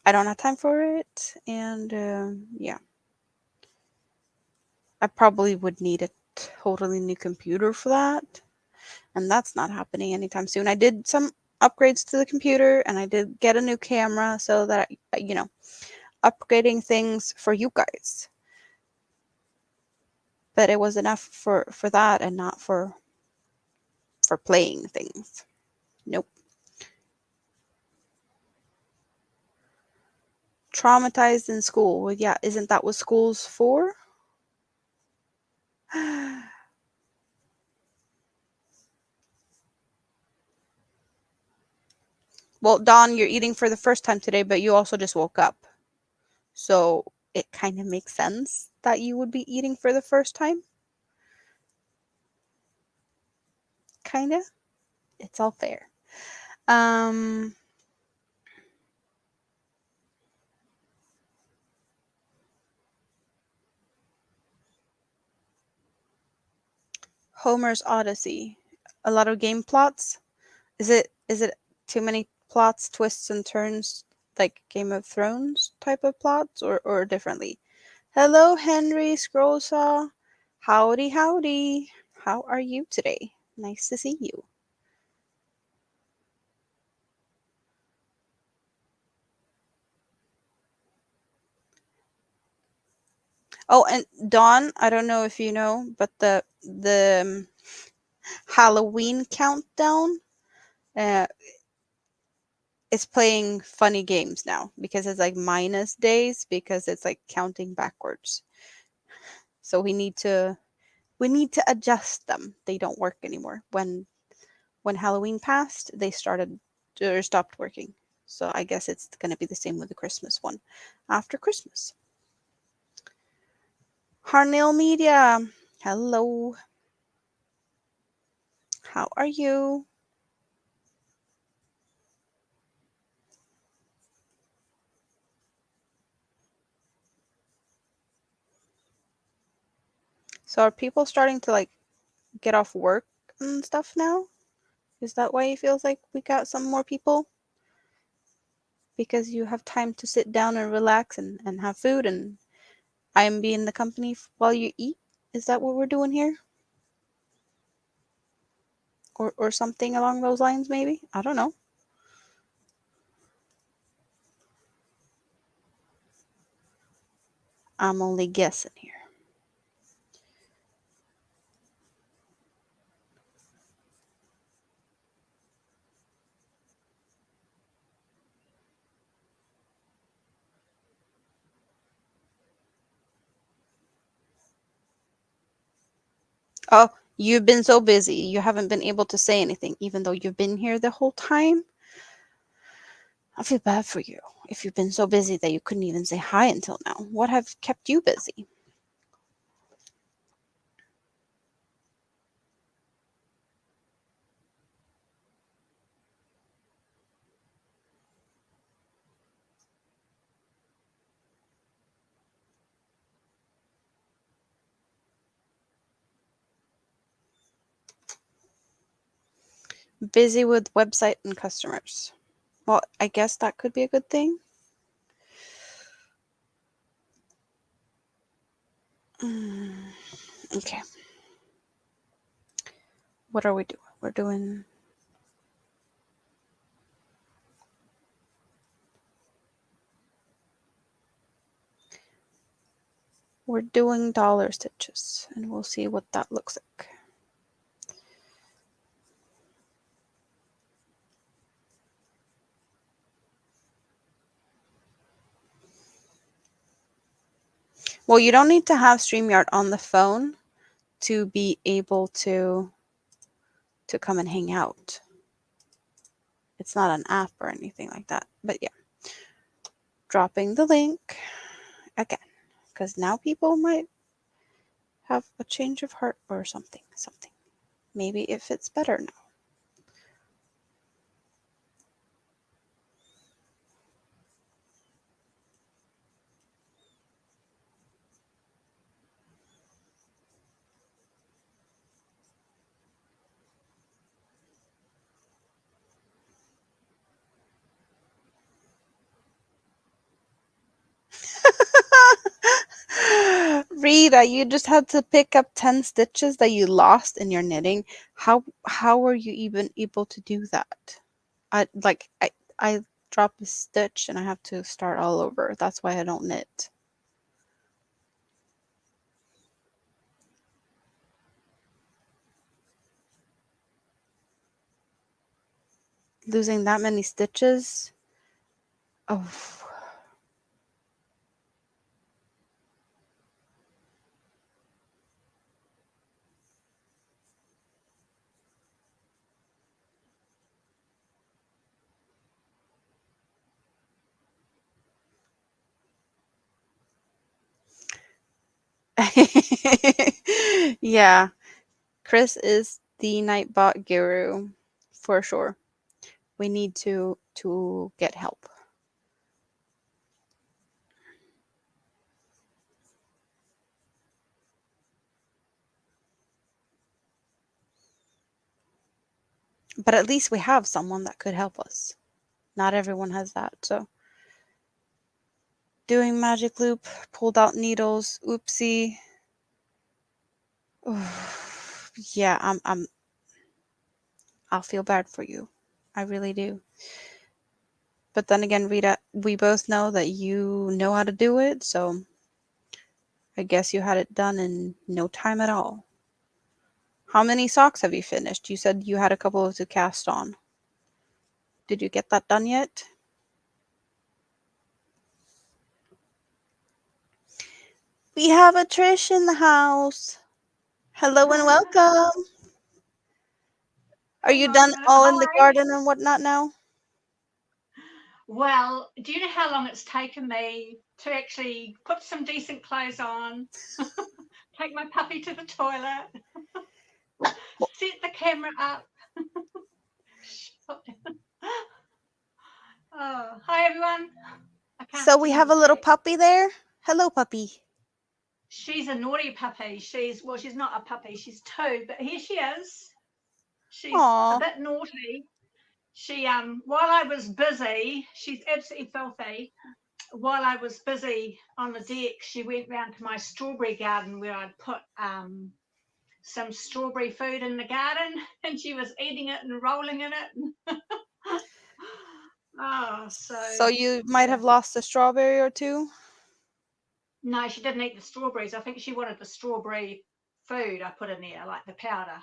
I don't have time for it, and yeah. I probably would need a totally new computer for that, and that's not happening anytime soon. I did some upgrades to the computer, and I did get a new camera so that upgrading things for you guys. But it was enough for that and not for playing things. Nope. Traumatized in school. Well, yeah, isn't that what school's for? Well, Dawn, you're eating for the first time today, but you also just woke up. So it kind of makes sense that you would be eating for the first time. Kind of. It's all fair. Um, Homer's Odyssey. A lot of game plots. Is it too many plots, twists and turns like Game of Thrones type of plots or differently? Hello, Henry Scrollsaw. Howdy, howdy. How are you today? Nice to see you. Oh, and Dawn, I don't know if you know, but the Halloween countdown uh, is playing funny games now because it's like minus days because it's like counting backwards. So we need to adjust them. They don't work anymore. When Halloween passed, they started or stopped working. So I guess it's going to be the same with the Christmas one after Christmas. Harnell Media, hello. How are you? So are people starting to like get off work and stuff now? Is that why it feels like we got some more people? Because you have time to sit down and relax and have food, and I'm being the company while you eat? Is that what we're doing here? Or something along those lines, maybe? I don't know. I'm only guessing here. Oh, you've been so busy. You haven't been able to say anything, even though you've been here the whole time. I feel bad for you if you've been so busy that you couldn't even say hi until now. What have kept you busy? Busy with website and customers. Well, I guess that could be a good thing. Mm, okay. What are we doing? We're doing dollar stitches, and we'll see what that looks like. Well, you don't need to have StreamYard on the phone to be able to come and hang out. It's not an app or anything like that. But yeah, dropping the link again because now people might have a change of heart or something. Maybe it fits better now. Rita, you just had to pick up 10 stitches that you lost in your knitting. How were you even able to do that? I drop a stitch and I have to start all over. That's why I don't knit. Losing that many stitches? Oh. Yeah, Chris is the Nightbot guru for sure. We need to get help. But at least we have someone that could help us. Not everyone has that. So doing magic loop, pulled out needles, oopsie. Yeah, I'll feel bad for you. I really do. But then again, Rita, we both know that you know how to do it, so I guess you had it done in no time at all. How many socks have you finished? You said you had a couple to cast on. Did you get that done yet? We have a Trish in the house. Hello and welcome. Are you Hello, done all in the hi. garden and whatnot now? Well, do you know how long it's taken me to actually put some decent clothes on, take my puppy to the toilet, set the camera up? Oh, hi everyone. I can't So we see in have the a little chat. puppy there. Hello, puppy. She's a naughty puppy. She's not a puppy. She's two, but here she is. She's a Aw, bit naughty. She while I was busy, she's absolutely filthy. While I was busy on the deck, she went round to my strawberry garden where I'd put some strawberry food in the garden, and she was eating it and rolling in it. Oh, so so you might yeah. have lost a strawberry or two. No, she didn't eat the strawberries. I think she wanted the strawberry food I put in there, like the powder.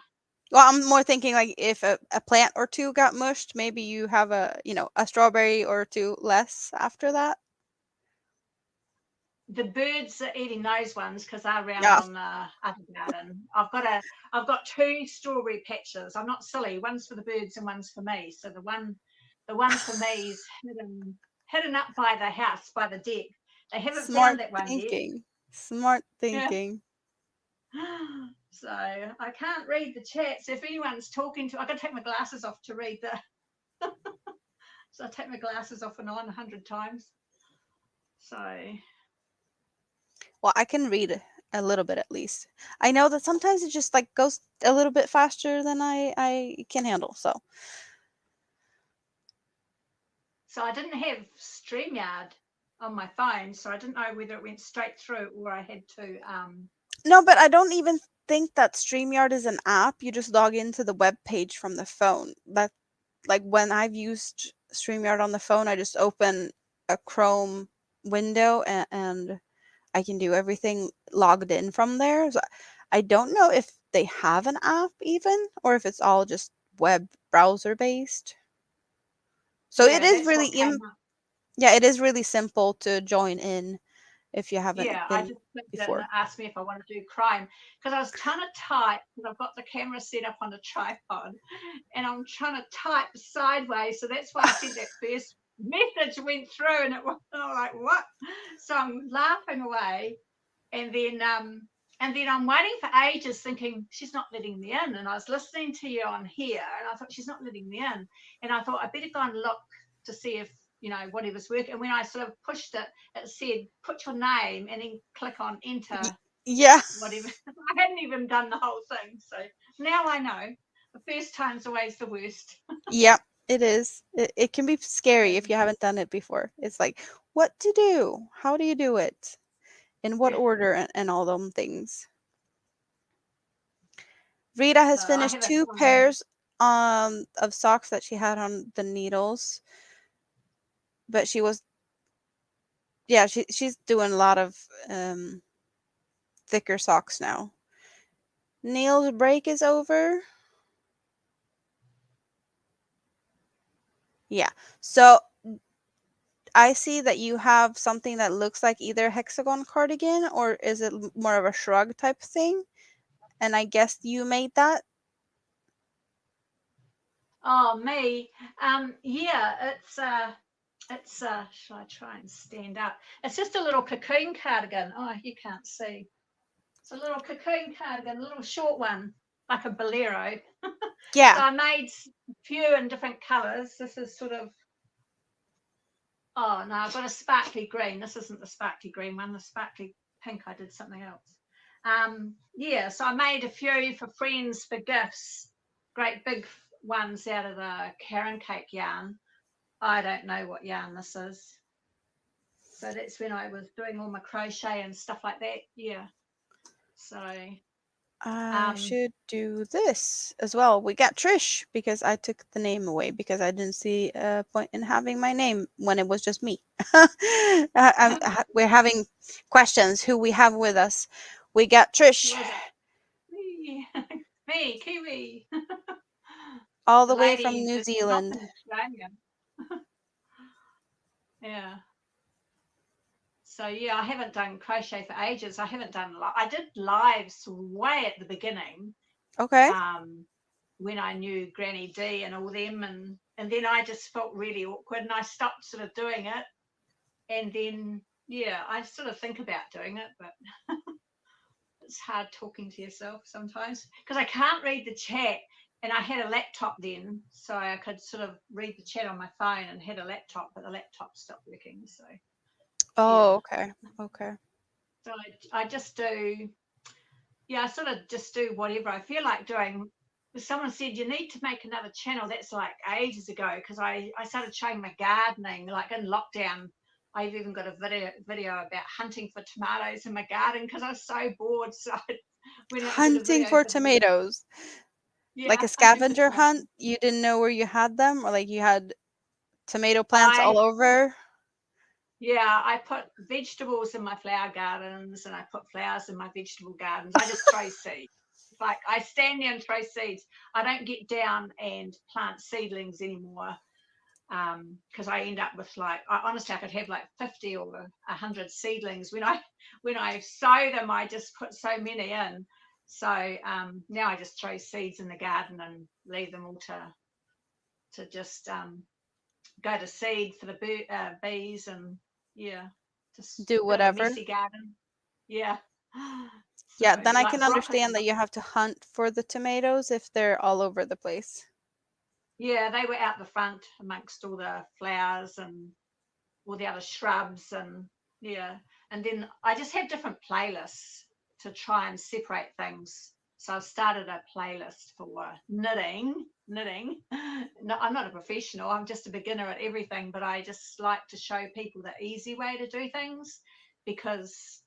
Well, I'm more thinking like if a plant or two got mushed, maybe you have a strawberry or two less after that. The birds are eating those ones because they're around Yeah, on the other garden. I've got two strawberry patches. I'm not silly. One's for the birds and one's for me. So the one for me's hidden up by the house, by the deck. They haven't smart found that one yet. thinking. Smart Yeah. thinking. So I can't read the chat. So if anyone's talking to, I got to take my glasses off to read the. So I take my glasses off and on 100 times. So Well, I can read a little bit at least. I know that sometimes it just like goes a little bit faster than I can handle. So So I didn't have StreamYard on my phone, so I didn't know whether it went straight through or I had to. no, but I don't even think that StreamYard is an app. You just log into the web page from the phone. That like when I've used StreamYard on the phone, I just open a Chrome window and I can do everything logged in from there. So I don't know if they have an app even or if it's all just web browser based. So it Yeah, is that's really what came up. yeah, it is really simple to join in if you haven't Yeah, I been just clicked it and it before. asked me if I want to do crime because I was trying to type because I've got the camera set up on a tripod and I'm trying to type sideways. So that's why I said that first message went through and it was and I'm like, what? So I'm laughing away and then I'm waiting for ages thinking she's not letting me in. And I was listening to you on here and I thought she's not letting me in. And I thought I better go and look to see if what he was working. And when I sort of pushed it, it said put your name and then click on Y- enter yeah, whatever. I hadn't even done the whole thing. So now I know. The first time's always the worst. yeah, it is. It can be scary if Um, you haven't done it before. It's like, what to do? How do you do it? In what yeah. order and all them things. Rita So has I finished haven't two pairs of socks that she had on the needles, but she was yeah, she's doing a lot of thicker socks now. Neil's break is over. Yeah. So I see that you have something that looks like either a hexagon cardigan or is it more of a shrug type thing? And I guess you made that. Oh, me. Yeah, it's should I try and stand up? It's just a little cocoon cardigan. Oh, you can't see. It's a little cocoon cardigan, a little short one, like a bolero. So Yeah. I made a few in different colours. This is sort of oh no, I've got a sparkly green. This isn't the sparkly green one. The sparkly pink, I did something else. Yeah, so I made a few for friends for gifts. Great big ones out of the Karen cake yarn. I don't know what yarn this is. So that's when I was doing all my crochet and stuff like that. Yeah. So I Um, should do this as well. We got Trish because I took the name away because I didn't see a point in having my name when it was just me. We're having questions who we have with us. We got who Trish was it? Me, me, Kiwi. all The the way from lady New is not Zealand. in Australia. Yeah. So yeah, I haven't done crochet for ages. I haven't done. I did lives way at the beginning, Okay. um, when I knew Granny D and all them, and then I just felt really awkward, and I stopped sort of doing it. And then yeah, I sort of think about doing it, but it's hard talking to yourself sometimes because I can't read the chat. And I had a laptop then, so I could sort of read the chat on my phone and had a laptop, but the laptop stopped working. So Oh, yeah, okay. Okay. so I just do, yeah, I sort of just do whatever I feel like doing. Someone said you need to make another channel. That's like ages ago because I started showing my gardening like in lockdown. I've even got a video about hunting for tomatoes in my garden because I was so bored. So I went out and did a Hunting video for for that. tomatoes. Like Yeah, a hunting for scavenger tomatoes. hunt? You didn't know where you had them or like you had tomato plants I all over? Yeah, I put vegetables in my flower gardens and I put flowers in my vegetable gardens. I just throw seeds. It's like I stand there and throw seeds. I don't get down and plant seedlings anymore because I end up with like honestly I could have like 50 or 100 seedlings. When I sow them, I just put so many in. So now I just throw seeds in the garden and leave them all to just go to seed for the bees and yeah, just Do bit of a whatever. messy garden. Yeah. So Yeah, then I like can broccoli. understand that you have to hunt for the tomatoes if they're all over the place. Yeah, they were out the front amongst all the flowers and all the other shrubs and yeah. And then I just have different playlists to try and separate things. So I've started a playlist for knitting. Knitting. No, I'm not a professional. I'm just a beginner at everything, but I just like to show people the easy way to do things because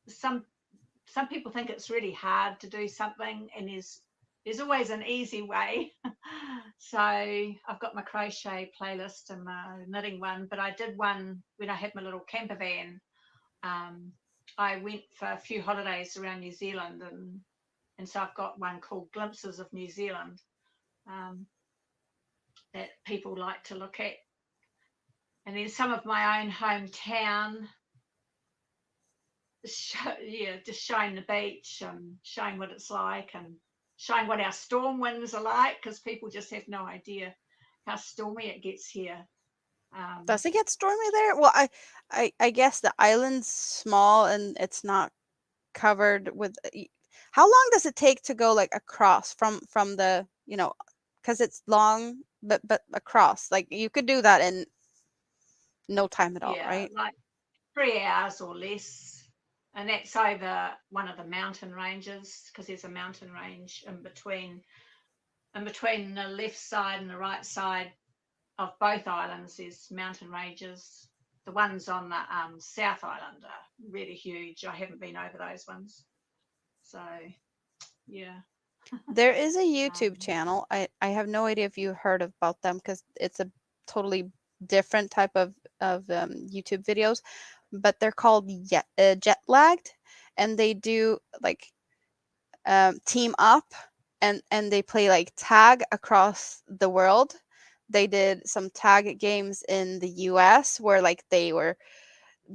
some some people think it's really hard to do something and there's always an easy way. So I've got my crochet playlist and my knitting one, but I did one when I had my little camper van. um, I went for a few holidays around New Zealand, and so I've got one called Glimpses of New Zealand, um, that people like to look at, and then some of my own hometown, yeah, just showing the beach and showing what it's like and showing what our storm winds are like because people just have no idea how stormy it gets here. Um, Does it get stormy there? Well, I guess the island's small and it's not covered with. How long does it take to go like across from the because it's long, but across like you could do that in no time at all, yeah, right? like 3 hours or less, and that's over one of the mountain ranges because there's a mountain range in between the left side and the right side of both islands. There's mountain ranges. The ones on the South Island are really huge. I haven't been over those ones. So, yeah. There is a YouTube Um, channel. I have no idea if you heard about them because it's a totally different type of YouTube videos, but they're called Jet Lagged, and they do like team up and they play like tag across the world. They did some tag games in the US where like they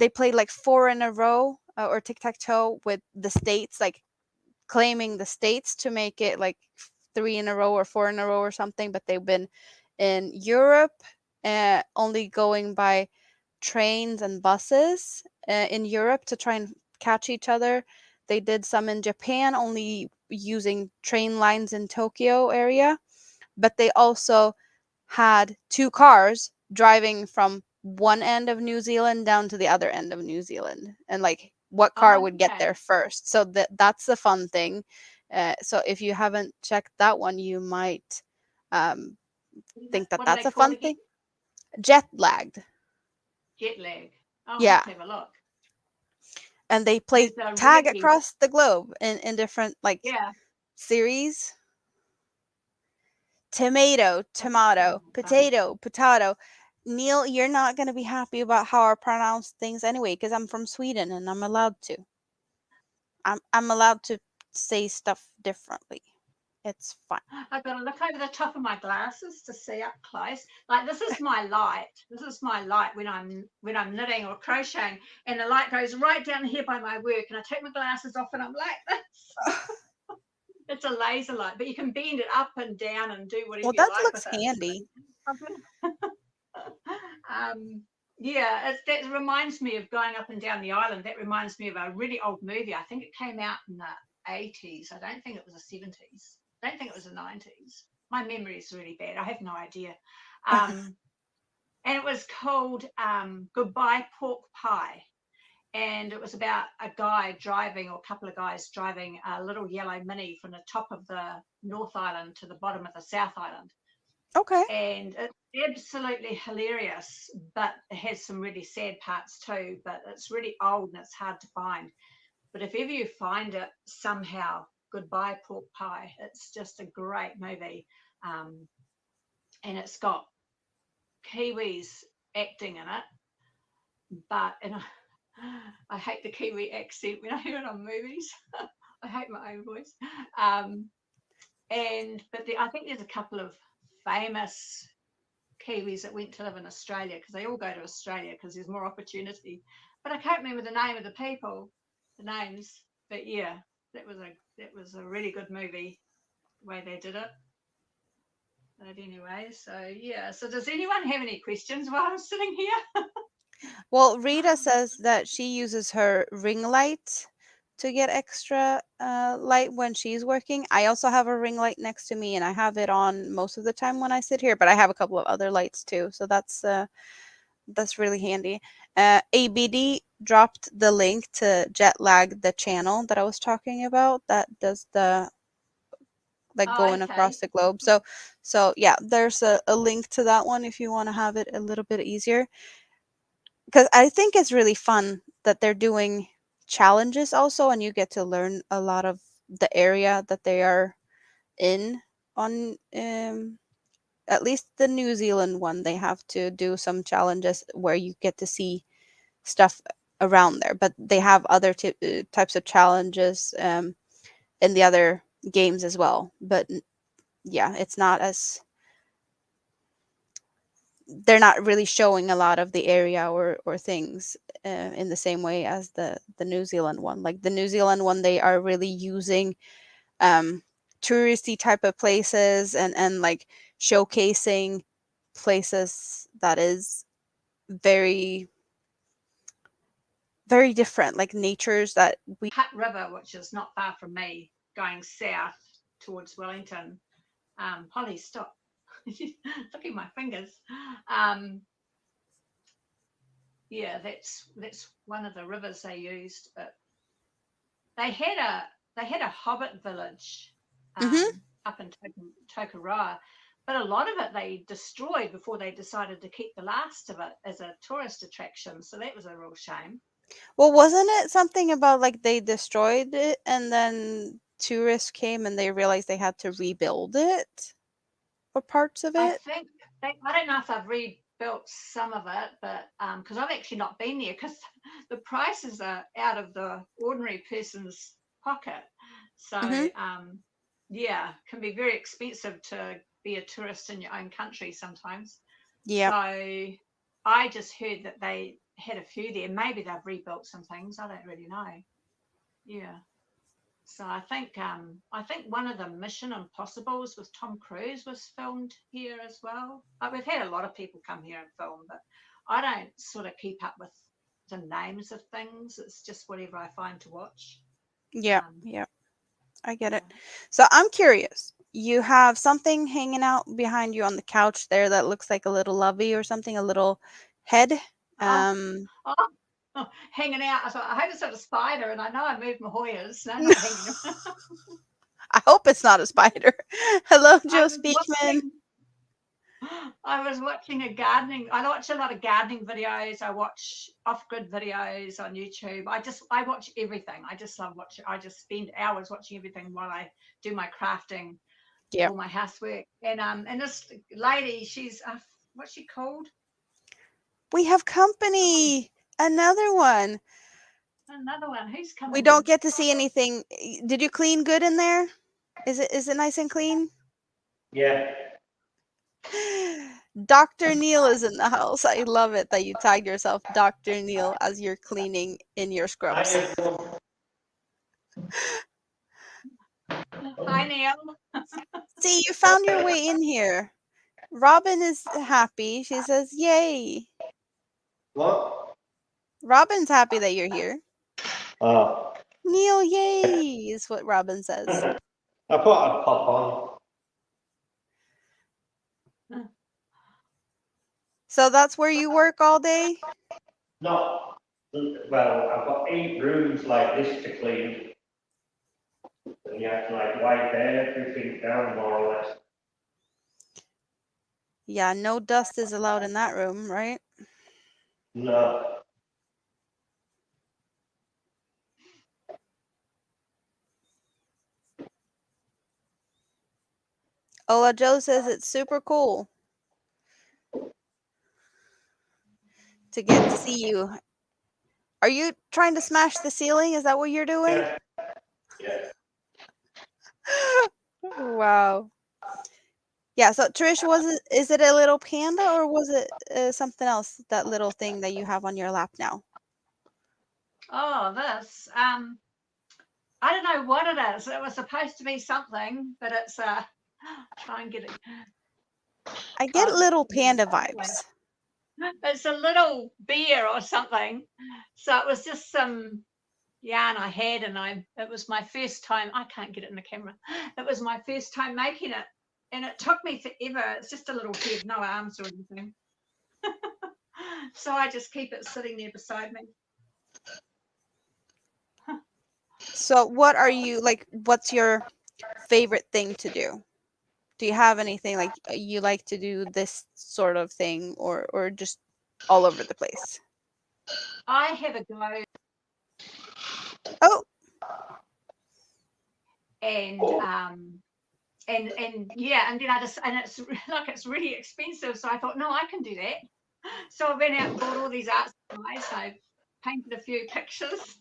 played like four in a row or tic tac toe with the states, like claiming the states to make it like three in a row or four in a row or something. But they've been in Europe, only going by trains and buses in Europe to try and catch each other. They did some in Japan, only using train lines in Tokyo area. But they also had two cars driving from one end of New Zealand down to the other end of New Zealand, and like what car would get okay. there first. So that's the fun thing. So if you haven't checked that one, you might um, think that What are that's they a called fun again? thing. Jet lagged. Jet lag. I'll have Yeah. to have a look. and they play There's a tag really, across the globe in different like yeah. series. Tomato, What is it tomato, about? potato, potato. Neil, you're not going to be happy about how I pronounce things anyway because I'm from Sweden and I'm allowed to. I'm allowed to say stuff differently. It's fine. I've got to look over the top of my glasses to see up close. Like this is my light. This is my light when I'm knitting or crocheting, and the light goes right down here by my work, and I take my glasses off, and I'm like this. It's a laser light, but you can bend it up and down and do whatever Well, you that like with looks it. handy. um, yeah, that reminds me of going up and down the island. That reminds me of a really old movie. I think it came out in the 80s. I don't think it was the 70s. I don't think it was the 90s. My memory is really bad. I have no idea. Um, and it was called Goodbye Pork Pie. And it was about a guy driving, or a couple of guys driving a little yellow mini from the top of the North Island to the bottom of the South Island. Okay. And it's absolutely hilarious, but it has some really sad parts too. But it's really old and it's hard to find. But if ever you find it somehow, Goodbye Pork Pie. It's just a great movie, um, and it's got Kiwis acting in it. But I hate the Kiwi accent when I hear it on movies. I hate my own voice. Um, I think there's a couple of famous Kiwis that went to live in Australia because they all go to Australia because there's more opportunity. But I can't remember the name of the people, the names. But yeah, that was a really good movie the way they did it. But anyway, so yeah. So does anyone have any questions while I'm sitting here? Well, Rita says that she uses her ring light to get extra light when she's working. I also have a ring light next to me and I have it on most of the time when I sit here, but I have a couple of other lights too. So that's really handy. ABD dropped the link to Jetlag, the channel that I was talking about that does the like Oh, going across okay. the globe. So yeah, there's a link to that one if you want to have it a little bit easier. Because I think it's really fun that they're doing challenges also, and you get to learn a lot of the area that they are in on at least the New Zealand one. They have to do some challenges where you get to see stuff around there, but they have other types of challenges in the other games as well. But yeah, it's not as they're not really showing a lot of the area or things in the same way as the New Zealand one. Like the New Zealand one, they are really using um, touristy type of places and like showcasing places that is very very different, like natures that we. Hutt River, which is not far from me, going south towards Wellington. Holly, stop. Look at my fingers. Um, yeah, that's one of the rivers they used. But they had a they had a hobbit village Hmm. up in Tokoroa, but a lot of it they destroyed before they decided to keep the last of it as a tourist attraction. So that was a real shame. Well, wasn't it something about like they destroyed it and then tourists came and they realized they had to rebuild it or parts of I it? think I don't know if I've rebuilt some of it, but because I've actually not been there because the prices are out of the ordinary person's pocket. So Hmm. yeah, can be very expensive to be a tourist in your own country sometimes. So Yeah. I just heard that they had a few there. Maybe they've rebuilt some things. I don't really know. Yeah. So I think one of the Mission Impossibles with Tom Cruise was filmed here as well. We've had a lot of people come here and film, but I don't sort of keep up with the names of things. It's just whatever I find to watch. Yeah. Um, Yeah. I get it. yeah. So I'm curious. You have something hanging out behind you on the couch there that looks like a little lovey or something, a little head. Oh, Um, oh, oh, hanging out. I thought I hope it's not a spider, and I know I moved my Hoyas. No, not hanging around. I hope it's not a spider. Hello, I Joe was Speakman. watching. I was watching I watch a lot of gardening videos. I watch off-grid videos on YouTube. I watch everything. I just love watching. I just spend hours watching everything while I do my crafting, Yep. all my housework. And this lady, she's what's she called? We have company. Another one. Another one. Who's coming We in? don't get to see anything. Did you clean good in there? Is it nice and clean? Yeah. Dr. Neil is in the house. I love it that you tagged yourself Dr. Neil as you're cleaning in your scrubs. Hi, Neil. See, you found your way in here. Robin is happy. She says, "Yay." What? Robin's happy that you're here. Oh. Neil, yay, is what Robin says. I thought I'd pop on. So that's where you work all day? No. Well, I've got 8 rooms like this to clean. And you have to like wipe everything down more or less. Yeah, no dust is allowed in that room, right? No. Ola Joe says it's super cool to get to see you. Are you trying to smash the ceiling? Is that what you're doing? Yeah. Yeah. Wow. Yeah, so Trish, is it a little panda or was it something else, that little thing that you have on your lap now? Oh, this. I don't know what it is. It was supposed to be something, but it's try and get it. I get little panda vibes. It's a little bear or something. So it was just some yarn I had, and it was my first time. I can't get it in the camera. It was my first time making it, and it took me forever. It's just a little head, no arms or anything. So I just keep it sitting there beside me. So what are you like, what's your favorite thing to do? Do you have anything like you like to do this sort of thing, or just all over the place? I have a go. Oh, And yeah, and then it's like it's really expensive. So I thought, no, I can do that. So I went out and bought all these art supplies. I painted a few pictures,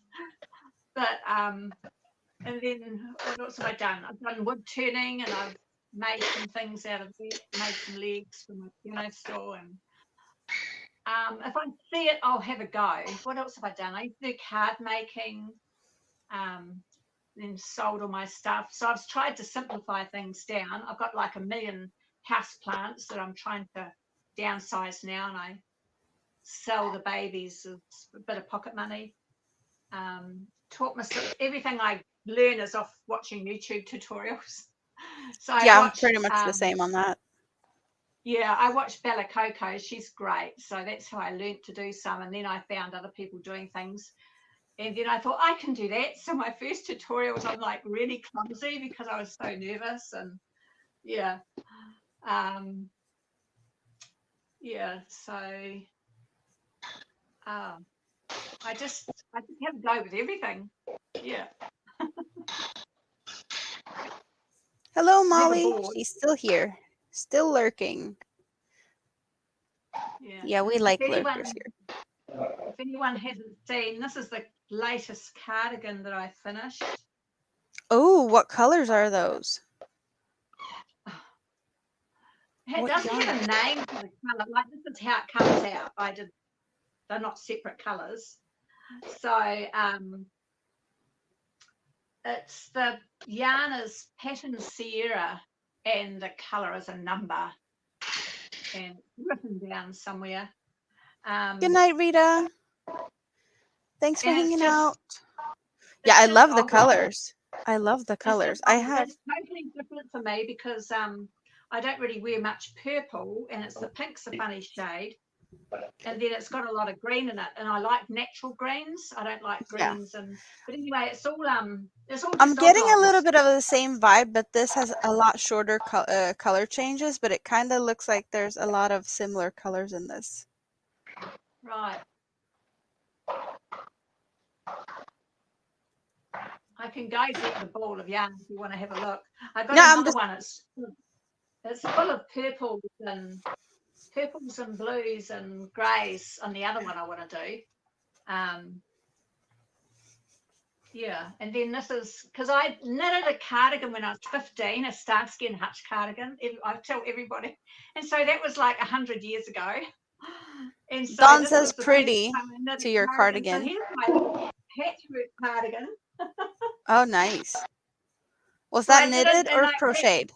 but and then what else have I done? I've done wood turning, and I've made some things out of it, made some legs for my piano store, and if I see it, I'll have a go. What else have I done? I used to do card making, then sold all my stuff. So I've tried to simplify things down. I've got like a million house plants that I'm trying to downsize now, and I sell the babies as a bit of pocket money. Taught myself everything I learn is off watching YouTube tutorials. So I yeah, watched, pretty much the same on that. yeah, I watched Bella Coco. She's great. So that's how I learned to do some. And then I found other people doing things. And then I thought, I can do that. So my first tutorial was, I'm like really clumsy because I was so nervous. And yeah. Yeah. So I just have to go with everything. Yeah. Hello, Never Molly. bored. She's still here, still lurking. Yeah, we like lurkers here. If anyone hasn't seen, this is the latest cardigan that I finished. Oh, what colors are those? It doesn't have a name for the colour. Like, this is how it comes out. They're not separate colours. So it's the yarn is pattern Sierra, and the colour is a number, and written down somewhere. Good night, Rita. Thanks for hanging out. Yeah, I love the colors. I love the colors. It's totally different for me because I don't really wear much purple, and the pink's a funny shade. And then it's got a lot of green in it, and I like natural greens. I don't like Yeah. greens, but anyway, it's all I'm just getting a little oblongs. bit of the same vibe, but this has a lot shorter color changes, but it kind of looks like there's a lot of similar colors in this. Right. I can go get the ball of yarn if you want to have a look. I got No, I'm another just one. It's full of purples and blues and greys on the other one I want to do. Yeah, and then this is because I knitted a cardigan when I was 15, a Starskin Hutch cardigan. I tell everybody, and so that was like 100 years ago. And so Dawn this says was the first pretty time I knitted to a your cardigan. So cardigan. here's my patchwork cardigan. Oh, nice. Was So that I did it, knitted and or crocheted?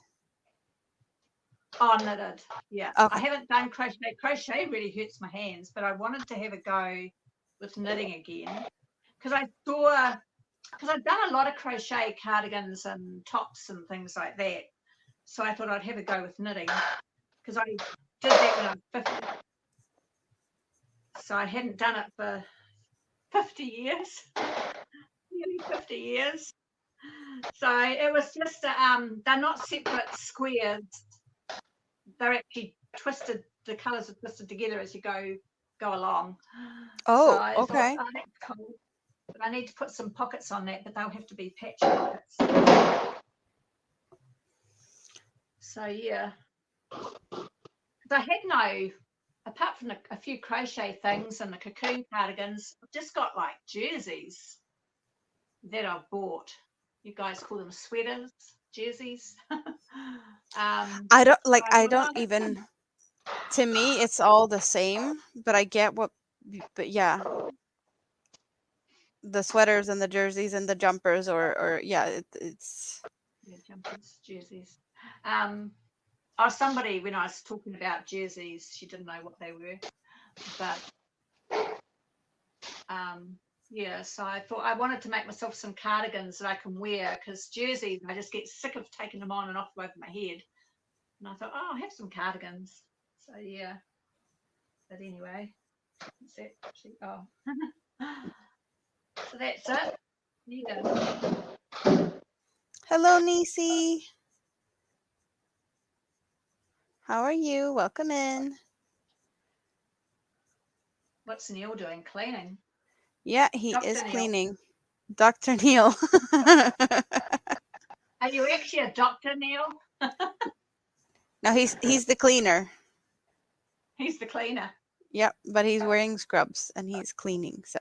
knitted. Yeah, I Okay. haven't done crochet. Crochet really hurts my hands, but I wanted to have a go with knitting again because I've done a lot of crochet cardigans and tops and things like that. So I thought I'd have a go with knitting because I did that when I was 50. So I hadn't done it for 50 years, nearly 50 years. So it was just, they're not separate squares. They're actually twisted, the colours are twisted together as you go along. So Oh, I thought, okay. oh, that's cool. But I need to put some pockets on that, but they'll have to be patch pockets. So yeah. I had no, apart from a few crochet things and the cocoon cardigans, I've just got like jerseys that I've bought. You guys call them sweaters, jerseys. I don't like, I I thought, don't oh, even, to me, it's all the same, but I get but yeah, the sweaters and the jerseys and the jumpers or yeah, it's. yeah, jumpers, jerseys. Or somebody, when I was talking about jerseys, she didn't know what they were, but yeah, so I thought I wanted to make myself some cardigans that I can wear because jerseys, I just get sick of taking them on and off over my head. And I thought, oh, I'll have some cardigans. So yeah. But anyway, that's it. Oh. So that's it. Yeah. Hello, Nisi. How are you? Welcome in. What's Neil doing? Cleaning. Yeah, he Dr. is Neil. cleaning. Dr. Neil. Are you actually a doctor, Neil? No, he's the cleaner. He's the cleaner. Yep, but he's wearing scrubs and he's cleaning, so.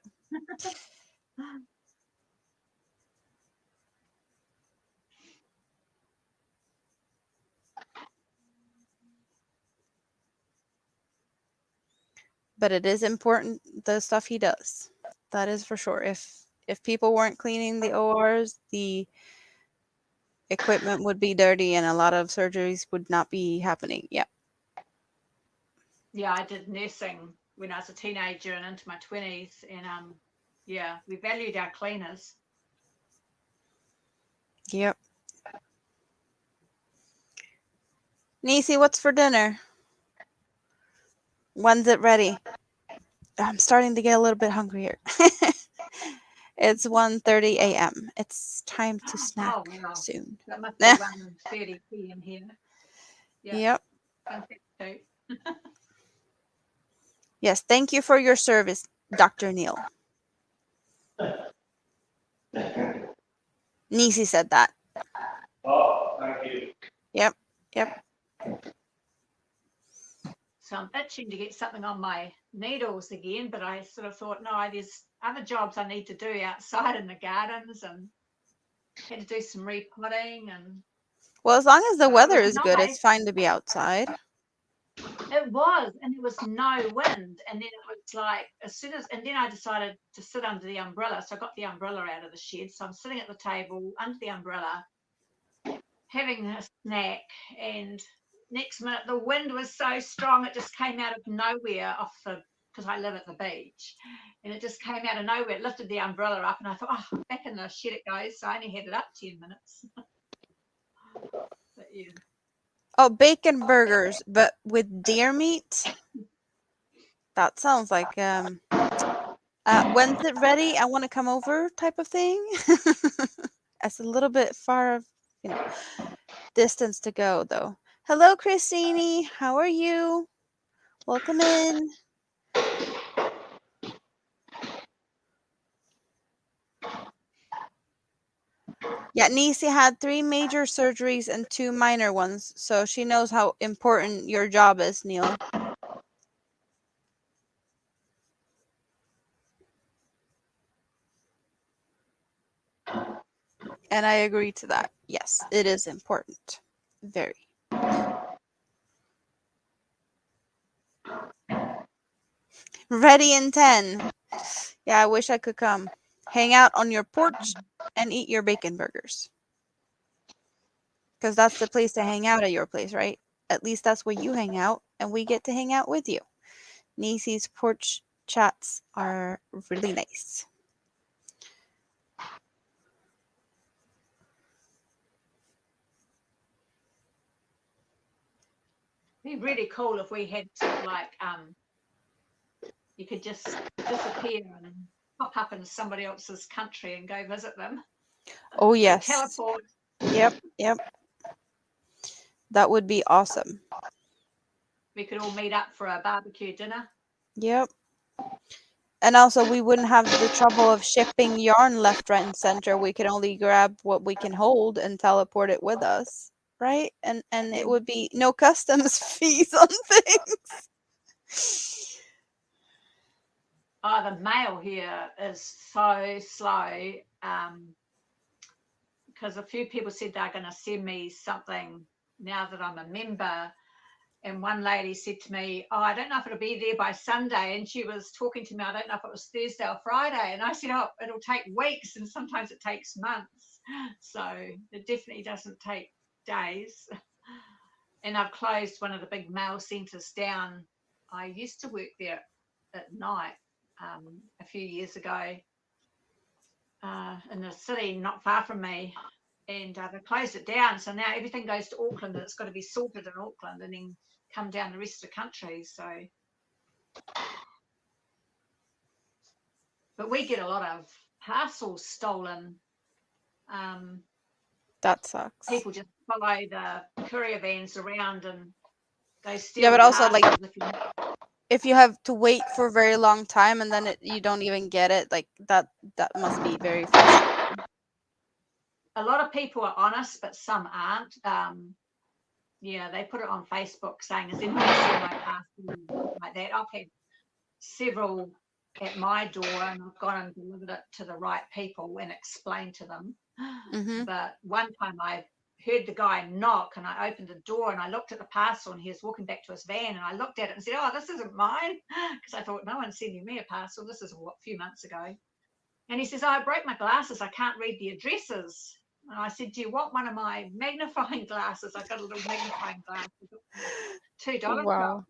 But it is important, the stuff he does. That is for sure. If people weren't cleaning the ORs, the equipment would be dirty and a lot of surgeries would not be happening. Yeah. Yeah, I did nursing when I was a teenager and into my 20s, and yeah, we valued our cleaners. Yep. Nisi, what's for dinner? When's it ready? I'm starting to get a little bit hungry here. It's 1:30 a.m. It's time to snack soon. That must be 1:30 p.m. here. Yeah. Yep. Yes, thank you for your service, Dr. Neil. Nisi said that. Oh, thank you. Yep. So I'm itching to get something on my needles again, but I sort of thought, no, there's other jobs I need to do outside in the gardens, and had to do some repotting. And Well, as long as the so weather it was is good, nice. it's fine to be outside. It was, and there was no wind, and then it was like and then I decided to sit under the umbrella. So I got the umbrella out of the shed. So I'm sitting at the table under the umbrella, having a snack, and next minute the wind was so strong it just came out of nowhere because I live at the beach, and it just came out of nowhere. It lifted the umbrella up, and I thought, oh, back in the shed it goes. So I only had it up 10 minutes. But yeah. Oh, bacon burgers, but with deer meat. That sounds like when's it ready? I want to come over type of thing. It's a little bit far, you know, distance to go though. Hello, Christine. How are you? Welcome in. Yeah, Nisi had 3 major surgeries and 2 minor ones, so she knows how important your job is, Neil. And I agree to that. Yes, it is important. Very. Ready in 10. Yeah, I wish I could come. Hang out on your porch and eat your bacon burgers. Because that's the place to hang out at your place, right? At least that's where you hang out, and we get to hang out with you. Nisi's porch chats are really nice. It'd be really cool if we had like you could just disappear and pop up in somebody else's country and go visit them. Oh, yes. Teleport. Yep, yep. That would be awesome. We could all meet up for a barbecue dinner. Yep. And also, we wouldn't have the trouble of shipping yarn left, right, and center. We could only grab what we can hold and teleport it with us, right? And it would be no customs fees on things. Oh, the mail here is so slow. Because a few people said they're going to send me something now that I'm a member. And one lady said to me, "Oh, I don't know if it'll be there by Sunday." And she was talking to me, I don't know if it was Thursday or Friday. And I said, "Oh, it'll take weeks, and sometimes it takes months." So it definitely doesn't take days. And I've closed one of the big mail centres down. I used to work there at night a few years ago in the city not far from me. And they closed it down. So now everything goes to Auckland, and it's got to be sorted in Auckland and then come down the rest of the country. So, but we get a lot of parcels stolen. That sucks. People just follow the courier vans around and they steal. Yeah, but also, like, parcels if you have to wait for a very long time and then you don't even get it, like that must be very frustrating. a lot of people are honest, but some aren't. Yeah, they put it on Facebook saying, "Is anyone seen my parcel?" Like that. I've had several at my door, and I've gone and delivered it to the right people and explained to them. Mm-hmm. But one time I heard the guy knock, and I opened the door and I looked at the parcel, and he was walking back to his van, and I looked at it and said, "Oh, this isn't mine," because I thought no one's sending me a parcel. This is a few months ago. And he says, "Oh, I broke my glasses. I can't read the addresses." And I said, "Do you want one of my magnifying glasses? I've got a little magnifying glass, $2 Wow. off."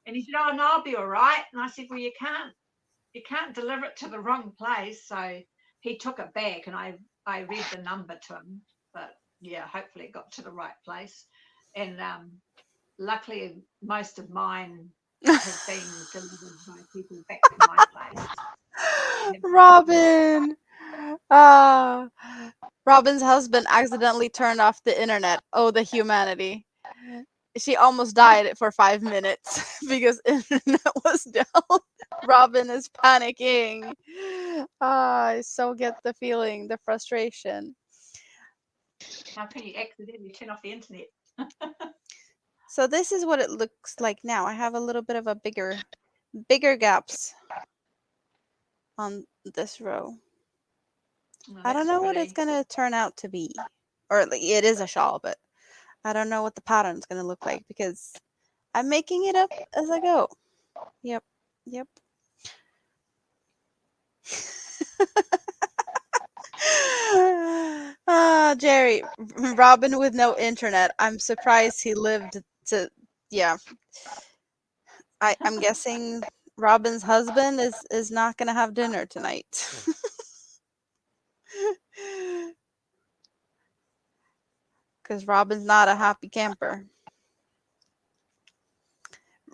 And he said, "Oh, no, I'll be all right." And I said, "Well, you can't deliver it to the wrong place." So he took it back, and I read the number to him. But yeah, hopefully it got to the right place. And luckily, most of mine have been delivered by people back to my place. Robin. Robin's husband accidentally turned off the internet. Oh, the humanity. She almost died for 5 minutes because internet was down. Robin is panicking. I so get the feeling, the frustration. How can you accidentally turn off the internet? So this is what it looks like now. I have a little bit of a bigger gaps on this row. Oh, I don't know what it's gonna turn out to be. Or it is a shawl, but I don't know what the pattern's gonna look like because I'm making it up as I go. Yep. Yep. Jerry, Robin with no internet. I'm surprised he lived to, yeah. I'm guessing Robin's husband is not gonna have dinner tonight. Because Robin's not a happy camper.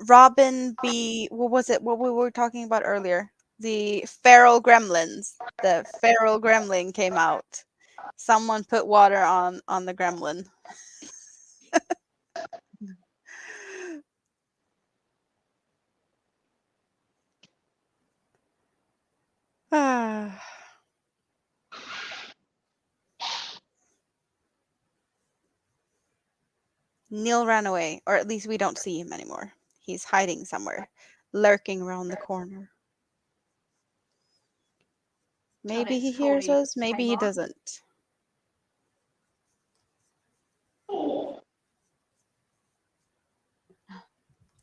Robin B. What was it? What we were talking about earlier? The feral gremlins. The feral gremlin came out. Someone put water on the gremlin. Ah. Neil ran away, or at least we don't see him anymore. He's hiding somewhere, lurking around the corner. Maybe he that's cool. hears He us, maybe came he on. doesn't.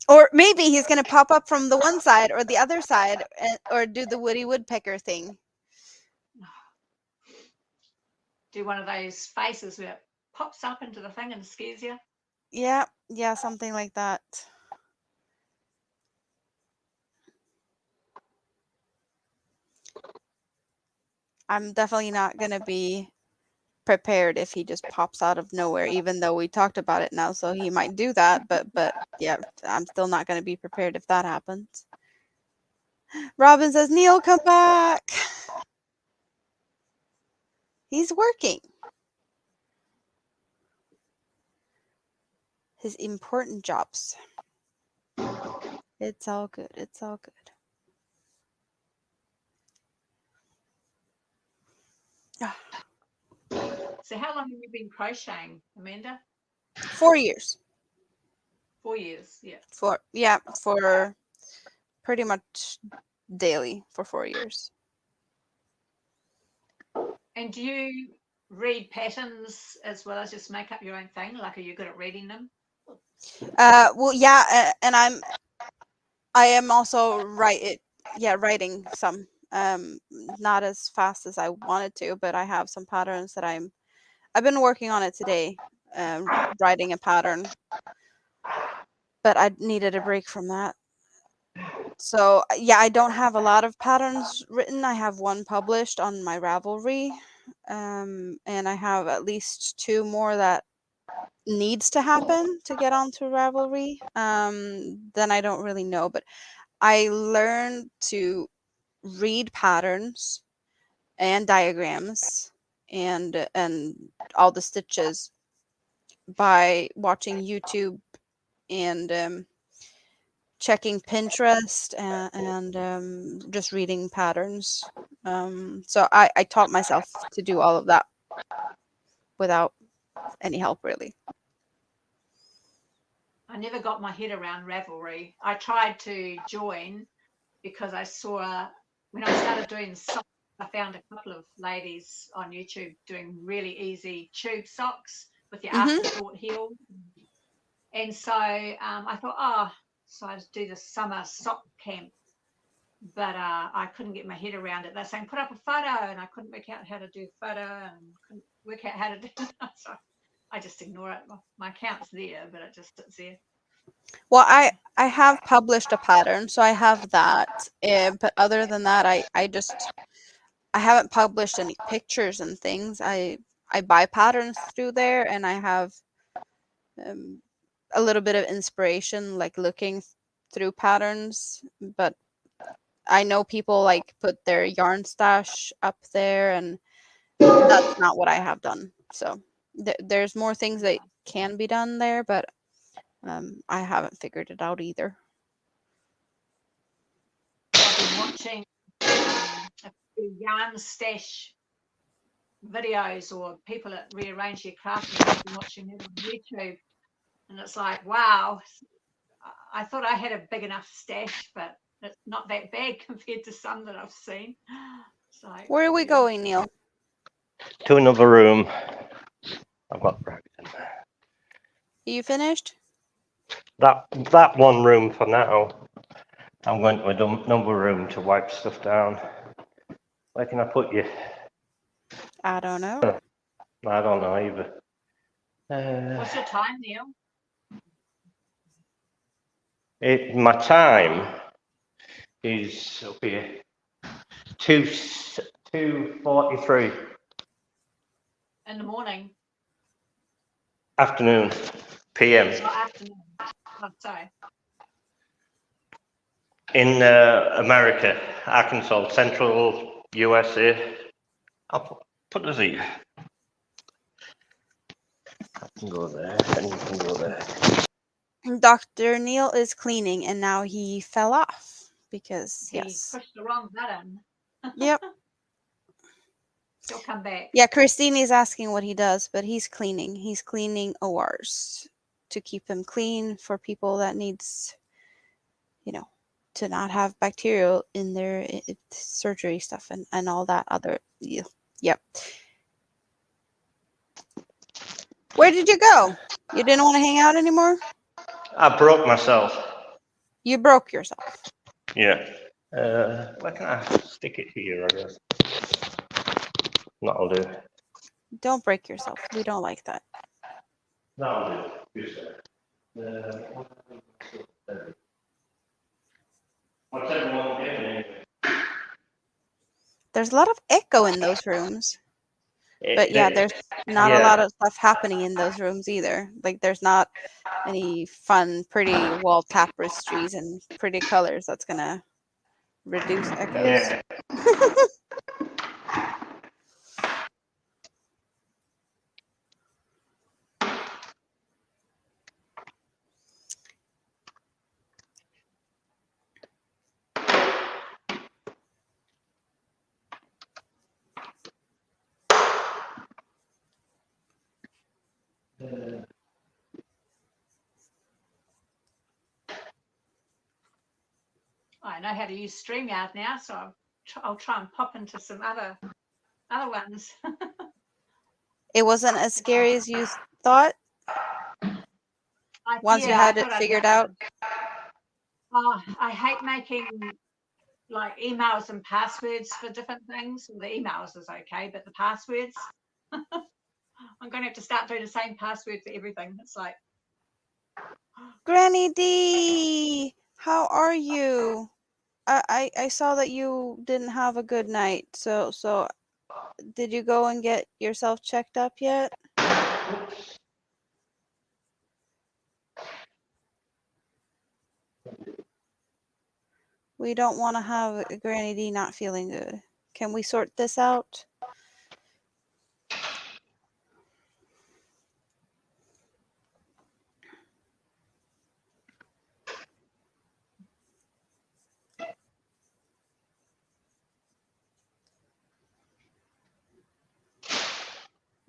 Or maybe he's going to pop up from the one side or the other side or do the Woody Woodpecker thing. Do one of those faces where it pops up into the thing and scares you. Yeah, yeah, something like that. I'm definitely not going to be prepared if he just pops out of nowhere, even though we talked about it now, so he might do that, but yeah, I'm still not going to be prepared if that happens. Robin says, Neil, come back. He's working. His important jobs. It's all good. It's all good. So how long have you been crocheting, Amanda? 4 years. 4 years, yeah. For pretty much daily for 4 years. And do you read patterns as well as just make up your own thing? Like, are you good at reading them? Well, yeah, and I am also writing some. Not as fast as I wanted to, but I have some patterns that I've been working on it today, writing a pattern, but I needed a break from that. So yeah, I don't have a lot of patterns written. I have one published on my Ravelry, and I have at least 2 more that needs to happen to get onto Ravelry. Then I don't really know, but I learned to read patterns and diagrams and all the stitches by watching YouTube and checking Pinterest and just reading patterns. So I taught myself to do all of that without any help, really. I never got my head around Ravelry. I tried to join because I saw when I started doing socks, I found a couple of ladies on YouTube doing really easy tube socks with your afterthought heel. And so I thought, so I do the summer sock camp, but I couldn't get my head around it. They're saying put up a photo, and I couldn't work out how to do a photo, and couldn't work out how to do it. So I just ignore it. My account's there, but it just sits there. Well, I have published a pattern, so I have that. But other than that, I haven't published any pictures and things. I buy patterns through there, and I have a little bit of inspiration, like looking through patterns. But I know people like put their yarn stash up there, and that's not what I have done. So there's more things that can be done there, but I haven't figured it out either. I've been watching a few yarn stash videos or people that rearrange their craft, and I've been watching them on YouTube, and it's like, wow, I thought I had a big enough stash, but it's not that bad compared to some that I've seen. So Where are we going, Neil? To another room. I've got rabbit in there. Are you finished? That one room for now. I'm going to another room to wipe stuff down. Where can I put you? I don't know. I don't know either. what's your time, Neil? My time is up here. 2:43. In the morning? Afternoon. PM. Or afternoon? Oh, sorry. in America, Arkansas, central USA. I'll put the Z. I can go there, and you can go there. Dr. Neil is cleaning, and now he fell off because, He yes. pushed the wrong button. Yep. He'll come back. Yeah, Christine is asking what he does, but he's cleaning. He's cleaning ORs to keep them clean for people that needs, you know, to not have bacterial in their surgery stuff and all that other. Yep. Where did you go? You didn't want to hang out anymore? I broke myself. You broke yourself. Yeah. Where can I stick it here, I guess? That'll do. Don't break yourself. We don't like that. That'll do. What's everyone doing anyway? There's a lot of echo in those rooms. But yeah, there's not a lot of stuff happening in those rooms either. Like there's not any fun, pretty wall tapestries and pretty colors that's gonna reduce echoes. Yeah. I know how to use StreamYard now, so I'll try and pop into some other ones. It wasn't as scary as you thought once you had it figured out. Oh, I hate making like emails and passwords for different things. Well, the emails is okay, but the passwords, I'm going to have to start doing the same password for everything. It's like, Granny D, how are you? I saw that you didn't have a good night. So did you go and get yourself checked up yet? We don't want to have Granny D not feeling good. Can we sort this out?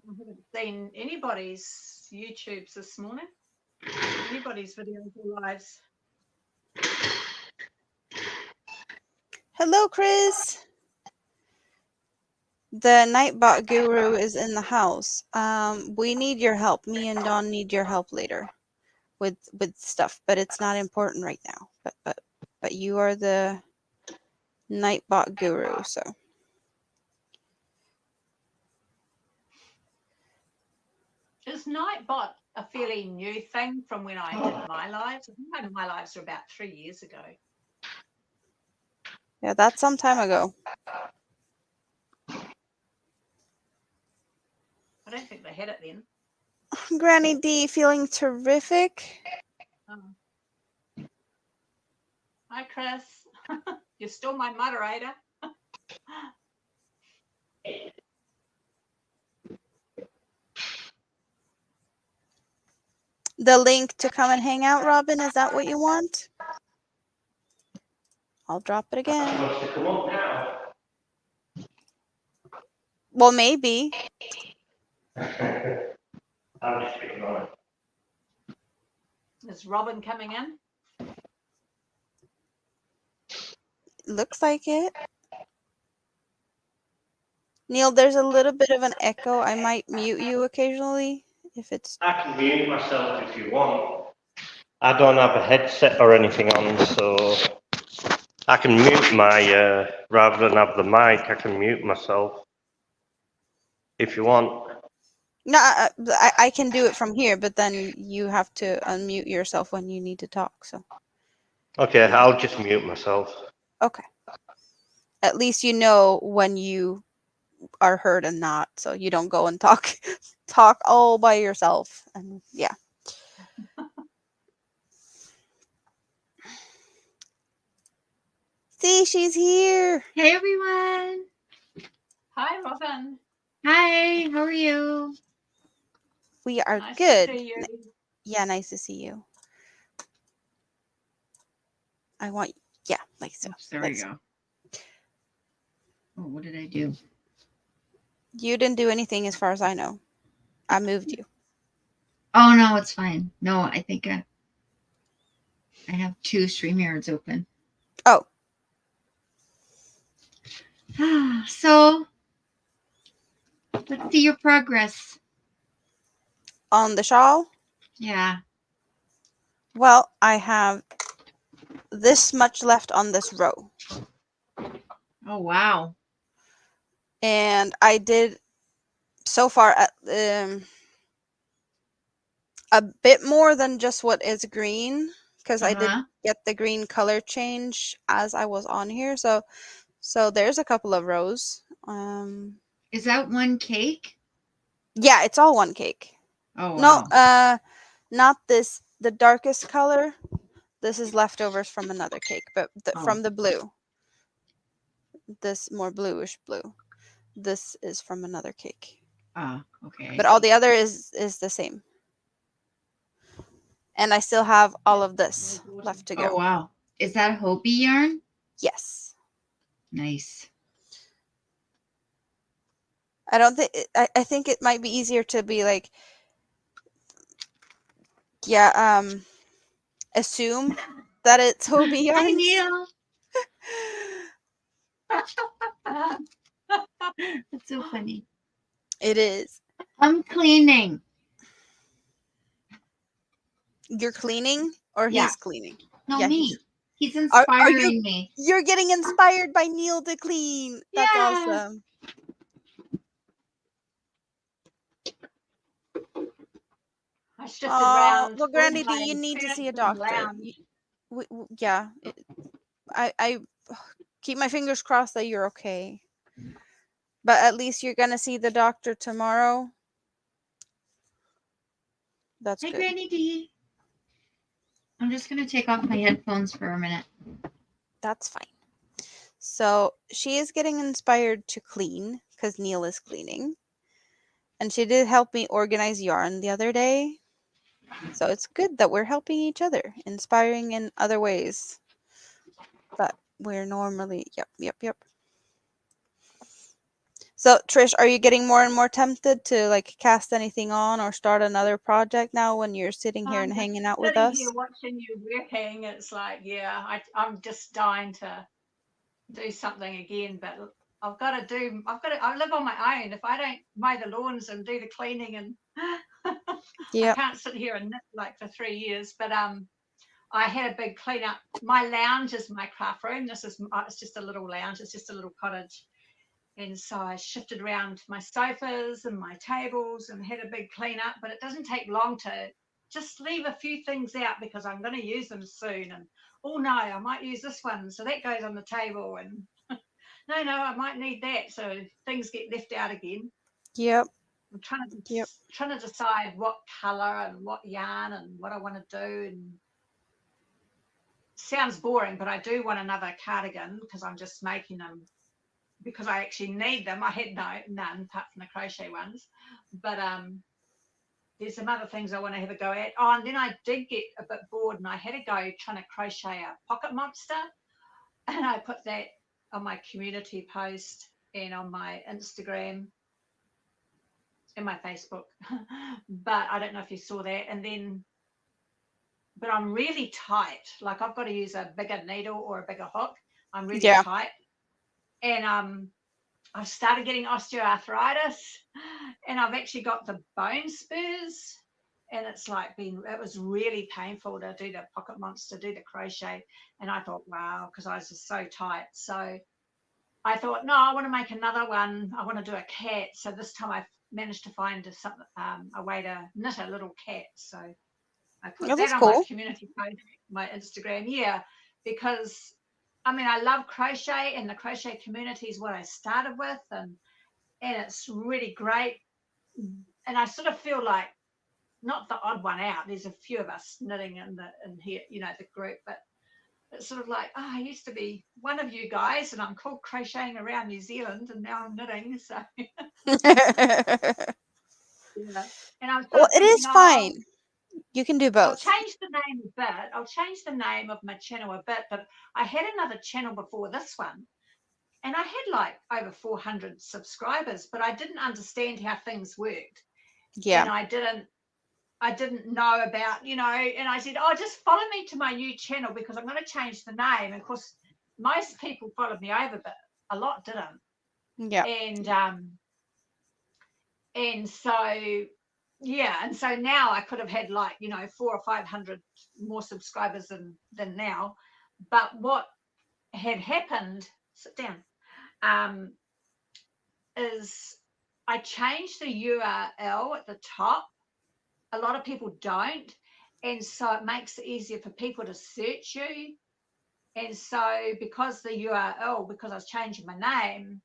I haven't seen anybody's YouTubes this morning, anybody's videos or lives. Hello, Chris. The Nightbot Guru is in the house. We need your help. Me and Dawn need your help later with stuff, but it's not important right now. But you are the Nightbot Guru, so. Is Nightbot a fairly new thing from when I did my lives? I think my lives were about 3 years ago. Yeah, that's some time ago. I don't think they had it then. Granny D, feeling terrific? Oh. Hi, Chris. You're still my moderator. The link to come and hang out, Robin, is that what you want? I'll drop it again. Wants to come up now. Well, maybe. I'm just picking on it. Is Robin coming in? Looks like it. Neil, there's a little bit of an echo. I might mute you occasionally if it's... I can mute myself if you want. I don't have a headset or anything on, so I can mute my, rather than have the mic, I can mute myself if you want. No, I can do it from here, but then you have to unmute yourself when you need to talk, so. Okay, I'll just mute myself. Okay. At least you know when you are heard and not, so you don't go and talk all by yourself. And yeah. See, she's here. Hey everyone. Hi, Robin. Hi, how are you? We are Nice good. to see you. Yeah, nice to see you. I want, yeah, like so. Oops, there we go. Oh, what did I do? You didn't do anything as far as I know. I moved you. Oh no, it's fine. No, I think I have 2 StreamYards open. Oh. So, let's see your progress. On the shawl? Yeah. Well, I have this much left on this row. Oh wow. And I did so far a bit more than just what is green, because I did get the green color change as I was on here. So there's a couple of rows. Is that one cake? Yeah, it's all one cake. Oh No, wow. not this, the darkest color. This is leftovers from another cake, but from the blue. This more bluish blue. This is from another cake. Okay. But all the other is the same. And I still have all of this left to go. Oh wow. Is that Hopi yarn? Yes. Nice. I don't think I think it might be easier to be like, yeah, assume that it's Hopi yarns. Hi, Neil. That's so funny. It is. I'm cleaning. You're cleaning, or Yeah. he's cleaning? No, Yeah, me. He's are inspiring me. You're getting inspired by Neil to clean. That's awesome. I shifted around. Well, Grandy, do you need to see a doctor? Yeah. I keep my fingers crossed that you're okay. But at least you're gonna see the doctor tomorrow. That's good. Hi, Granny D. I'm just gonna take off my headphones for a minute. That's fine. So she is getting inspired to clean because Neil is cleaning. And she did help me organize yarn the other day. So it's good that we're helping each other, inspiring in other ways. But we're normally, yep. So Trish, are you getting more and more tempted to like cast anything on or start another project now when you're sitting here and hanging out with us? Sitting here watching you working, it's like, yeah, I'm just dying to do something again, but I live on my own. If I don't mow the lawns and do the cleaning, and I can't sit here and knit like for 3 years. But I had a big clean up. My lounge is my craft room. It's just a little lounge. It's just a little cottage. And so I shifted around my sofas and my tables and had a big clean up, but it doesn't take long to just leave a few things out because I'm going to use them soon. And oh no, I might use this one. So that goes on the table. And no, I might need that. So things get left out again. Yep. I'm trying to decide what color and what yarn and what I want to do. And sounds boring, but I do want another cardigan because I'm just making them because I actually need them. I had none apart from the crochet ones, but there's some other things I want to have a go at. Oh, and then I did get a bit bored and I had a go trying to crochet a pocket monster, and I put that on my community post and on my Instagram and my Facebook. But I don't know if you saw that. And then, but I'm really tight. Like I've got to use a bigger needle or a bigger hook. I'm really tight, and I've started getting osteoarthritis, and I've actually got the bone spurs, and it's like it was really painful to do the pocket monster, do the crochet. And I thought, wow, because I was just so tight. So I thought, no, I want to make another one. I want to do a cat. So this time I managed to find a way to knit a little cat. So I put that on my community post, my Instagram, because I mean, I love crochet, and the crochet community is what I started with, and it's really great. And I sort of feel like not the odd one out. There's a few of us knitting in here, the group, but it's sort of like, I used to be one of you guys, and I'm called Crocheting Around New Zealand, and now I'm knitting. So yeah. And I was sort Well, of it thinking, is fine. You can do I'll both. change the name a bit. I'll change the name of my channel a bit. But I had another channel before this one, and I had like over 400 subscribers, but I didn't understand how things worked, Yeah. and I didn't know about, and I said, oh, just follow me to my new channel because I'm going to change the name. And of course, most people followed me over, but a lot didn't. Yeah. And so yeah, and so now I could have had like 400 or 500 more subscribers than now. But what had happened, sit down, is I changed the URL at the top. A lot of people don't, and so it makes it easier for people to search you. And so because I was changing my name,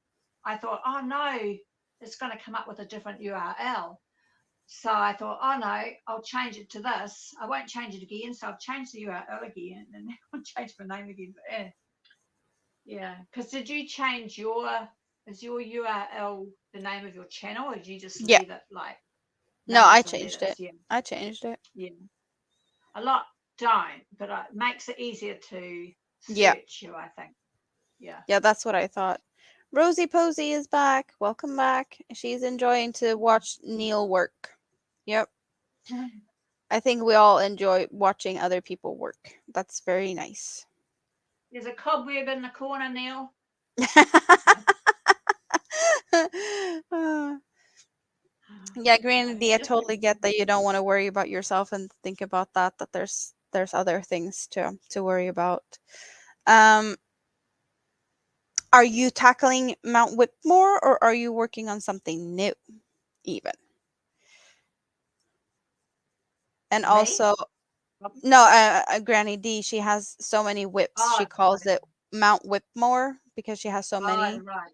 I thought, oh no, it's going to come up with a different URL. So I thought, oh no, I'll change it to this. I won't change it again. So I've changed the URL again, and now I'll change my name again. But yeah. Because did you change is your URL the name of your channel, or did you just Yeah. leave it like No, I numbers and changed letters? it. Yeah. I changed it. Yeah. A lot don't, but it makes it easier to Yeah. search you, I think. Yeah. Yeah, that's what I thought. Rosie Posey is back. Welcome back. She's enjoying to watch Neil work. Yep. I think we all enjoy watching other people work. That's very nice. There's a cobweb in the corner, Neil. Yeah, Granny, I totally get that you don't want to worry about yourself and think about that there's other things to worry about. Um are you tackling Mount Whitmore or are you working on something new even? And Me? also no, Granny D, she has so many whips. Oh, She calls it Mount Whitmore because she has so many. right.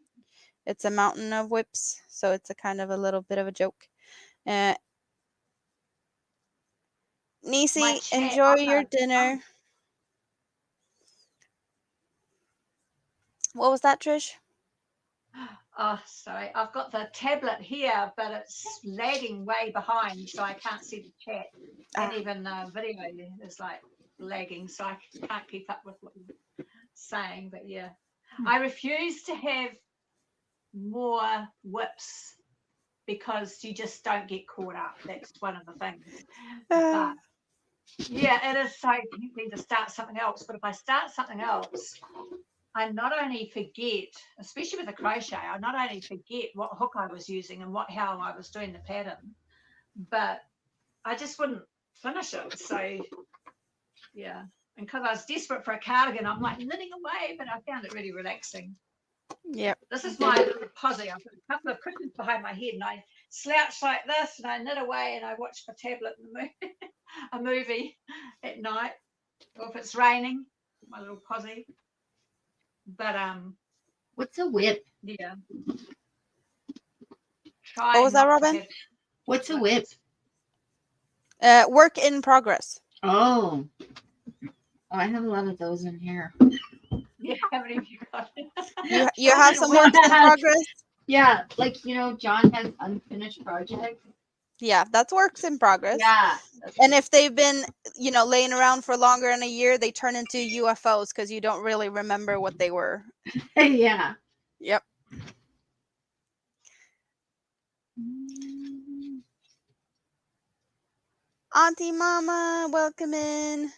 It's a mountain of whips, so it's a kind of a little bit of a joke. Uh, My Nisi, chat. enjoy your dinner. What was that, Trish? Oh, sorry. I've got the tablet here, but it's lagging way behind, so I can't see the chat. And Ah. even the video is like lagging, so I can't keep up with what you're saying. But yeah, I refuse to have more whips because you just don't get caught up. That's one of the things. But yeah, it is so tempting to start something else. But if I start something else, I not only forget, especially with the crochet, I not only forget what hook I was using and how I was doing the pattern, but I just wouldn't finish it. So yeah, and because I was desperate for a cardigan, I'm like knitting away, but I found it really relaxing. Yep. This is my little posse. I've got a couple of cushions behind my head, and I slouch like this, and I knit away, and I watch my tablet and a movie at night, or if it's raining, my little posse. But What's a whip? yeah. What was that, Robin? What's a whip? Work in progress. Oh. I have a lot of those in here. Yeah, how many have you got? You have some work in progress? Yeah, like John has unfinished projects. Yeah, that's works in progress. Yeah. And if they've been, laying around for longer than a year, they turn into UFOs because you don't really remember what they were. Yeah. Yep. Auntie Mama, welcome in.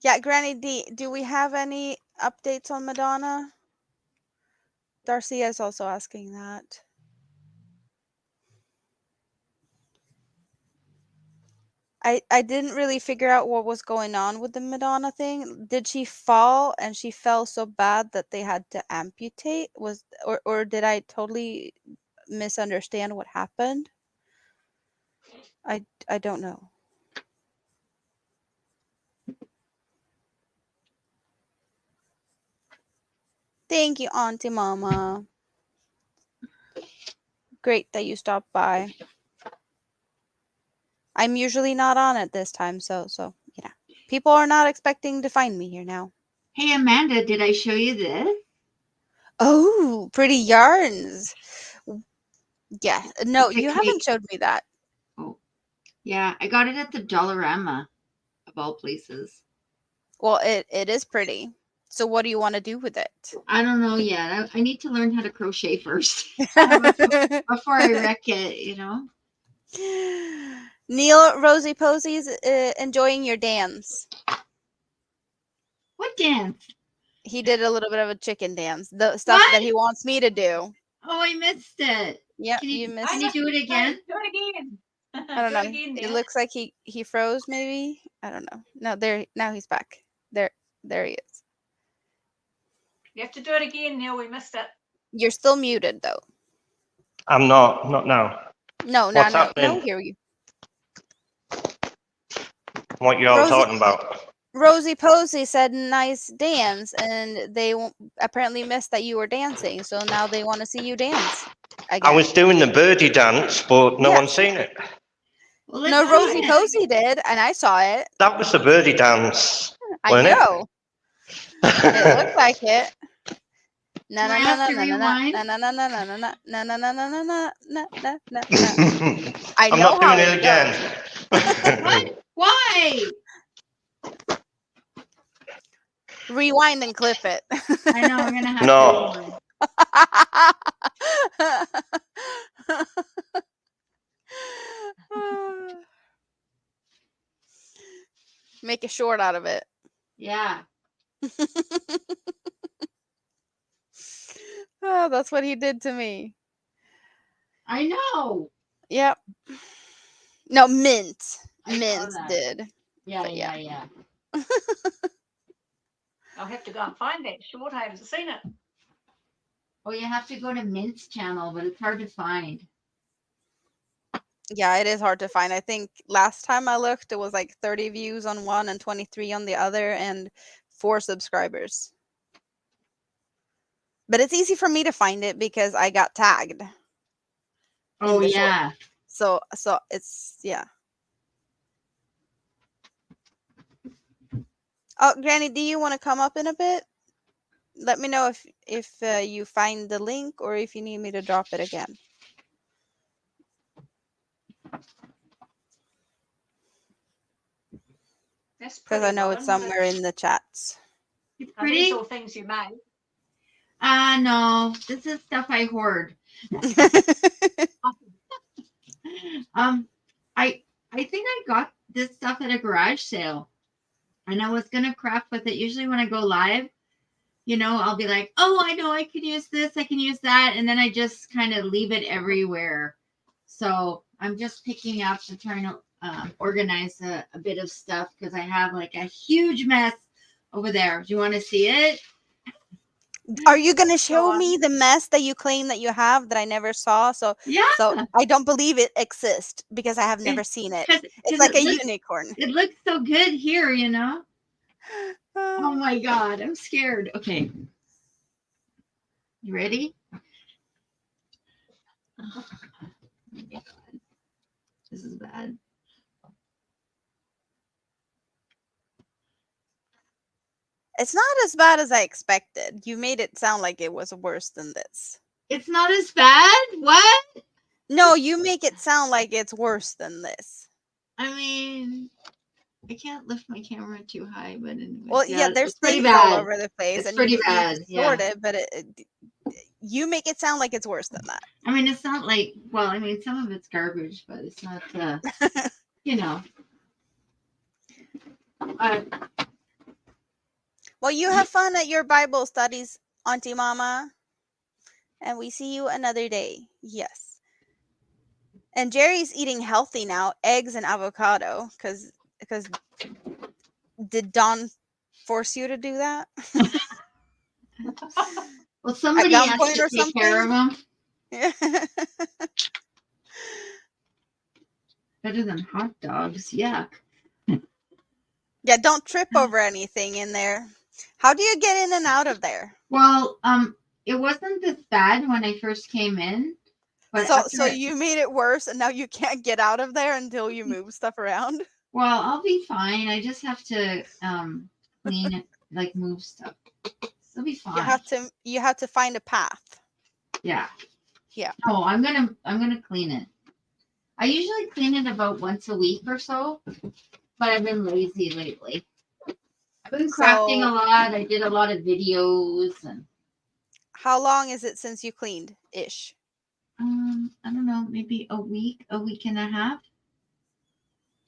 Yeah, Granny D, do we have any updates on Madonna? Darcy is also asking that. I didn't really figure out what was going on with the Madonna thing. Did she fall and she fell so bad that they had to amputate? Or did I totally misunderstand what happened? I don't know. Thank you, Auntie Mama. Great that you stopped by. I'm usually not on at this time, so people are not expecting to find me here now. Hey, Amanda, did I show you this? Oh, pretty yarns. Yeah, no, It's a you cake. haven't showed me that. Oh, yeah, I got it at the Dollarama, of all places. Well, it is pretty. So what do you want to do with it? I don't know yet. I need to learn how to crochet first before I wreck it, you know? Neil Rosie Posey's enjoying your dance. What dance? He did a little bit of a chicken dance. The stuff that he wants me to do. Oh, I missed it. Yep, Can you missed Can it. you do it again? Do it again. I don't Do know. it again, It Neil. looks like he froze maybe. I don't know. No, now he's back. There he is. You have to do it again, Neil. We missed it. You're still muted though. I'm not now. No, What's no, happening? hear you. What you all talking about? Rosie Posey said nice dance, and they apparently missed that you were dancing, so now they want to see you dance again. I was doing the birdie dance, but no one's seen it. Well, No, Rosie Posey did, and I saw it. That was the birdie dance. I wasn't it? know. It looked like it. No, no, I no, have no, to no, no, rewind? no, no, no, no, no, no, no, no, no, no, no, no, no, no. I I'm know not how doing it it again. What? Why? Rewind and clip it. I know, I'm going to have No. to rewind. Make a short out of it. Yeah. Oh, that's what he did to me. I know. Yep. No, Mint I saw that. did. Yeah, But yeah. I'll have to go and find that short. I haven't seen it. Oh, you have to go to Mint's channel, but it's hard to find. Yeah, it is hard to find. I think last time I looked, it was like 30 views on one and 23 on the other, and 4 subscribers. But it's easy for me to find it because I got tagged. Oh, the short. yeah. So it's, yeah. Oh, Granny, do you want to come up in a bit? Let me know if you find the link or if you need me to drop it again. That's Because pretty. I know it's somewhere in the chats. It's Are these pretty. all things you made? No. This is stuff I hoard. I think I got this stuff at a garage sale. And I was going to craft with it. Usually when I go live, you know, I'll be like, oh, I know I can use this, I can use that. And then I just kind of leave it everywhere. So I'm just picking up and trying to organize a bit of stuff because I have like a huge mess over there. Do you want to see it? Are you going to show me the mess that you claim that you have that I never saw? So I don't believe it exists because I have never seen it. It's like a unicorn. It looks so good here, you know? Oh my God, I'm scared. Okay. You ready? Oh my God. This is bad. It's not as bad as I expected. You made it sound like it was worse than this. It's not as bad? What? No, you make it sound like it's worse than this. I mean, I can't lift my camera too high, but anyways, well, yeah, there's things all over the place, it's and pretty you bad. distort it, but you make it sound like it's worse than that. I mean, it's not like, well, I mean, some of it's garbage, but it's not, you know. Well, you have fun at your Bible studies, Auntie Mama, and we see you another day. Yes. And Jerry's eating healthy now, eggs and avocado, because did Don force you to do that? Well, somebody has to take care of them. Yeah. Better than hot dogs. Yuck. Yeah, don't trip over anything in there. How do you get in and out of there? Well, it wasn't this bad when I first came in, But So after you made it worse, and now you can't get out of there until you move stuff around. well, I'll be fine. I just have to clean it, like move stuff. It'll be fine. You have to find a path. Yeah. Yeah. No, I'm gonna clean it. I usually clean it about once a week or so, but I've been lazy lately. I've been crafting a lot. I did a lot of videos and. How long is it since you cleaned ish? I don't know, maybe a week and a half.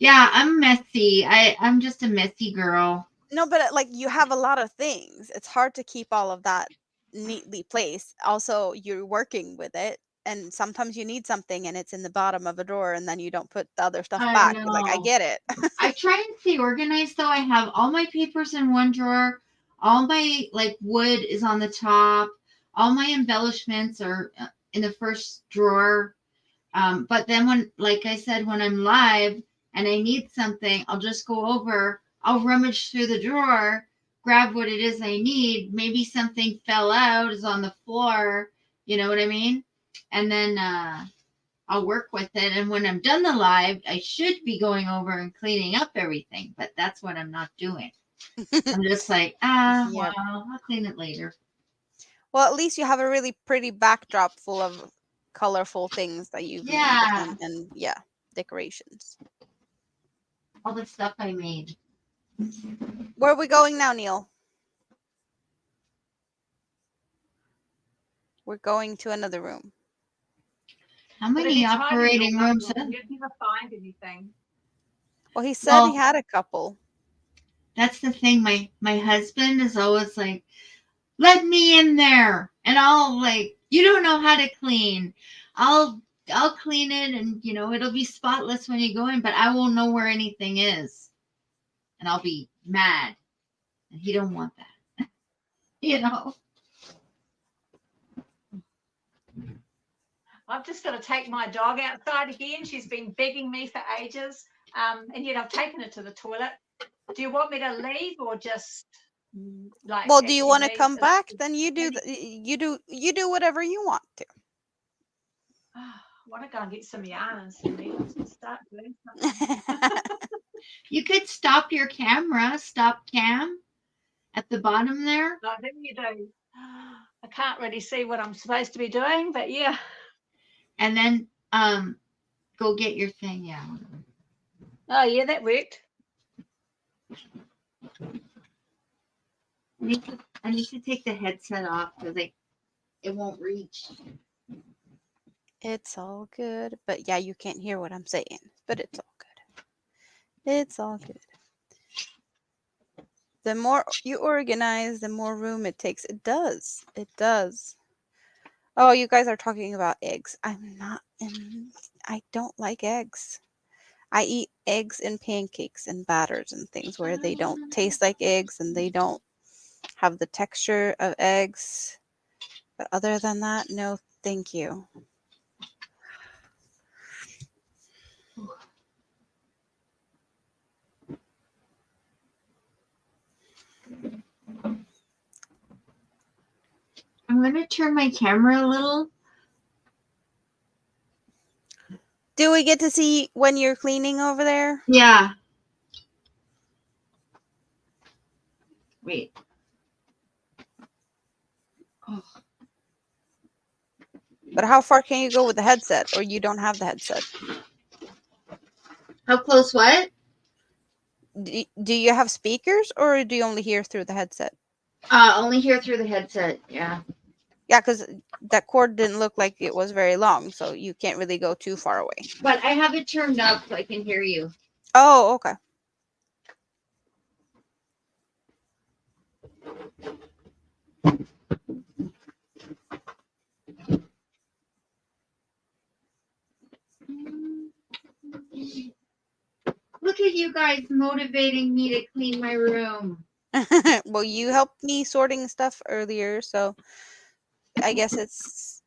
Yeah, I'm messy. I'm just a messy girl. No, but like you have a lot of things. It's hard to keep all of that neatly placed. Also, you're working with it, and sometimes you need something and it's in the bottom of a drawer, and then you don't put the other stuff I back. You're like, I know. get it. I try and stay organized though. I have all my papers in one drawer. All my like wood is on the top. All my embellishments are in the first drawer. But then when, like I said, when I'm live and I need something, I'll just go over, I'll rummage through the drawer, grab what it is I need. Maybe something fell out, is on the floor. You know what I mean? And then I'll work with it. And when I'm done the live, I should be going over and cleaning up everything, but that's what I'm not doing. I'm just like, Yep. well, I'll clean it later. Well, at least you have a really pretty backdrop full of colorful things that you've Yeah. made, and yeah, decorations. All the stuff I made. Where are we going now, Neil? We're going to another room. How But if many you tried in your operating one rooms? room, you'd never find anything. Well, he said Well, he had a couple. That's the thing. My husband is always like, let me in there. And I'll like, you don't know how to clean. I'll clean it and it'll be spotless when you go in, but I won't know where anything is. And I'll be mad. And he don't want that. I've just got to take my dog outside again. She's been begging me for ages. And yet I've taken her to the toilet. Do you want me to leave or just like? Well, do you actually want to leave? come back? Then you do. You do whatever you want to. I want to go and get some yarns and start doing something. You could stop your camera, stop cam at the bottom there. I think you do. I can't really see what I'm supposed to be doing, but yeah. And then go get your thing. Yeah. Oh yeah, that worked. I need to take the headset off because it won't reach. It's all good, but yeah, you can't hear what I'm saying, but it's all good. It's all good. The more you organize, the more room it takes. It does. It does. Oh, you guys are talking about eggs. I don't like eggs. I eat eggs and pancakes and batters and things where they don't taste like eggs and they don't have the texture of eggs. But other than that, no, thank you. I'm going to turn my camera a little. Do we get to see when you're cleaning over there? Yeah. Wait. Oh. But how far can you go with the headset, or you don't have the headset? How close what? Do you have speakers, or do you only hear through the headset? Only hear through the headset. Yeah. Yeah, because that cord didn't look like it was very long, so you can't really go too far away. But I have it turned up so I can hear you. Oh, okay. Look at you guys motivating me to clean my room. Well, you helped me sorting stuff earlier, so I guess it's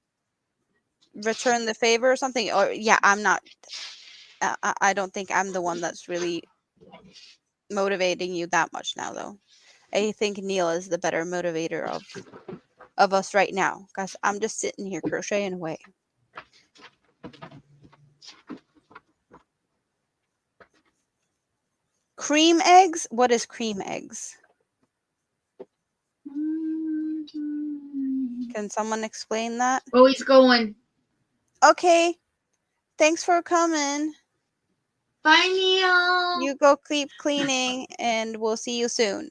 return the favor or something. Or yeah, I'm not. I don't think I'm the one that's really motivating you that much now, though. I think Neil is the better motivator of us right now, because I'm just sitting here crocheting away. Cream eggs? What is cream eggs? Can someone explain that? Oh, he's going. Okay. Thanks for coming. Bye, Neil. You go keep cleaning and we'll see you soon.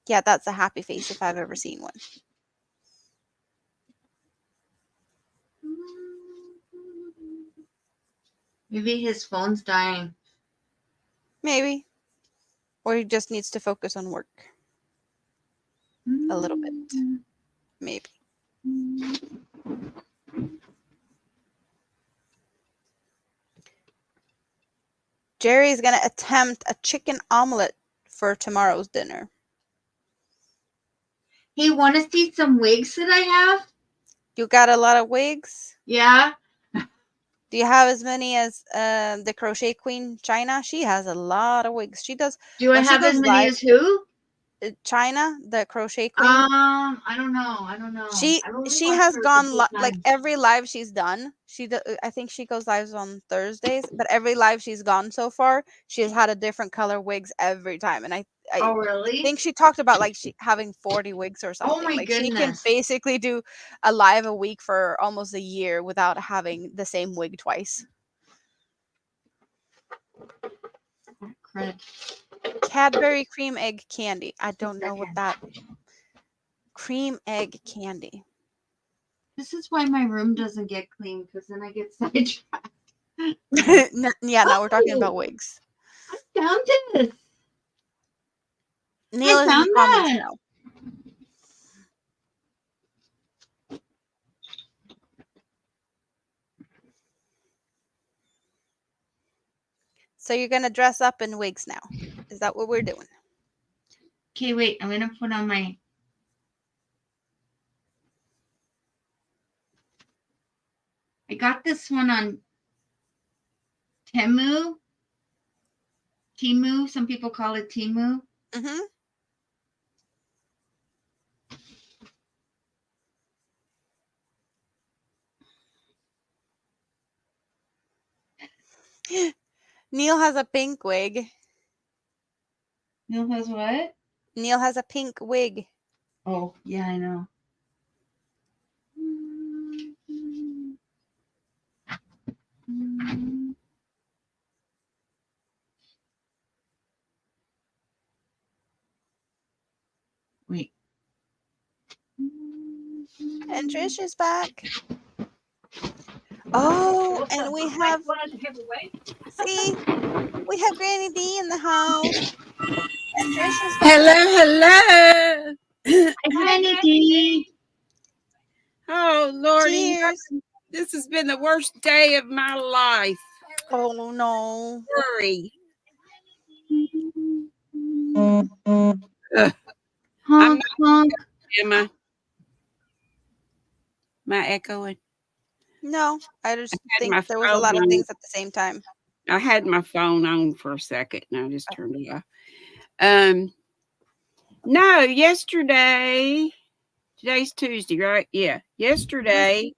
Yeah, that's a happy face if I've ever seen one. Maybe his phone's dying. Maybe. Or he just needs to focus on work. A little bit. Maybe. Jerry's going to attempt a chicken omelet for tomorrow's dinner. Hey, want to see some wigs that I have? You got a lot of wigs? Yeah. Do you have as many as the Crochet Queen China? She has a lot of wigs. She does. Do I when she have as goes many live- as who? China, the Crochet Queen. I don't know. She I've only she watched has her a gone couple of like times. every live she's done. I think she goes lives on Thursdays, but every live she's gone so far, she has had a different color wigs every time. And I Oh, really? think she talked about like she having 40 wigs or something. my Like she can goodness. basically do a live a week for almost a year without having the same wig twice. Crud. Cadbury cream egg candy. I don't know what Second. that cream egg candy. This is why my room doesn't get clean, because then I get sidetracked. Yeah, now we're talking Oh. about wigs. I found this. Neil is in the found comments that. now. So you're gonna dress up in wigs now. Is that what we're doing? Okay, wait. I'm going to put on my... I got this one on Temu. Temu. Some people call it Temu. Mm-hmm. Neil has a pink wig. Neil has what? Neil has a pink wig. Oh, yeah, I know. Wait. And Trish is back. Oh, and we have, see, we have Granny D in the house. And Trish is back. Hello. Hi, Granny D. Oh, Lordy. Cheers. This has been the worst day of my life. Oh, no. Hurry. Honk, honk. Am I echoing? No, I just had my think there was a lot of phone things at the same time. I had my phone on for a second and I just turned it off. No, yesterday, today's Tuesday, right? Yeah. Yesterday,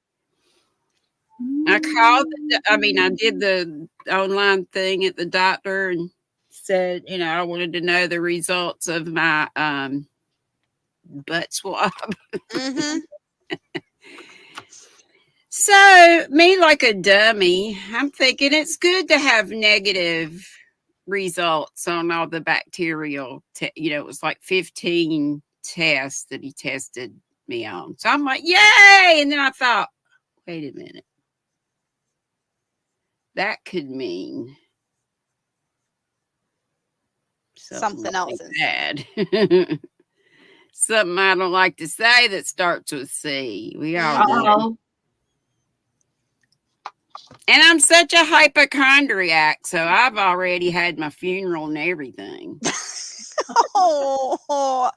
I called, I did the online thing at the doctor and said, I wanted to know the results of my butt swab. Mm-hmm. So, me like a dummy, I'm thinking it's good to have negative results on all the bacterial, it was like 15 tests that he tested me on. So I'm like, yay! And then I thought, wait a minute. That could mean Something else. Bad. Something I don't like to say that starts with C. We all know. And I'm such a hypochondriac, so I've already had my funeral and everything. Oh,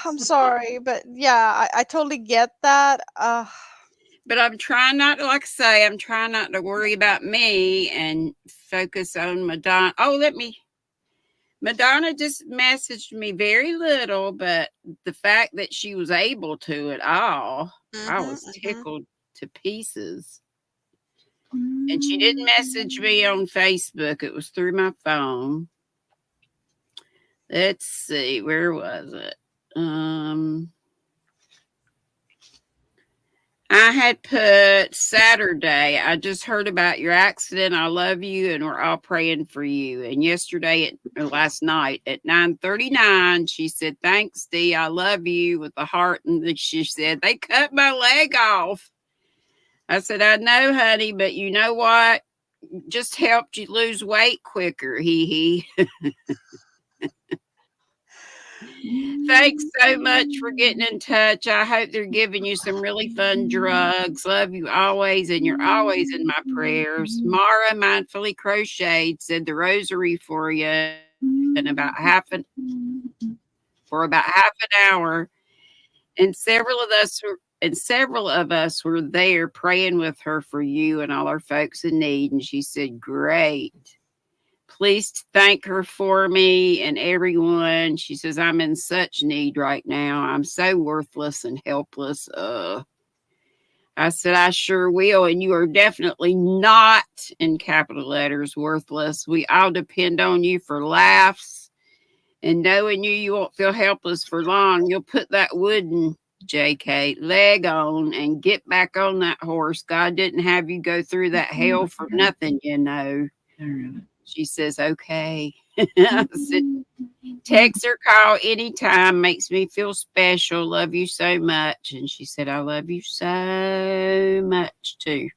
I'm sorry, but yeah, I totally get that. But I'm trying not to, like I say, I'm trying not to worry about me and focus on Madonna. Madonna just messaged me very little, but the fact that she was able to at all, I was tickled to pieces. And she didn't message me on Facebook. It was through my phone. Let's see, where was it? I had put Saturday. I just heard about your accident. I love you, and we're all praying for you. And last night at 9:39, she said, "Thanks, Dee. I love you," with a heart. And then she said, "They cut my leg off." I said, "I know, honey, but you know what? Just helped you lose weight quicker." Hee hee. Thanks so much for getting in touch. I hope they're giving you some really fun drugs. Love you always, and you're always in my prayers. Mara Mindfully Crocheted said the rosary for you in about half an hour, and several of us were there praying with her for you and all our folks in need. And she said, "Great. Please thank her for me and everyone." She says, "I'm in such need right now. I'm so worthless and helpless." I said, "I sure will. And you are definitely not, in capital letters, worthless. We all depend on you for laughs. And knowing you won't feel helpless for long. You'll put that wooden JK leg on and get back on that horse. God didn't have you go through that hell for nothing, you know." She says, "Okay." I said, "Text or call anytime. Makes me feel special. Love you so much." And she said, "I love you so much too."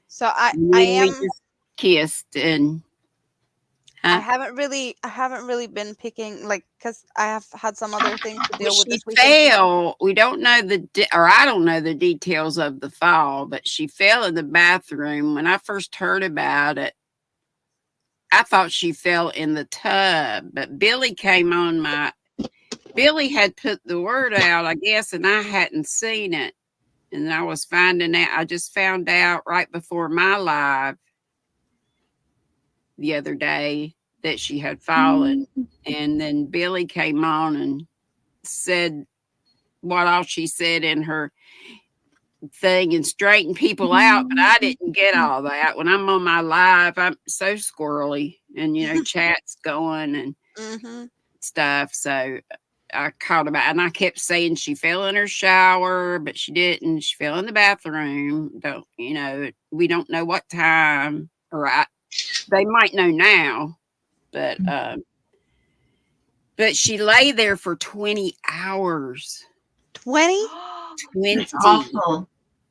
So We just kissed, and I haven't really been picking, like, because I have had some other things to deal with she this weekend. fell. We don't know I don't know the details of the fall, but she fell in the bathroom. When I first heard about it, I thought she fell in the tub, but Billy had put the word out, I guess, and I hadn't seen it. And I was finding out, I just found out right before my live the other day that she had fallen. And then Billy came on and said what all she said in her thing and straightened people out, but I didn't get all that. When I'm on my live, I'm so squirrely, and chat's going and stuff. So I caught about, and I kept saying she fell in her shower, but she didn't. She fell in the bathroom. We don't know what time, or they might know now, but she lay there for 20 hours. 20? 20. Awful.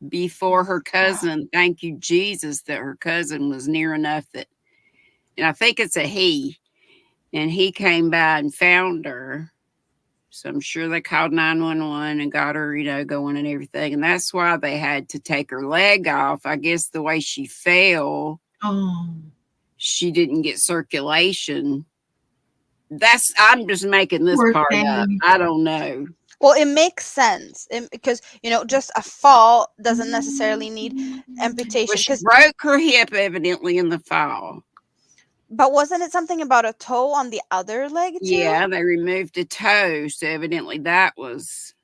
Before her cousin, thank you, Jesus, that her cousin was near enough that, and I think it's a he, and he came by and found her. So I'm sure they called 911 and got her, going and everything. And that's why they had to take her leg off. I guess the way she fell, she didn't get circulation. I'm just making this Poor part thing. up. I don't know. Well, it makes sense because, just a fall doesn't necessarily need amputation. Well, she broke her hip evidently in the fall. But wasn't it something about a toe on the other leg too? Yeah, they removed a toe, so evidently that was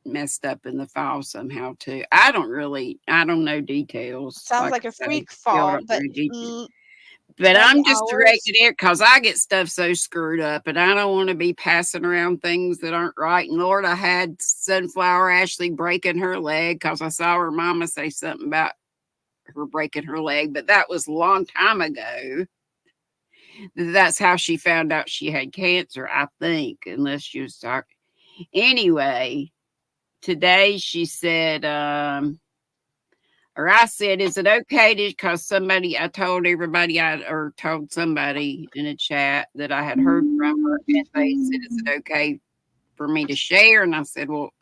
messed up in the fall somehow too. I don't know details. Sounds like a freak fall, but I'm just 20 directed here because I get stuff so screwed up, and I don't want to be passing around things that aren't right. And Lord, I had Sunflower Ashley breaking her leg because I saw her mama say something about her breaking her leg, but that was a long time ago. That's how she found out she had cancer, I think, unless she was talking. Anyway, today she said, or I said, "Is it okay to," because I told everybody told somebody in a chat that I had heard from her, and they said, "Is it okay for me to share?" And I said, "Well,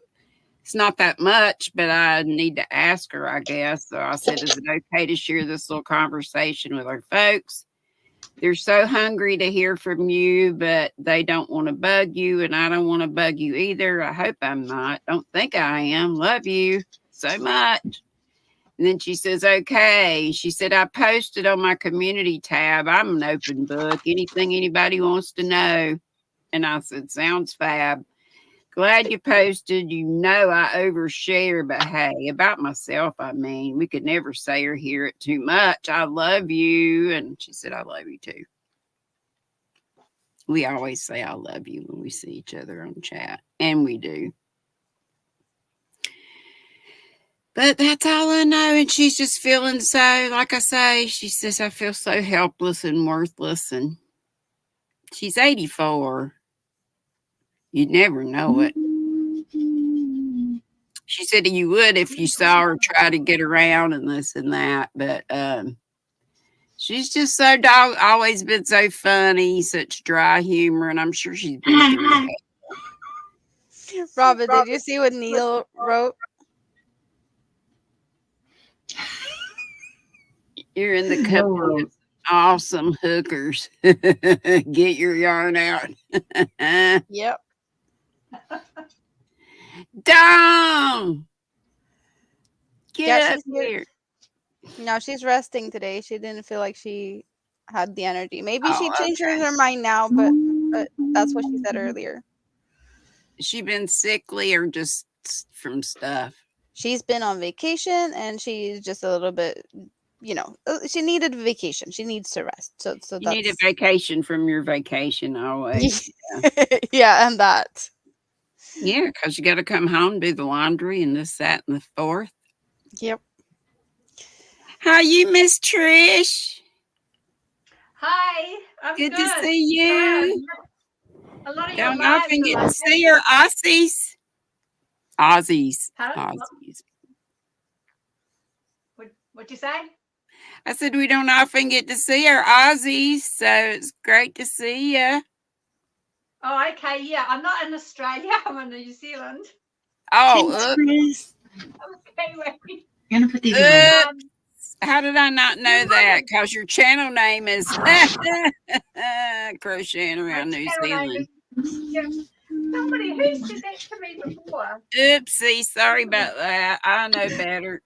it's not that much, but I need to ask her, I guess." So I said, "Is it okay to share this little conversation with our folks? They're so hungry to hear from you, but they don't want to bug you, and I don't want to bug you either. I hope I'm not. Don't think I am. Love you so much." And then she says, "Okay." She said, "I posted on my community tab. I'm an open book. Anything anybody wants to know." And I said, "Sounds fab." Glad you posted. You know I overshare, but hey, about myself, I mean, we could never say or hear it too much. I love you. And she said, I love you too. We always say I love you when we see each other on chat. And we do. But that's all I know. And she's just feeling so, like I say, she says, I feel so helpless and worthless. And she's 84. You'd never know it. She said you would if you saw her try to get around and this and that. But she's just so always been so funny, such dry humor. And I'm sure she's been through it. Robin, did you see what Neil wrote? You're in the company of awesome hookers. Get your yarn out. Yep. Down. Get Yeah, up here. No, she's resting today. She didn't feel like she had the energy. Maybe she Oh, changed okay. her mind now, but that's what she said earlier. She been sickly or just from stuff? She's been on vacation and she's just a little bit, she needed a vacation. She needs to rest. So You need a vacation from your vacation always. Yeah, and that. Yeah, because you got to come home, do the laundry and this, that, and the fourth. Yep. How you, Miss Trish? Hi, I'm Good good. to see you. A lot of your Don't lives often are get like to see her. Aussies. Aussies. Pardon? Aussies. What'd you say? I said we don't often get to see our Aussies, so it's great to see you. Oh, okay. Yeah, I'm not in Australia. I'm in New Zealand. Oh, Okay, wait. I'm gonna put these away. How did I not know that? Because your channel name is Crocheting Around New Zealand. Somebody who said that to me before. Oopsie, sorry about that. I know better.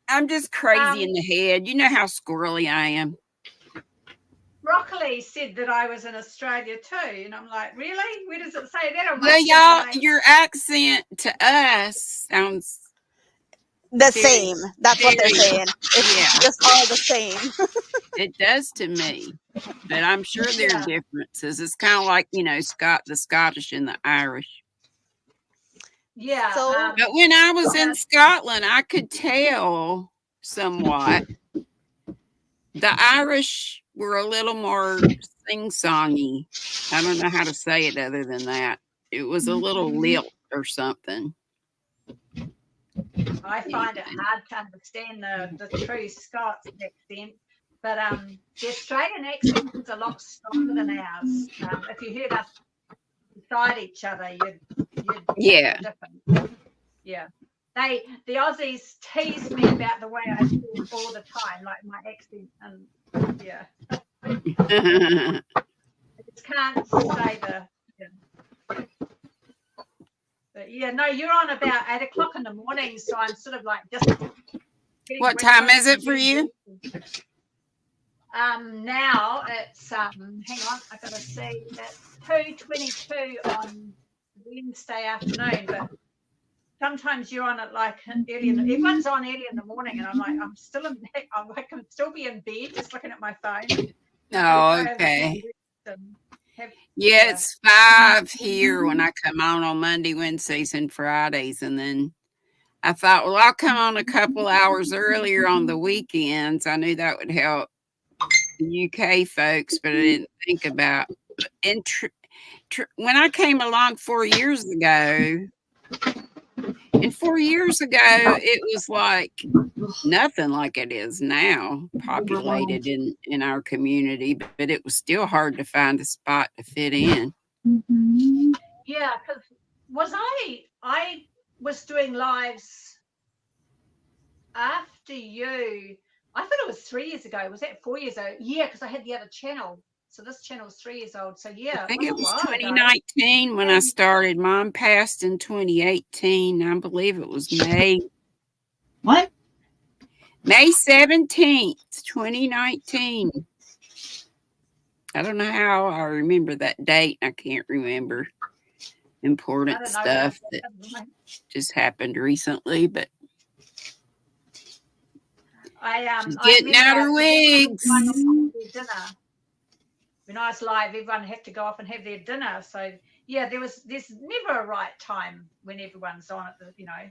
I'm just crazy in the head. You know how squirrely I am. Broccoli said that I was in Australia too, and I'm like, really? Where does it say that? Well, y'all, your accent to us sounds the same. That's what they're saying. It's just all the same. It does to me, but I'm sure there are differences. It's kind of like, the Scottish and the Irish. Yeah. But when I was in Scotland, I could tell somewhat. The Irish were a little more sing-songy. I don't know how to say it other than that. It was a little lilt or something. I find it hard to understand the true Scots accent, but the Australian accent is a lot stronger than ours. If you heard us beside each other, you'd different. Yeah. The Aussies tease me about the way I talk all the time, like my accent, and yeah. I just can't say the. But yeah, no, you're on about 8 o'clock in the morning, so I'm sort of like just. What time is it for you? Now it's hang on, I gotta see, it's 2:22 on Wednesday afternoon, but sometimes you're on it like early everyone's on early in the morning, and I'm like, I'm can still be in bed just looking at my phone. Oh, okay. Yeah, it's 5 here when I come on Monday, Wednesdays, and Fridays. And then I thought, well, I'll come on a couple hours earlier on the weekends. I knew that would help the UK folks, but I didn't think about it. When I came along 4 years ago, and 4 years ago, it was like nothing like it is now, populated in our community, but it was still hard to find a spot to fit in. Yeah, because I was doing lives after you. I thought it was 3 years ago. Was that 4 years ago? Yeah, because I had the other channel. So this channel is 3 years old. So yeah, I think it was 2019 when I started. Mom passed in 2018. I believe it was May. What? May 17th, 2019. I don't know how I remember that date. I can't remember. important don't know. stuff that just happened recently, but she's getting out her wigs. Dinner. When I was live, everyone had to go off and have their dinner. So yeah, there's never a right time when everyone's on it, you know.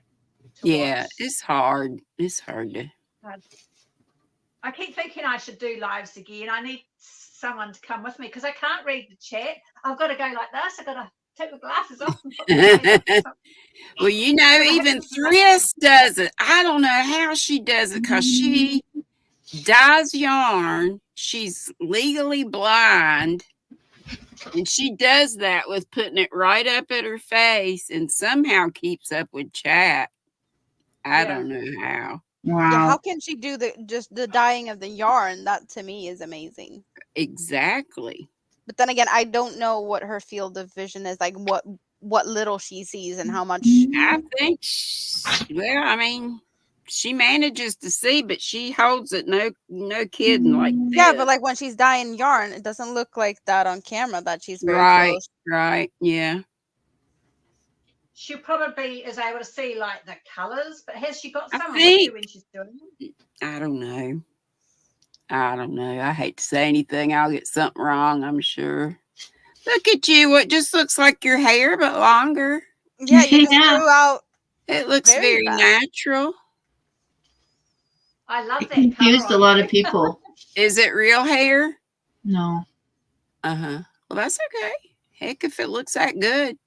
Yeah, watch. it's hard. It's hard to. I keep thinking I should do lives again. I need someone to come with me because I can't read the chat. I've got to go like this. I've got to take my glasses off and put my Well, you know, even Thriss does it. I don't know how she does it because she dyes yarn. She's legally blind. And she does that with putting it right up at her face and somehow keeps up with chat. I don't know how. Wow. Yeah, how can she do just the dyeing of the yarn? That to me is amazing. Exactly. But then again, I don't know what her field of vision is, like what little she sees and how much. I think, well, I mean, she manages to see, but she holds it no kidding like this. Yeah, but like when she's dyeing yarn, it doesn't look like that on camera that she's very close. Right, yeah. She probably is able to see like the colors, but has she got someone with her when she's doing it? I don't know. I hate to say anything. I'll get something wrong, I'm sure. Look at you. It just looks like your hair, but longer. Yeah, you just grew out. It looks very natural. I love that. Confused a lot of people. Is it real hair? No. Uh-huh. Well, that's okay. Heck, if it looks that good.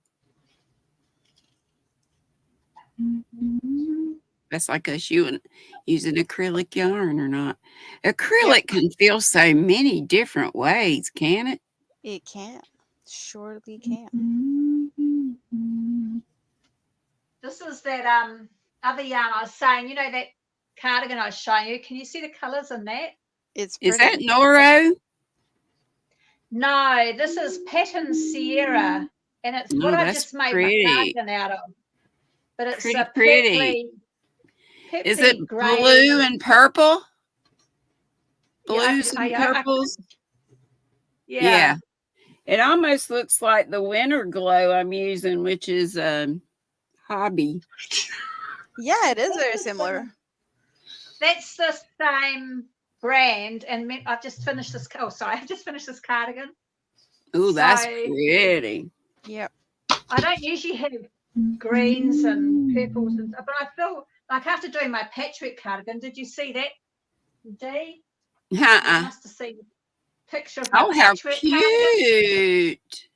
That's like us using acrylic yarn or not. Acrylic can feel so many different ways, can it? It can. Surely can. This is that other yarn I was saying, you know, that cardigan I was showing you. Can you see the colors in that? It's pretty. Is that Noro? No, this is Pattern Sierra, and it's what I just made my cardigan out of. But it's pretty. Peppy Is it gray. blue and purple? Blues and purples? Yeah. It almost looks like the Winter Glow I'm using, which is Hobby. Yeah, it is very similar. That's the same brand, and I've just finished this. Oh, sorry, I've just finished this cardigan. Oh, that's pretty. Yep. I don't usually have greens and purples, but I feel like after doing my patchwork cardigan, did you see that, Dee? You must have seen the picture of my patchwork cardigan. Cute.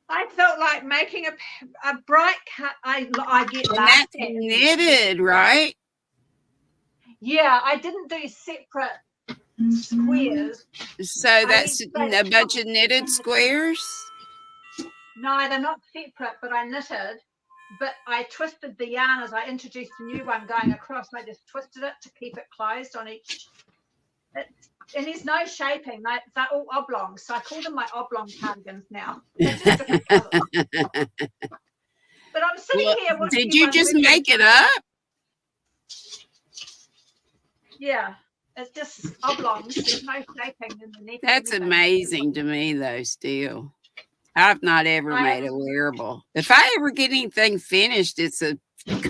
I felt like making a bright cut. I get and that's knitted, right? Yeah, I didn't do separate squares. So that's a bunch of knitted squares? No, they're not separate, but I knitted. But I twisted the yarn as I introduced a new one going across. I just twisted it to keep it closed on each. And there's no shaping. They're all oblongs. So I call them my oblong cardigans now. They're just different colours. But I'm sitting here. Did you just make it up? Yeah. It's just oblongs. There's no shaping in the neck. That's amazing to me, though, still. I've not ever made a wearable. If I ever get anything finished, it's a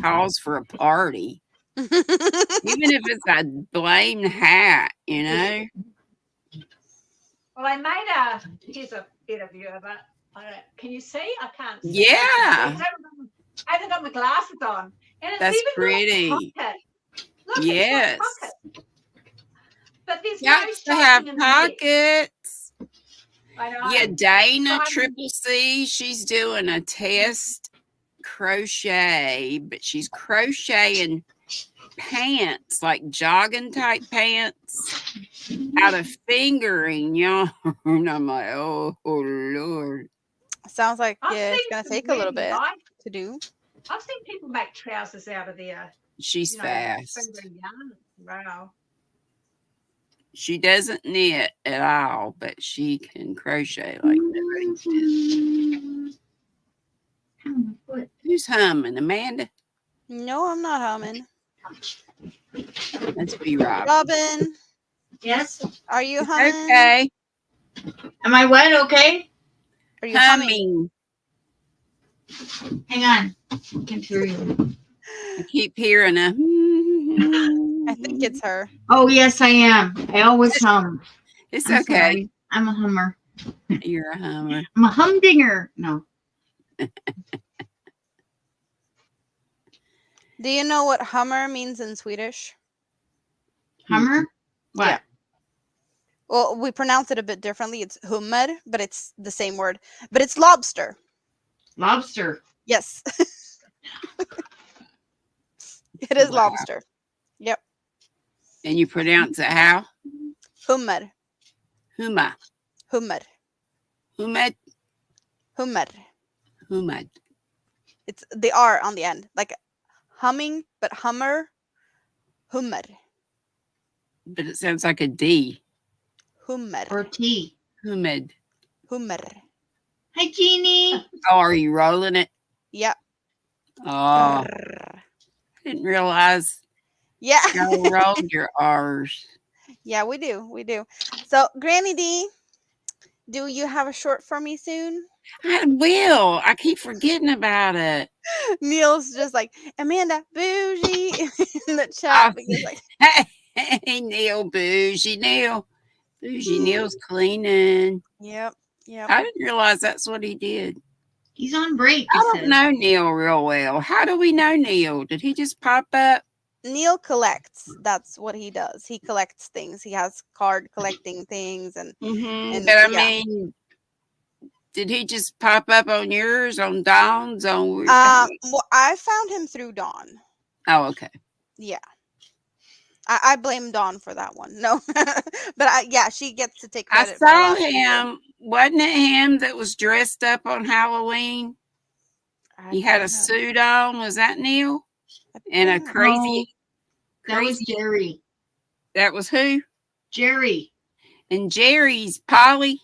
cause for a party. Even if it's a blamed hat, you know? Well, I made here's a better view of it. Can you see? I can't see. Yeah. I haven't got my glasses on. And it's That's even pretty. Got a pocket. Look, yes. it's got a pocket. But there's got no to have in pockets. I know. Yeah, Dana Triple C, she's doing a test crochet, but she's crocheting pants, like jogging type pants, out of fingering yarn. I'm like, oh Lord. Sounds like it's gonna take a little bit to do. I've seen people make trousers out of there. She's fast. Yarn. Wow. She doesn't knit at all, but she can crochet like nobody can. Who's humming? Amanda? No, I'm not humming. Let's be Robin. Robin. Yes. Are you humming? Okay. Am I what? Okay. Are you humming? Hang on. I can hear you. I keep hearing a. I think it's her. Oh, yes, I am. I always hum. It's I'm okay. sorry. I'm a hummer. You're a hummer. I'm a humdinger. No. Do you know what Hummer means in Swedish? Hummer? What? Yeah. Well, we pronounce it a bit differently. It's hummer, but it's the same word. But it's lobster. Lobster. Yes. It is Wow. lobster. Yep. And you pronounce it how? Hummer. Huma. Hummer. Humad. Hummer. Humad. It's the R on the end. Like humming, but hummer. Hummer. But it sounds like a D. Hummer. Or tea. Humid. Hummer. Hi, Jeannie. Oh, are you rolling it? Yep. Oh, I didn't realize Yeah. y'all rolled your R's. Yeah, we do. We do. So, Granny D, do you have a short for me soon? I will. I keep forgetting about it. Neil's just like, Amanda, bougie in the chat. Oh, Because like, hey, Neil, bougie Neil. Bougie Neil's cleaning. yep. Yep. I didn't realize that's what he did. He's on break. I He don't said. know Neil real well. How do we know Neil? Did he just pop up? Neil collects. That's what he does. He collects things. He has card collecting things and But I mean, did he just pop up on yours, on Dawn's, on? well, I found him through Dawn. Oh, okay. Yeah. I blame Dawn for that one. No, but yeah, she gets to take I credit. saw for that. him. Wasn't it him that was dressed up on Halloween? He had a suit on. Was that Neil? And a crazy. No, that was Jerry. That was who? Jerry. And Jerry's Polly.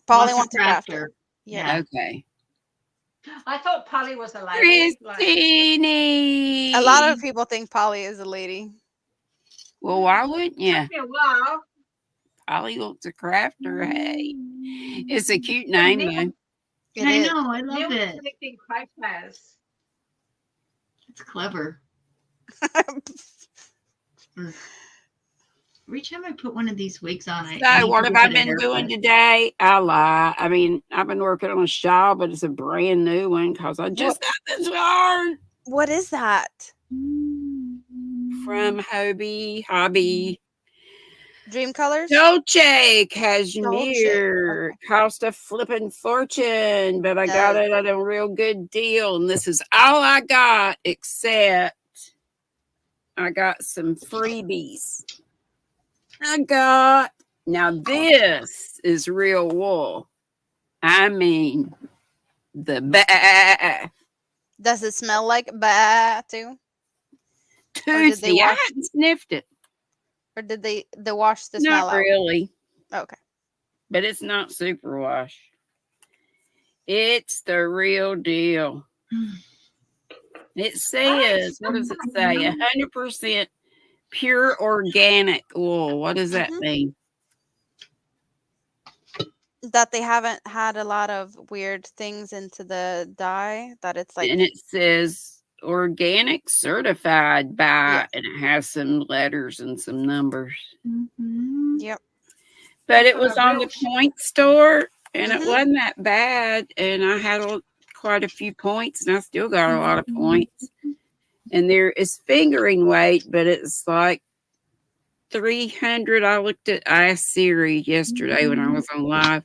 Polly wants a crafter. Yeah. Okay. I thought Polly was a lady. Christine. A lot of people think Polly is a lady. Well, why wouldn't you? Took me a while. Polly wants a crafter. Hey, it's a cute name, though. I know. I love it. Collecting crafts. It's clever. Every time I put one of these wigs on, So, what have I been doing today? I lie. I mean, I've been working on a shawl, but it's a brand new one because I just got this yarn. What is that? From Hobby. Dream Colors? Dolce Cashmere. Cost a flipping fortune, but I got it at a real good deal. And this is all I got, except I got some freebies. Now this is real wool. I mean, the bah. Does it smell like bah too? Tootsie. I hadn't sniffed it. Or did they wash the smell out? Not really. Okay. But it's not superwash. It's the real deal. It says, what does it say? 100% pure organic wool. What does that mean? That they haven't had a lot of weird things into the dye. That it's like. And it says organic certified by, and it has some letters and some numbers. Yep. But it was on the point store, and it wasn't that bad. And I had quite a few points, and I still got a lot of points. And there is fingering weight, but it's like 300. I looked at Ask Siri yesterday when I was on live.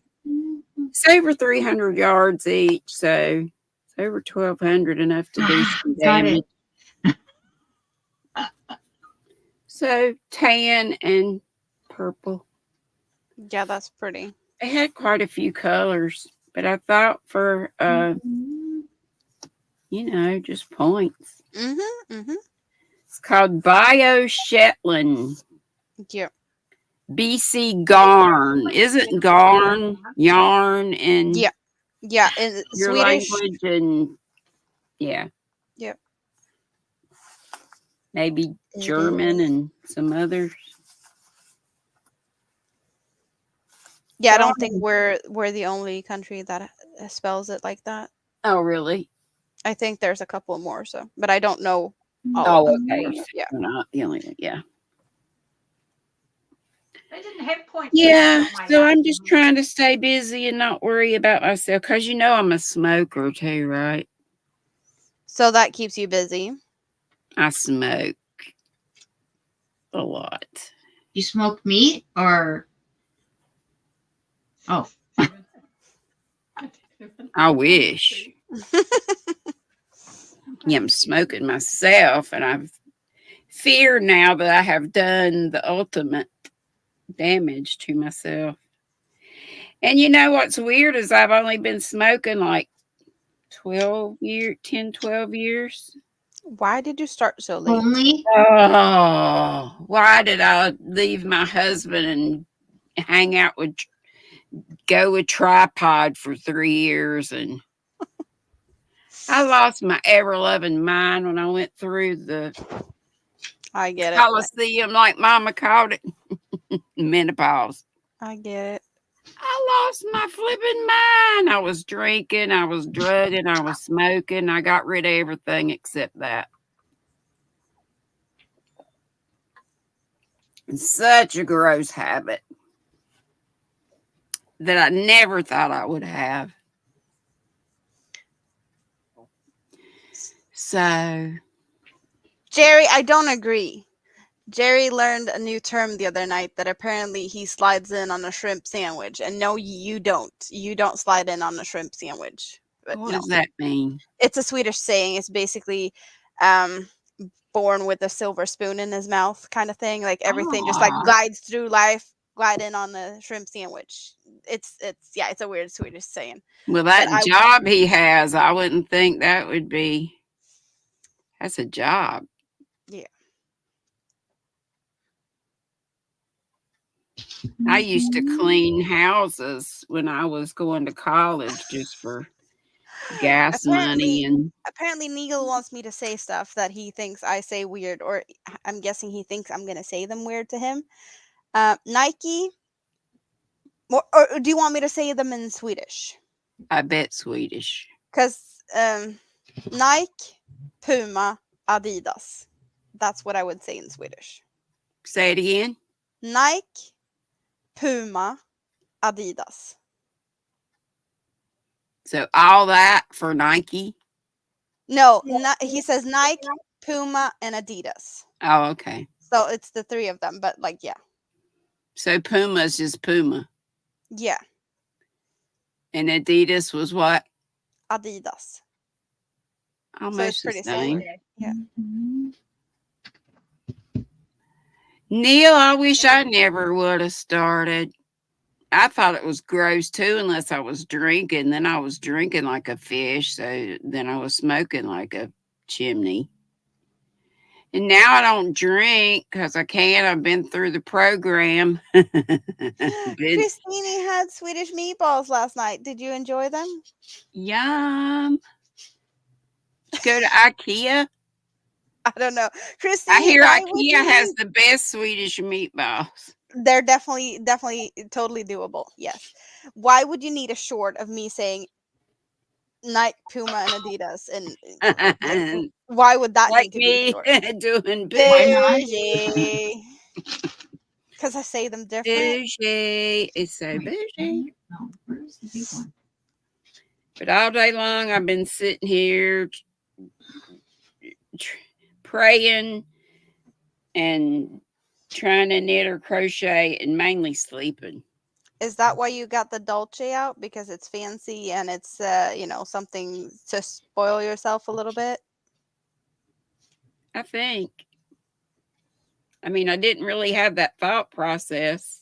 It's over 300 yards each, so it's over 1,200, enough to do some damage. So tan and purple. Yeah, that's pretty. They had quite a few colors, but I thought for just points. It's called Bio Shetland. Yep. BC Garn. Isn't garn, yarn, and yeah, in your Swedish language, and Yep. Maybe German and some others. Yeah, I don't think we're the only country that spells it like that. Oh, really? I think there's a couple more, but I don't know all of Oh, them. okay. Yeah. You're not the only one. Yeah. They didn't have points. Yeah. on my So life. I'm just trying to stay busy and not worry about myself because I'm a smoker too, right? So that keeps you busy. I smoke a lot. You smoke meat or? Oh, I wish. Yeah, I'm smoking myself, and I fear now that I have done the ultimate damage to myself. And you know what's weird is I've only been smoking like 12 years. Why did you start so late? only? Oh, why did I leave my husband and hang out go with tripod for 3 years? And I lost my ever loving mind when I went through the I get it. Coliseum, like Mama called it, menopause. I get it. I lost my flipping mind. I was drinking, I was drugging, I was smoking. I got rid of everything except that. It's such a gross habit that I never thought I would have. So, Jerry, I don't agree. Jerry learned a new term the other night that apparently he slides in on a shrimp sandwich. And no, you don't. You don't slide in on a shrimp sandwich. But what no, does that mean? it's a Swedish saying. It's basically born with a silver spoon in his mouth kind of thing. Like everything just like Aw. glides through life, glide in on the shrimp sandwich. It's a weird Swedish saying. Well, that I- job he has, I wouldn't think that would be. That's a job. Yeah. I used to clean houses when I was going to college just for gas money and Apparently Neil wants me to say stuff that he thinks I say weird, or I'm guessing he thinks I'm gonna say them weird to him. Nike, or do you want me to say them in Swedish? I bet Swedish. Because Nike, Puma, Adidas. That's what I would say in Swedish. Say it again. Nike, Puma, Adidas. So all that for Nike. No, he says Nike, Puma, and Adidas. Oh, okay. So it's the three of them, but like, yeah. So Puma's just Puma. Yeah. And Adidas was what? Adidas. Almost the pretty same. similar. Yeah. Neil, I wish I never would have started. I thought it was gross too, unless I was drinking. Then I was drinking like a fish. So then I was smoking like a chimney. And now I don't drink because I can't. I've been through the program. Christine had Swedish meatballs last night. Did you enjoy them? Yum. Did you go to IKEA? I don't know. Christine, I hear why would IKEA you has leave? the best Swedish meatballs. They're definitely totally doable. Yes. Why would you need a short of me saying Nike, Puma, and Adidas? And why would that Like need to be me short? doing Bougie. Because I say them different. bougie. It's so bougie. No, where's the big one? But all day long, I've been sitting here praying and trying to knit or crochet and mainly sleeping. Is that why you got the Dolce out? Because it's fancy and it's something to spoil yourself a little bit? I think. I mean, I didn't really have that thought process.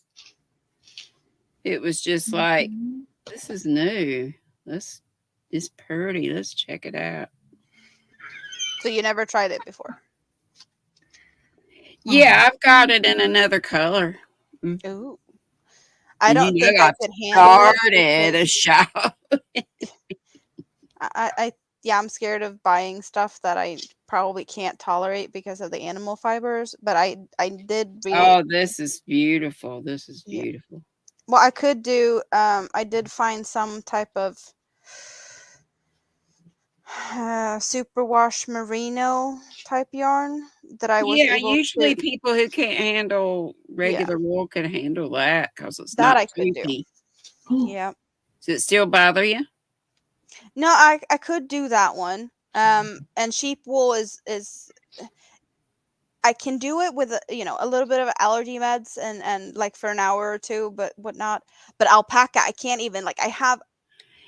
It was just like, this is new. It's pretty. Let's check it out. So you never tried it before? Yeah, I've got it in another color. Ooh. I don't You know, think I I could handle started a it. shop. I'm scared of buying stuff that I probably can't tolerate because of the animal fibers. But I did read. Oh, this is beautiful. This is beautiful. Well, I could do. I did find some type of. superwash merino type yarn that I was Yeah, able usually to. people who can't handle Yeah, regular wool can handle that because it's that not I could do. soupy. Yeah. Does it still bother you? No, I could do that one. And sheep wool is I can do it with a little bit of allergy meds and like for an hour or two, but whatnot. But alpaca, I can't even like. I have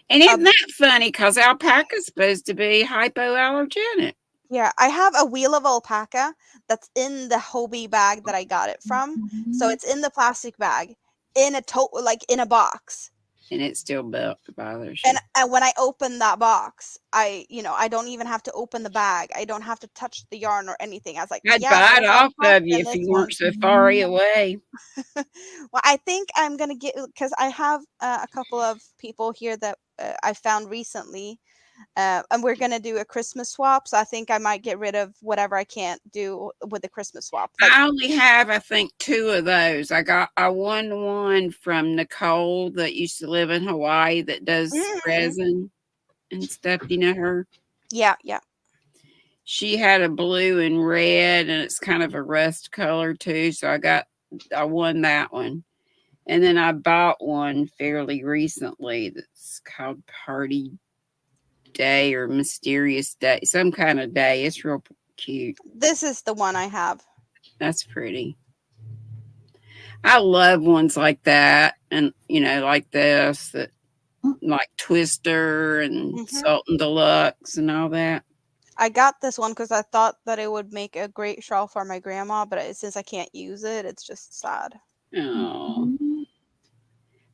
And a isn't that funny? Because alpaca's supposed to be hypoallergenic. Yeah, I have a wheel of alpaca that's in the Hobie bag that I got it from. So it's in the plastic bag, in a like in a box. And it still bothers you. And when I open that box, I don't even have to open the bag. I don't have to touch the yarn or anything. I was like, I'd yeah, buy it there's off alpaca of you in if this you one. weren't so far away. Well, I think I'm gonna get because I have a couple of people here that I found recently. And we're gonna do a Christmas swap, so I think I might get rid of whatever I can't do with the Christmas swap. Like, I only have, I think, 2 of those. I won one from Nicole that used to live in Hawaii that does resin and stuff. You know her? yeah, yeah. She had a blue and red, and it's kind of a rust color too. So I won that one. And then I bought one fairly recently that's called Party Day or Mysterious Day, some kind of day. It's real cute. This is the one I have. That's pretty. I love ones like that, and like this, that like Twister and Sultan Deluxe and all that. I got this one because I thought that it would make a great shawl for my grandma, but since I can't use it, it's just sad. Oh.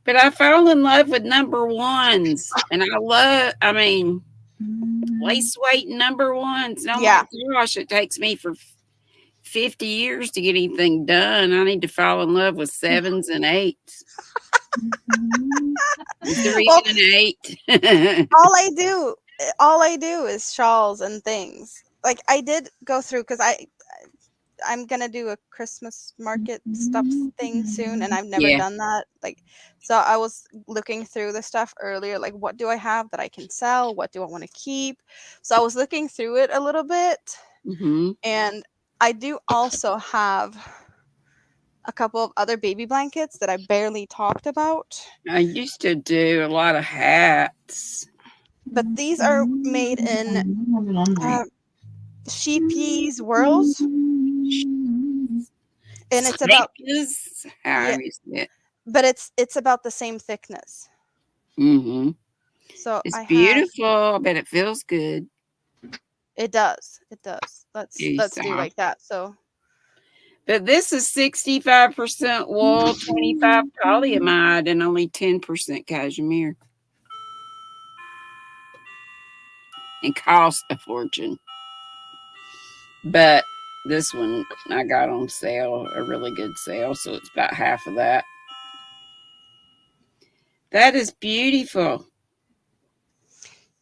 But I fell in love with number ones, and I mean, lace weight number ones. Oh Yeah. my gosh, it takes me for 50 years to get anything done. I need to fall in love with 7s and 8s. 3 Well, and an 8. all I do is shawls and things. Like I did go through because I'm gonna do a Christmas market stuff thing soon, and I've never Yeah. done that. Like, so I was looking through the stuff earlier, like what do I have that I can sell? What do I want to keep? So I was looking through it a little bit, and I do also have a couple of other baby blankets that I barely talked about. I used to do a lot of hats. But these are made in Sheepy's Whirls. And it's about but it's about the same thickness. So it's I beautiful. I bet it feels good. It does. Let's do like that. So but this is 65% wool, 25 polyamide, and only 10% cashmere. And cost a fortune. But this one I got on sale, a really good sale, so it's about half of that. That is beautiful.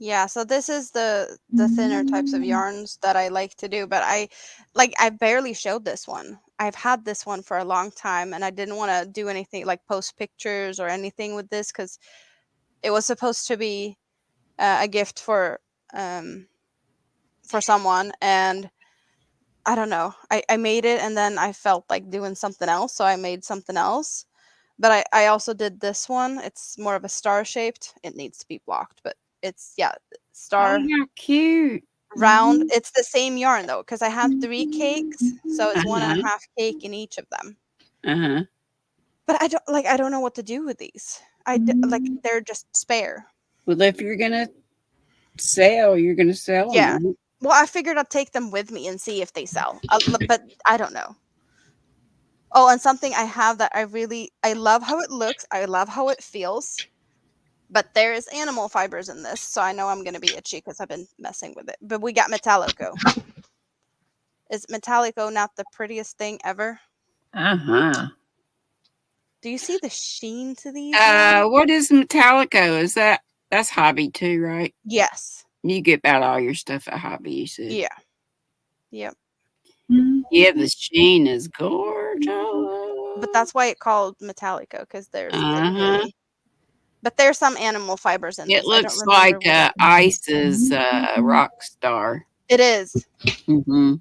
yeah, so this is the thinner types of yarns that I like to do, but I barely showed this one. I've had this one for a long time, and I didn't want to do anything like post pictures or anything with this because it was supposed to be a gift for someone, and I don't know. I made it, and then I felt like doing something else, so I made something else. But I also did this one. It's more of a star shaped. It needs to be blocked, but it's star. Oh, how cute. Round. It's the same yarn though, because I had 3 cakes, so it's 1.5 cake in each of them. But I don't know what to do with these. They're just spare. Well, if you're gonna sell, you're gonna sell them. Yeah. Right? Well, I figured I'd take them with me and see if they sell. But I don't know. Oh, and something I have that I love how it looks. I love how it feels. But there is animal fibers in this, so I know I'm going to be itchy because I've been messing with it. But we got Metallico. Is Metallico not the prettiest thing ever? Do you see the sheen to these? What is Metallico? That's Hobby too, right? Yes. You get about all your stuff at Hobby, you said. Yeah. Yep. Yeah, the sheen is gorgeous. But that's why it called Metallico, because there's really But there's some animal fibers in It this. I don't looks remember like what. Ice's rock star. It is. Mm-hmm.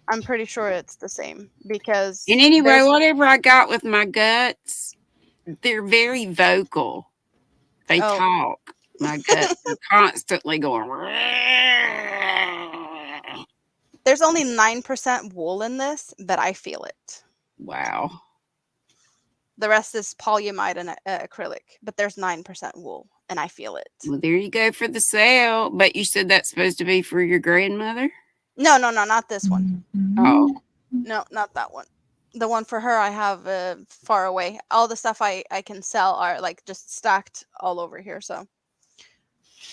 I'm pretty sure it's the same because And anyway, there's whatever I got with my guts, they're very vocal. They oh talk. My guts are constantly going. there's only 9% wool in this, but I feel it. Wow. The rest is polyamide and acrylic, but there's 9% wool, and I feel it. Well, there you go for the sale. But you said that's supposed to be for your grandmother? No, not this one. Oh. No, not that one. The one for her I have far away. All the stuff I can sell are like just stacked all over here. So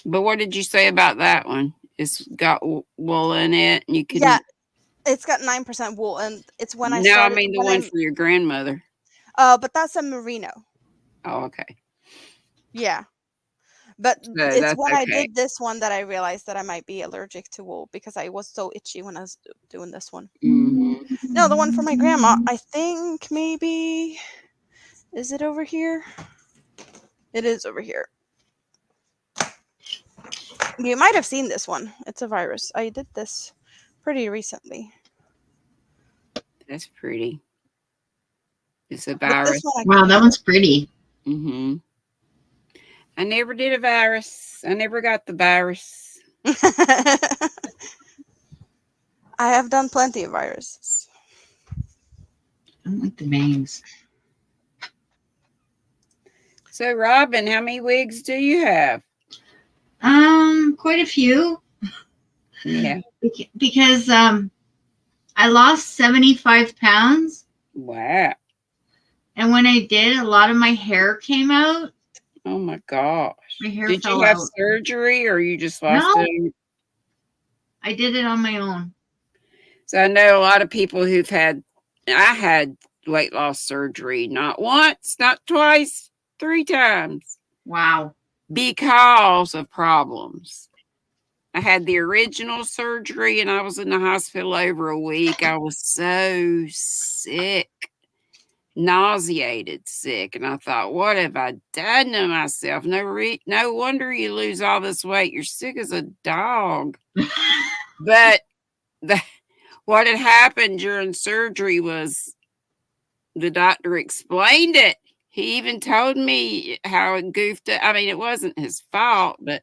But what did you say about that one? It's got wool in it, and you can. yeah, it's got 9% wool, and it's when I No, I started. mean the one for your grandmother. But that's a merino. Oh, okay. Yeah, but So it's that's when I okay. did this one that I realized that I might be allergic to wool because I was so itchy when I was doing this one. Mm-hmm. No, the one for my grandma. I think maybe is it over here? It is over here. You might have seen this one. It's a virus. I did this pretty recently. That's pretty. It's a But virus. this one Wow, that one's pretty. Mm-hmm. I never did a virus. I never got the virus. I have done plenty of viruses. I don't like the bangs. So, Robin, how many wigs do you have? Quite a few. Yeah. Because I lost 75 pounds, Wow. and when I did, a lot of my hair came out. Oh my gosh. My hair Did fell you have out. surgery or you just lost No. it? I did it on my own. So I know a lot of people who've had, I had weight loss surgery, not once, not twice, 3 times Wow. because of problems. I had the original surgery and I was in the hospital over a week. I was so sick, nauseated sick. And I thought, what have I done to myself? No wonder you lose all this weight. You're sick as a dog. But what had happened during surgery was the doctor explained it. He even told me how it goofed up. I mean, it wasn't his fault, but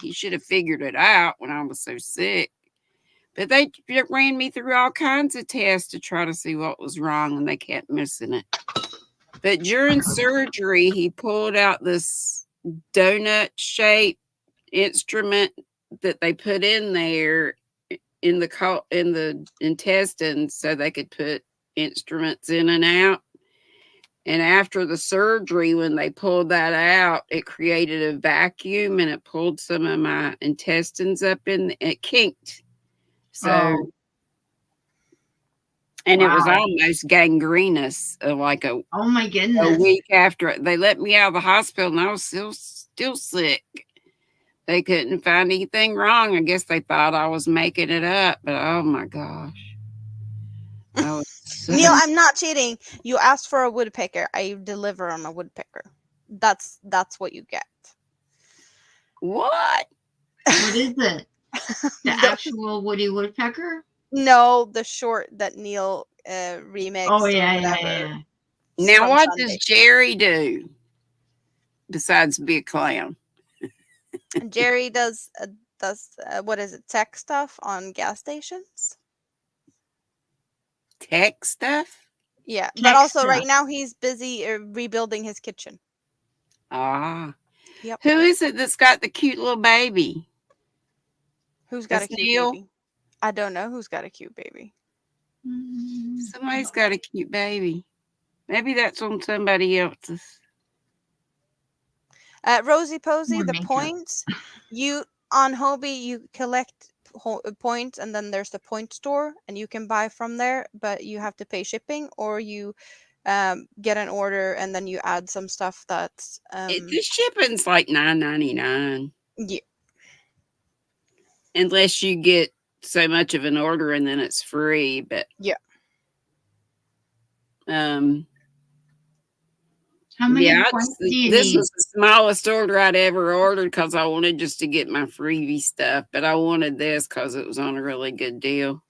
he should have figured it out when I was so sick. But they ran me through all kinds of tests to try to see what was wrong, and they kept missing it. But during surgery, he pulled out this donut-shaped instrument that they put in there in the intestines so they could put instruments in and out. And after the surgery, when they pulled that out, it created a vacuum and it pulled some of my intestines up in it kinked. So, and it was Wow. almost gangrenous, like Oh my a goodness. week after they let me out of the hospital, and I was still sick. They couldn't find anything wrong. I guess they thought I was making it up, but oh my gosh. I was Neil, I'm not cheating. You asked for a woodpecker. I deliver on a woodpecker. That's what you get. What? What is it? The actual Woody Woodpecker? No, the short that Neil remixed. Oh, or yeah, whatever. Now, from what Sunday. does Jerry do besides be a clown? Jerry does what is it? Tech stuff on gas stations. Tech stuff? Yeah, but Tech also stuff. right now he's busy rebuilding his kitchen. Ah. Yep. Who is it that's got the cute little baby? Who's got That's a cute Neil? baby? I don't know who's got a cute baby. Somebody's got a cute baby. Maybe that's on somebody else's. Rosie Posey, More the makeup. points. You on Hobie, you collect points, and then there's the point store, and you can buy from there, but you have to pay shipping, or you get an order and then you add some stuff that's The shipping's like $9.99. yeah. Unless you get so much of an order and then it's free. But Yeah. How many Yeah, points do you this need? was the smallest order I'd ever ordered because I wanted just to get my freebie stuff, but I wanted this because it was on a really good deal.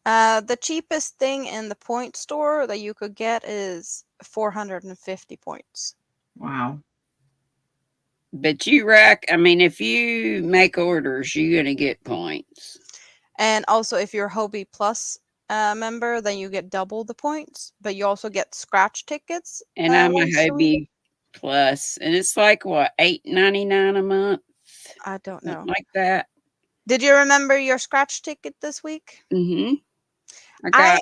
The cheapest thing in the point store that you could get is 450 points. Wow. But if you make orders, you're gonna get points. And also, if you're Hobby Plus member, then you get double the points, but you also get scratch tickets. And I'm a once a week. Hobby Plus, and it's like what, $8.99 a month, I don't know. something like that. Did you remember your scratch ticket this week? Mm-hmm. I got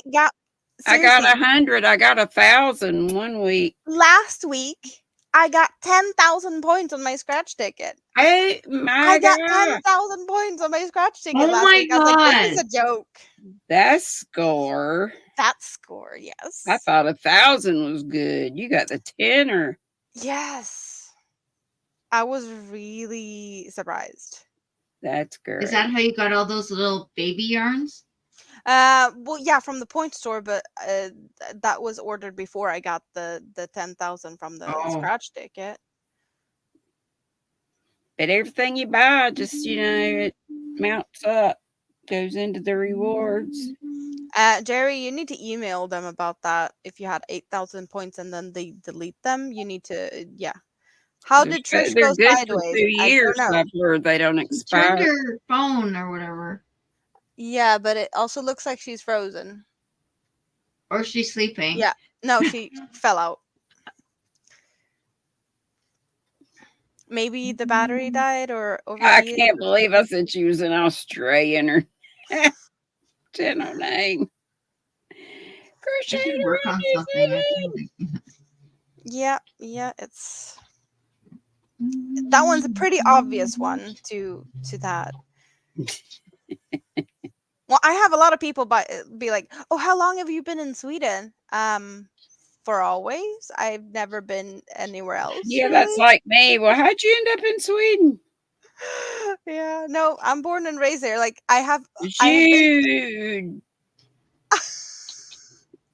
I got seriously 100. I got 1,000 one week. last week. I got 10,000 points on my scratch ticket. Hey, my I got God. 10,000 points on my scratch ticket Oh last my week. I was like, this is a joke. That score. That score, yes. I thought 1,000 was good. You got the 10er. Yes. I was really surprised. That's great. Is that how you got all those little baby yarns? Well, yeah, from the point store, but that was ordered before I got the 10,000 from the scratch ticket. But everything you buy, just it mounts up, goes into the rewards. Jerry, you need to email them about that. If you had 8,000 points and then they delete them, you need to, yeah. How did Trish They're go good sideways? for 2 years. I don't know. I've heard they don't Turned expire. her phone or whatever. Yeah, but it also looks like she's frozen. Or she's sleeping. Yeah. No, she fell out. Maybe the battery died or overheated. I can't believe I said she was an Australian or 1009. I should work on something. I feel like. Yeah, it's that one's a pretty obvious one to that. Well, I have a lot of people be like, "Oh, how long have you been in Sweden?" For always. I've never been anywhere else. Yeah, really. that's like me. Well, how'd you end up in Sweden? Yeah, no, I'm born and raised there. Like I have been.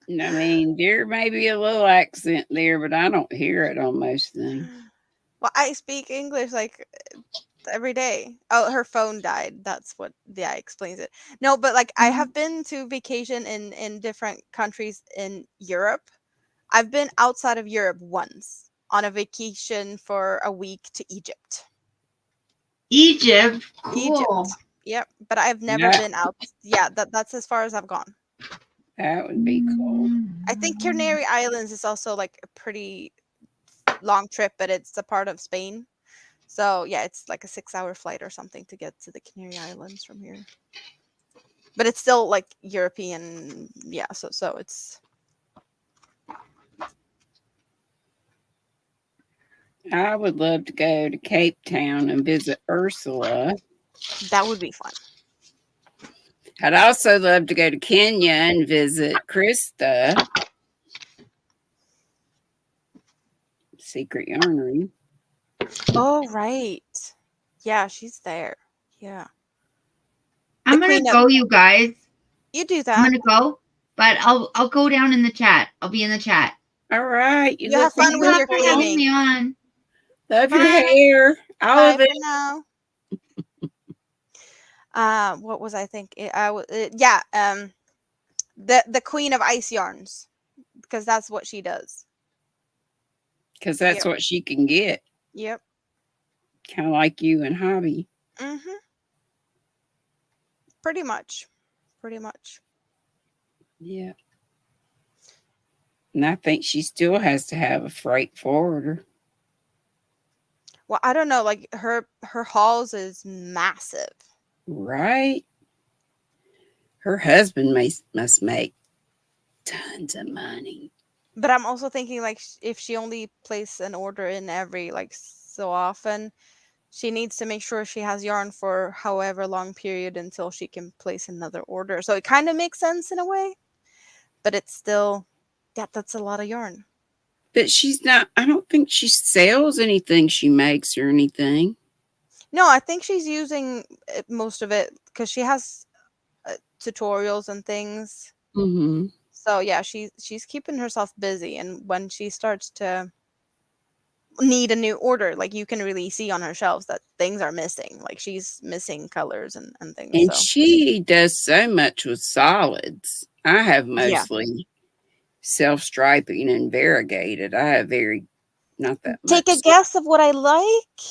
I mean, there may be a little accent there, but I don't hear it on most things. Well, I speak English like every day. Oh, her phone died. That's what explains it. No, but like I have been to vacation in different countries in Europe. I've been outside of Europe once on a vacation for a week to Egypt. Egypt? Cool. Egypt. Yep, but I've never been out. Yeah, that's as far as I've gone. That would be cool. I think Canary Islands is also like a pretty long trip, but it's a part of Spain. So yeah, it's like a 6-hour flight or something to get to the Canary Islands from here. But it's still like European, yeah. So it's. I would love to go to Cape Town and visit Ursula. That would be fun. I'd also love to go to Kenya and visit Krista. Secret Yarnery. Oh, right. Yeah, she's there. Yeah. I'm gonna go, you guys. You do that. I'm gonna go, but I'll go down in the chat. I'll be in the chat. All right. You have fun with your cleaning. Me on. Love your hair. All of it. Now. What was I thinking? The Queen of Ice Yarns, because that's what she does. Because that's what she can get. Yep. Kind of like you and Hobby. Mm-hmm. Pretty much. Yeah. And I think she still has to have a freight forwarder. Well, I don't know. Like her hauls is massive. Right. Her husband must make tons of money. But I'm also thinking, like, if she only places an order in every like so often, she needs to make sure she has yarn for however long period until she can place another order. So it kind of makes sense in a way, but it's still, that's a lot of yarn. But she's not, I don't think she sells anything she makes or anything. No, I think she's using most of it because she has tutorials and things. Mm-hmm. So yeah, she's keeping herself busy, and when she starts to need a new order. Like you can really see on her shelves that things are missing. Like she's missing colors and things. And So she does so much with solids. I have yeah. mostly self-striping and variegated. I have not that Take a much. guess of what I like.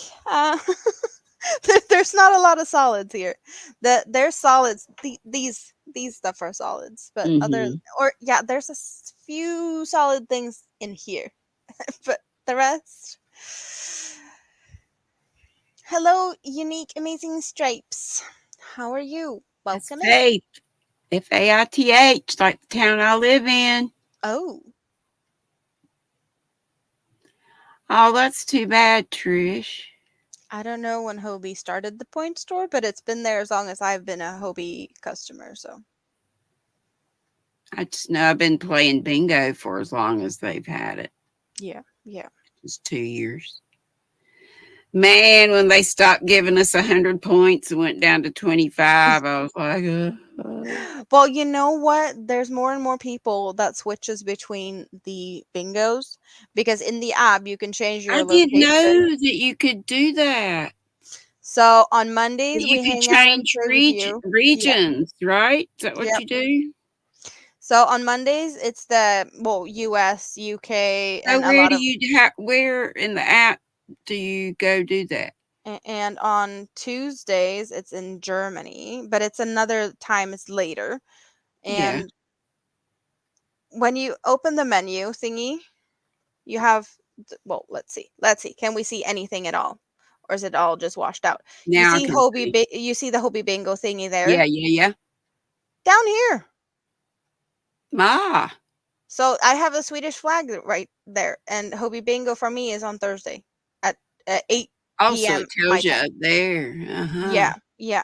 There's not a lot of solids here. There's solids. These stuff are solids, but Mhm. there's a few solid things in here, but the rest. Hello, unique, amazing stripes. How are you? That's Welcome in. Faith. Faith, like the town I live in. Oh, Oh, that's too bad, Trish. I don't know when Hobie started the point store, but it's been there as long as I've been a Hobie customer. So I just know I've been playing bingo for as long as they've had it. yeah. It's 2 years. Man, when they stopped giving us 100 points and went down to 25, I was like, Well, you know what? There's more and more people that switches between the bingos because in the app you can change your I didn't location. know that you could do that. So on That Mondays you we could hang out and change play with you. Yeah. regions, right? Is that what Yep. you do? So on Mondays it's the US, UK, So and a lot of where in the app do you go do that? and on Tuesdays it's in Germany, but it's another time, it's later. Yeah. And when you open the menu thingy, you have well, let's see. Can we see anything at all? Or is it all just washed out? You Now I see can see. you see the Hobie Bingo thingy there? Yeah. Down here. Ah, So I have a Swedish flag right there, and Hobie Bingo for me is on Thursday at 8 also p.m. it my tells you time. up there. Uh-huh. Yeah.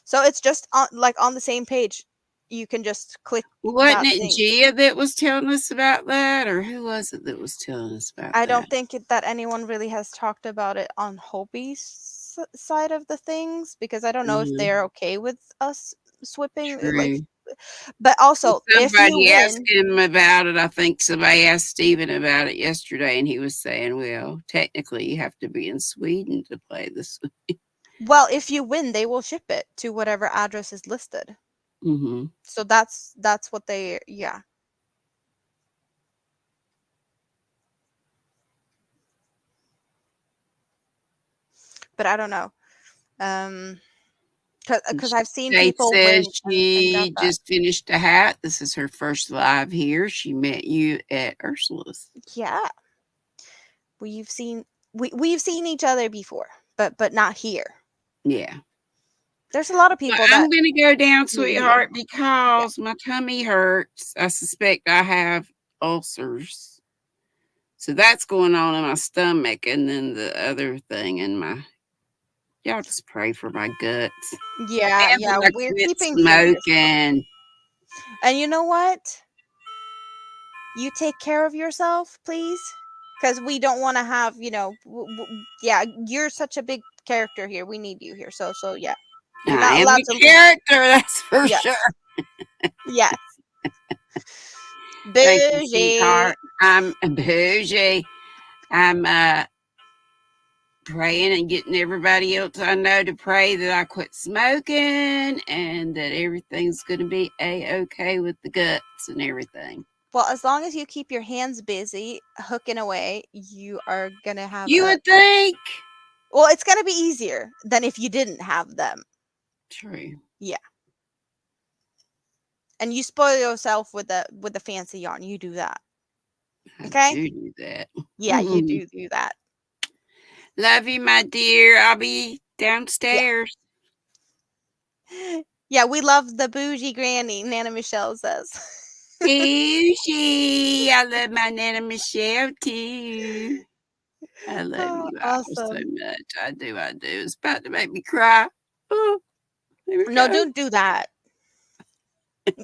So it's just on the same page. You can just click Wasn't that it thing. Gia that was telling us about that? Or who was it that was telling us about I that? don't think that anyone really has talked about it on Hobie's side of the things because I don't know if Mhm. they're okay with us swapping like. True. But also, if you Somebody asked win, him about it. I think somebody asked Stephen about it yesterday, and he was saying, well, technically you have to be in Sweden to play this. well, if you win, they will ship it to whatever address is listed. Mm-hmm. So that's what they yeah. But I don't know. Because I've seen Faith people says win and got she that. just finished a hat. This is her first live here. She met you at Ursula's. Yeah. We've seen we've seen each other before, but not here. Yeah. There's a lot of Well, people I'm that going to go down, meet me here. sweetheart, because my tummy hurts. I suspect I have ulcers. So that's going on in my stomach. And then the other thing in my, y'all just pray for my guts. Yeah, And when I we're quit keeping fingers crossed. smoking. And you know what? You take care of yourself, please, because we don't want to have, yeah, you're such a big character here. We need you here. So yeah, you're I not am allowed a to leave. character, that's for Yes, sure. yes. Thank you, Bougie. sweetheart. I'm bougie. I'm praying and getting everybody else I know to pray that I quit smoking and that everything's going to be a-okay with the guts and everything. Well, as long as you keep your hands busy hooking away, you are gonna have You would think. well, it's gonna be easier than if you didn't have them. True. Yeah. And you spoil yourself with the fancy yarn. You do that. Okay? I do that. Yeah, you do that. Love you, my dear. I'll be downstairs. Yeah, we love the bougie granny, Nana Michelle says. Bougie. I love my Nana Michelle too. I love you all so Awesome. much. I do. It's about to make me cry. Oh, No, don't do that.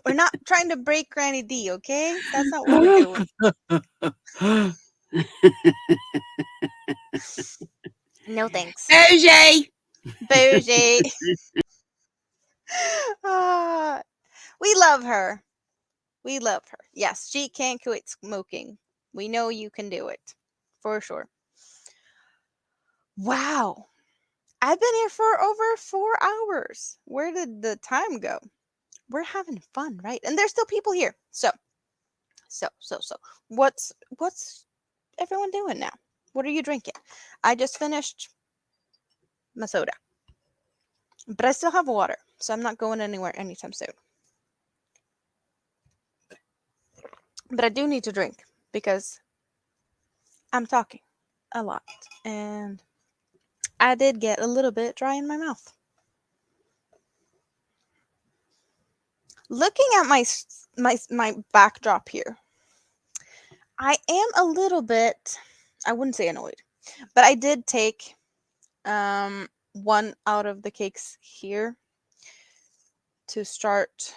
We're not trying to break Granny D, okay? That's not what we're doing. No thanks. Bougie. Bougie. We love her. We love her. Yes, she can quit smoking. We know you can do it. For sure. Wow. I've been here for over 4 hours. Where did the time go? We're having fun, right? And there's still people here. So. What's everyone doing now? What are you drinking? I just finished my soda. But I still have water, so I'm not going anywhere anytime soon. But I do need to drink because I'm talking a lot. And I did get a little bit dry in my mouth. Looking at my backdrop here, I am a little bit, I wouldn't say annoyed, but I did take one out of the cakes here to start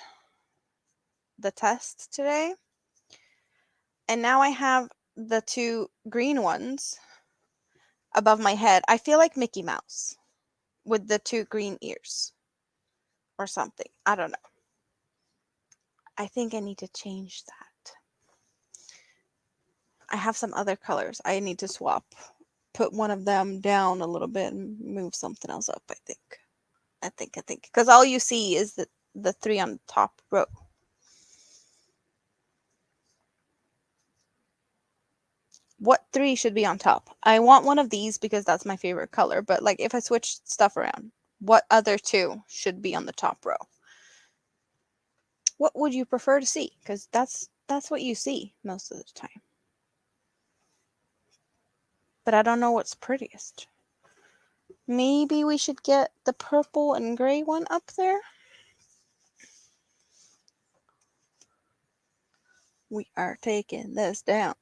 the test today. And now I have the 2 green ones above my head. I feel like Mickey Mouse with the 2 green ears or something. I don't know. I think I need to change that. I have some other colors I need to swap. Put one of them down a little bit and move something else up, I think. Because all you see is the 3 on the top row. What 3 should be on top? I want one of these because that's my favorite color. But like if I switch stuff around, what other 2 should be on the top row? What would you prefer to see? Because that's what you see most of the time. But I don't know what's prettiest. Maybe we should get the purple and gray one up there. We are taking this down.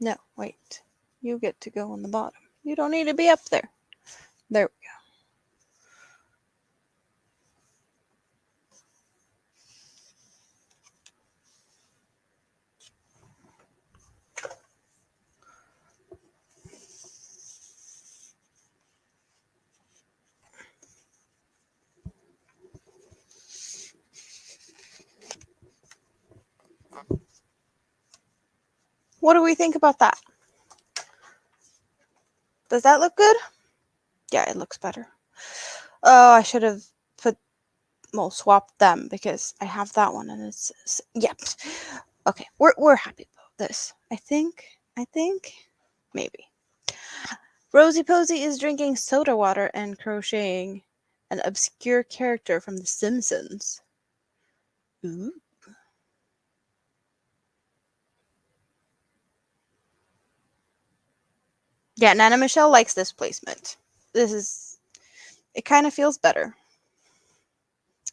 No, wait. You get to go on the bottom. You don't need to be up there. There we go. What do we think about that? Does that look good? Yeah, it looks better. Oh, I should have swapped them because I have that one and it's yep. Okay, we're happy about this. I think maybe. Rosie Posey is drinking soda water and crocheting an obscure character from The Simpsons. Ooh. Yeah, Nana Michelle likes this placement. It kind of feels better.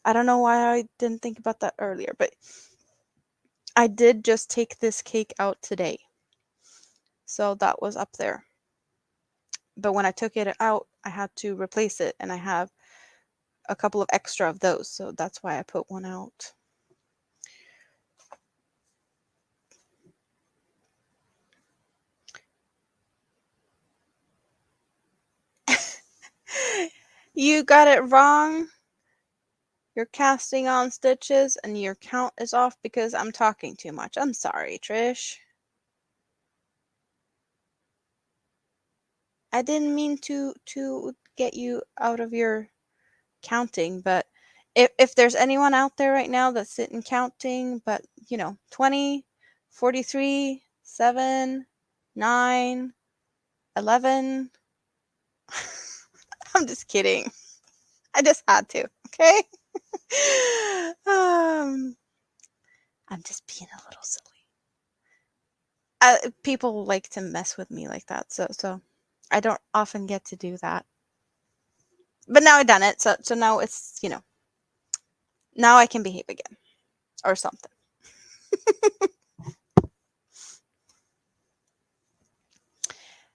I don't know why I didn't think about that earlier, but I did just take this cake out today. So that was up there. But when I took it out, I had to replace it, and I have a couple of extra of those, so that's why I put one out. You got it wrong. You're casting on stitches and your count is off because I'm talking too much. I'm sorry, Trish. I didn't mean to get you out of your counting, but if there's anyone out there right now that's sitting counting, but 20, 43, 7, 9, 11. I'm just kidding. I just had to, okay? I'm just being a little silly. People like to mess with me like that, so I don't often get to do that. But now I've done it, so now it's now I can behave again, or something.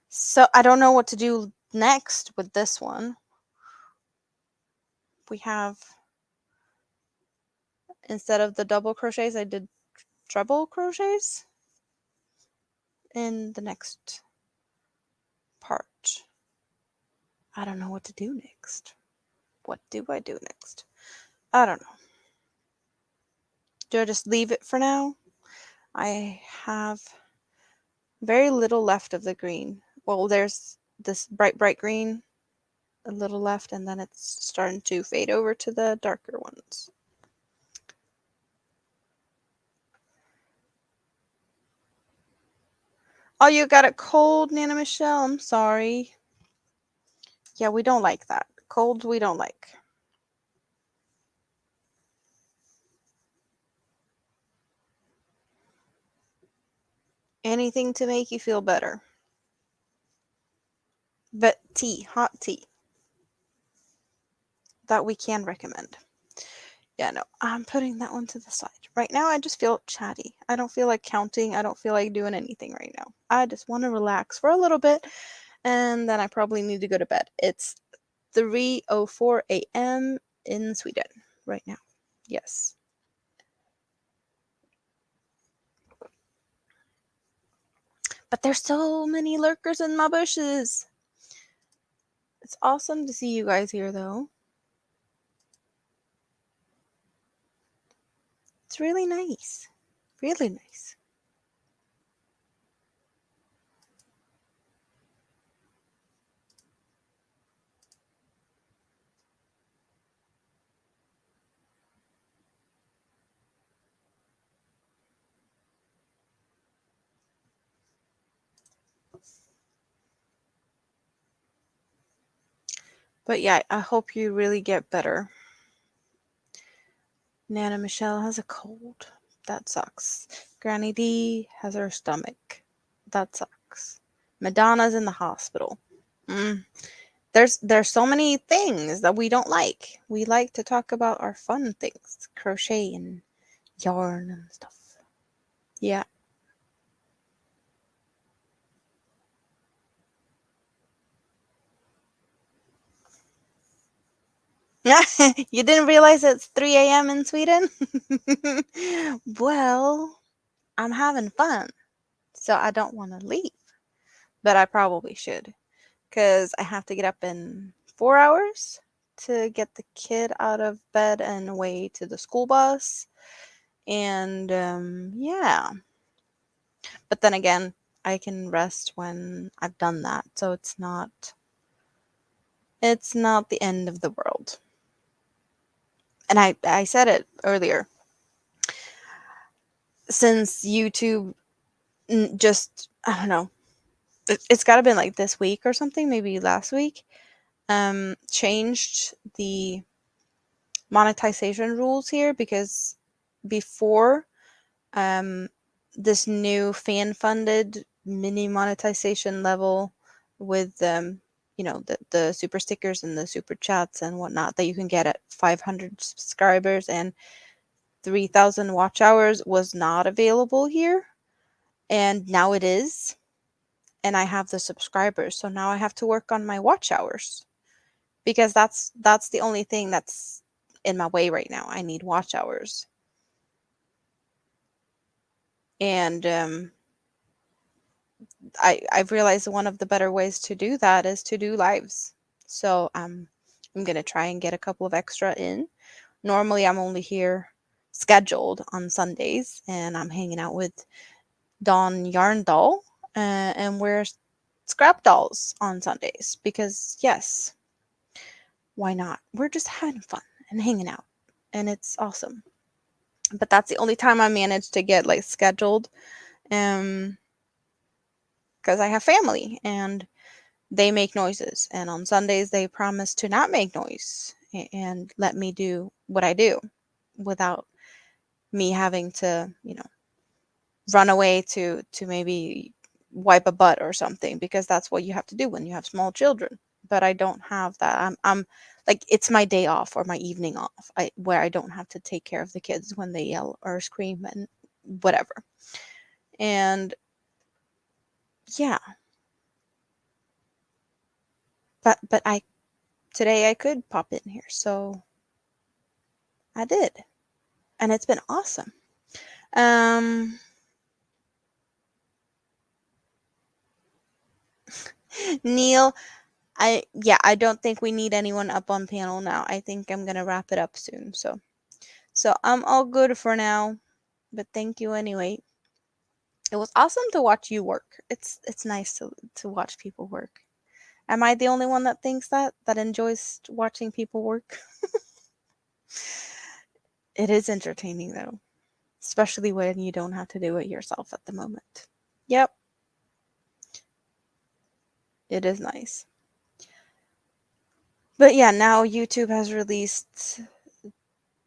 So I don't know what to do next with this one. We have, instead of the double crochets, I did treble crochets in the next part. I don't know what to do next. What do I do next? I don't know. Do I just leave it for now? I have very little left of the green. Well, there's this bright green, a little left, and then it's starting to fade over to the darker ones. Oh, you got it cold, Nana Michelle? I'm sorry. Yeah, we don't like that. Cold, we don't like. Anything to make you feel better. But tea, hot tea. That we can recommend. Yeah, no, I'm putting that one to the side. Right now, I just feel chatty. I don't feel like counting. I don't feel like doing anything right now. I just want to relax for a little bit, and then I probably need to go to bed. It's 3:04 a.m. in Sweden right now. Yes. But there's so many lurkers in my bushes. It's awesome to see you guys here, though. It's really nice. Really nice. But yeah, I hope you really get better. Nana Michelle has a cold. That sucks. Granny D has her stomach. That sucks. Madonna's in the hospital. There's so many things that we don't like. We like to talk about our fun things, crochet and yarn and stuff. Yeah. You didn't realize it's 3 a.m. in Sweden? Well, I'm having fun, so I don't want to leave, but I probably should because I have to get up in 4 hours to get the kid out of bed and away to the school bus. And yeah. But then again, I can rest when I've done that, so it's not the end of the world. And I said it earlier. Since YouTube just, I don't know, it's got to been like this week or something, maybe last week, changed the monetization rules here, because before, this new fan funded mini monetization level with the super stickers and the super chats and whatnot that you can get at 500 subscribers and 3,000 watch hours was not available here, and now it is. And I have the subscribers, so now I have to work on my watch hours, because that's the only thing that's in my way right now. I need watch hours. And I've realized one of the better ways to do that is to do lives. So I'm gonna try and get a couple of extra in. Normally I'm only here scheduled on Sundays, and I'm hanging out with Dawn Yarn Doll, and we're scrap dolls on Sundays because yes, why not? We're just having fun and hanging out, and it's awesome. But that's the only time I managed to get like scheduled, because I have family and they make noises, and on Sundays they promise to not make noise and let me do what I do without me having to, run away to maybe wipe a butt or something, because that's what you have to do when you have small children. But I don't have that. I'm like, it's my day off or my evening off, where I don't have to take care of the kids when they yell or scream and whatever. And yeah, but today I could pop in here, so I did, and it's been awesome. Neil, I don't think we need anyone up on panel now. I think I'm gonna wrap it up soon. So So I'm all good for now. But thank you anyway. It was awesome to watch you work. It's nice to watch people work. Am I the only one that thinks that enjoys watching people work? It is entertaining though, especially when you don't have to do it yourself at the moment. Yep. It is nice. But yeah, now YouTube has released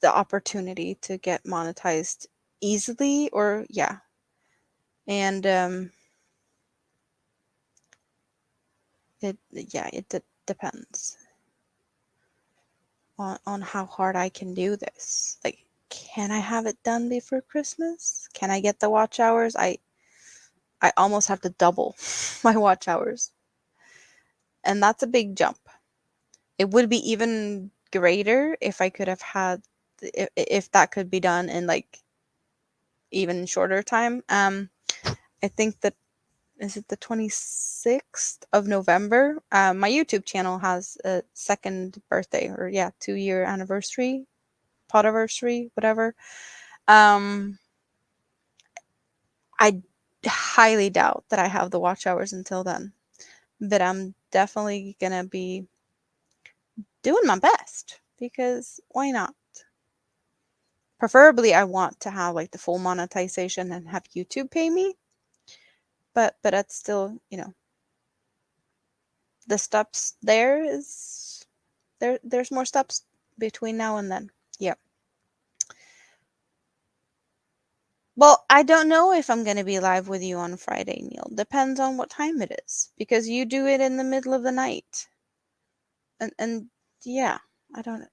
the opportunity to get monetized easily, or yeah. And it depends on how hard I can do this. Like, can I have it done before Christmas? Can I get the watch hours? I almost have to double my watch hours. And that's a big jump. It would be even greater if I could have had if that could be done in like even shorter time. I think that is it the 26th of November. My YouTube channel has a second birthday, or yeah, 2-year anniversary, podiversary, whatever. I highly doubt that I have the watch hours until then, but I'm definitely gonna be doing my best because why not? Preferably, I want to have like the full monetization and have YouTube pay me, but that's still, the steps there is there's more steps between now and then. Yeah. Well, I don't know if I'm going to be live with you on Friday, Neil. Depends on what time it is because you do it in the middle of the night. And yeah, I don't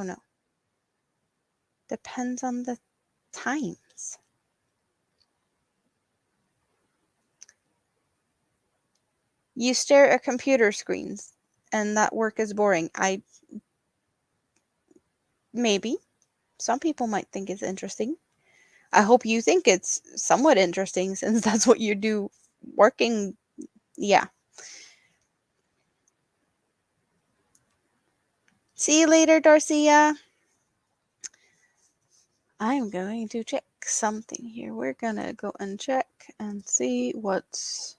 know. Depends on the times. You stare at computer screens and that work is boring. Maybe some people might think it's interesting. I hope you think it's somewhat interesting since that's what you do working. Yeah. See you later, Darcia. I'm going to check something here. We're gonna go and check and see what's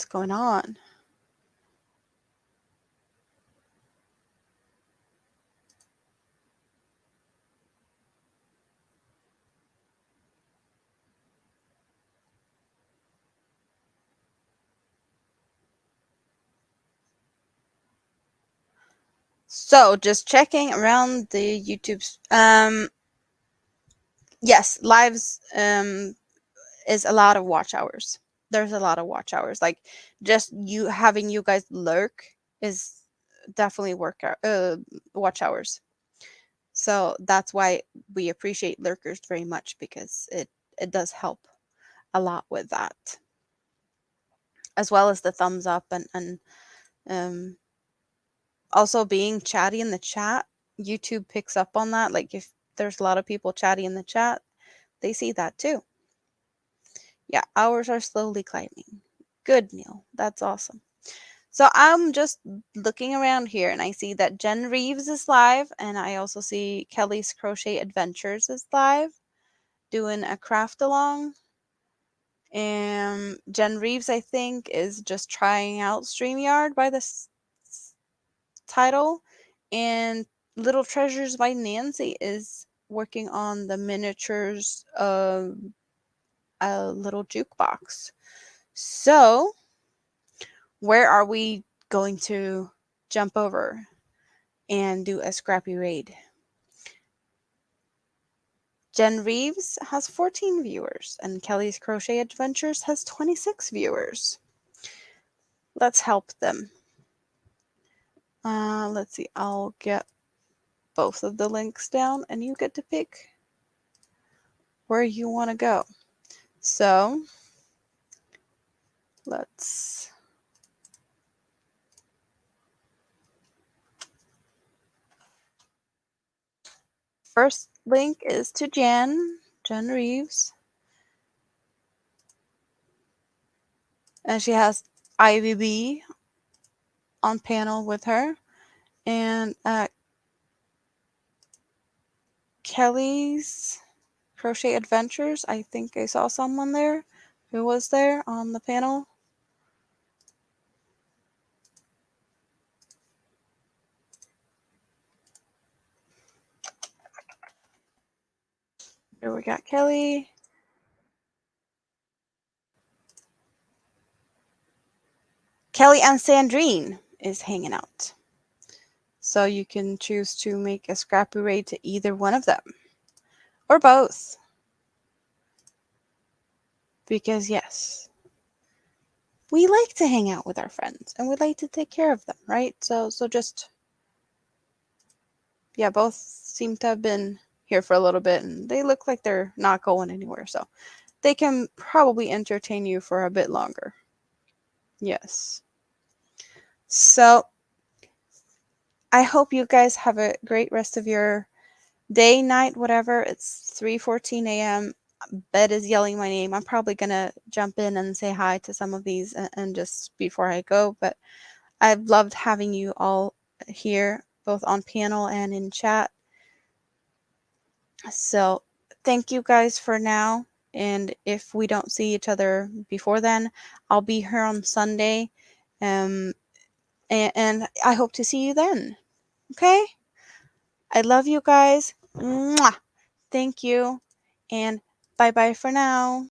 going on. So just checking around the YouTube's yes, lives is a lot of watch hours. There's a lot of watch hours. Like just you having you guys lurk is definitely watch hours. So that's why we appreciate lurkers very much because it does help a lot with that. As well as the thumbs up and um also being chatty in the chat. YouTube picks up on that. Like if there's a lot of people chatty in the chat, they see that too. Yeah, hours are slowly climbing. Good, Neil. That's awesome. So I'm just looking around here and I see that Jen Reeves is live, and I also see Kelly's Crochet Adventures is live doing a craft along. And Jen Reeves, I think, is just trying out StreamYard by this title. And Little Treasures by Nancy is working on the miniatures of a little jukebox. So, where are we going to jump over and do a scrappy raid? Jen Reeves has 14 viewers, and Kelly's Crochet Adventures has 26 viewers. Let's help them. Let's see, I'll get both of the links down, and you get to pick where you want to go. So, let's first link is to Jen Reeves. And she has IVB on panel with her. And Kelly's Crochet Adventures. I think I saw someone there who was there on the panel. Here we got Kelly. Kelly and Sandrine is hanging out. So you can choose to make a scrappy raid to either one of them. Or both. Because yes, we like to hang out with our friends and we like to take care of them, right? So just, yeah, both seem to have been here for a little bit and they look like they're not going anywhere. So they can probably entertain you for a bit longer. Yes. So I hope you guys have a great rest of your day, night, whatever. It's 3:14 a.m. Bed is yelling my name. I'm probably going to jump in and say hi to some of these and just before I go. But I've loved having you all here, both on panel and in chat. So thank you guys for now. And if we don't see each other before then, I'll be here on Sunday. And I hope to see you then. Okay? I love you guys. Mwah! Thank you. And bye-bye for now.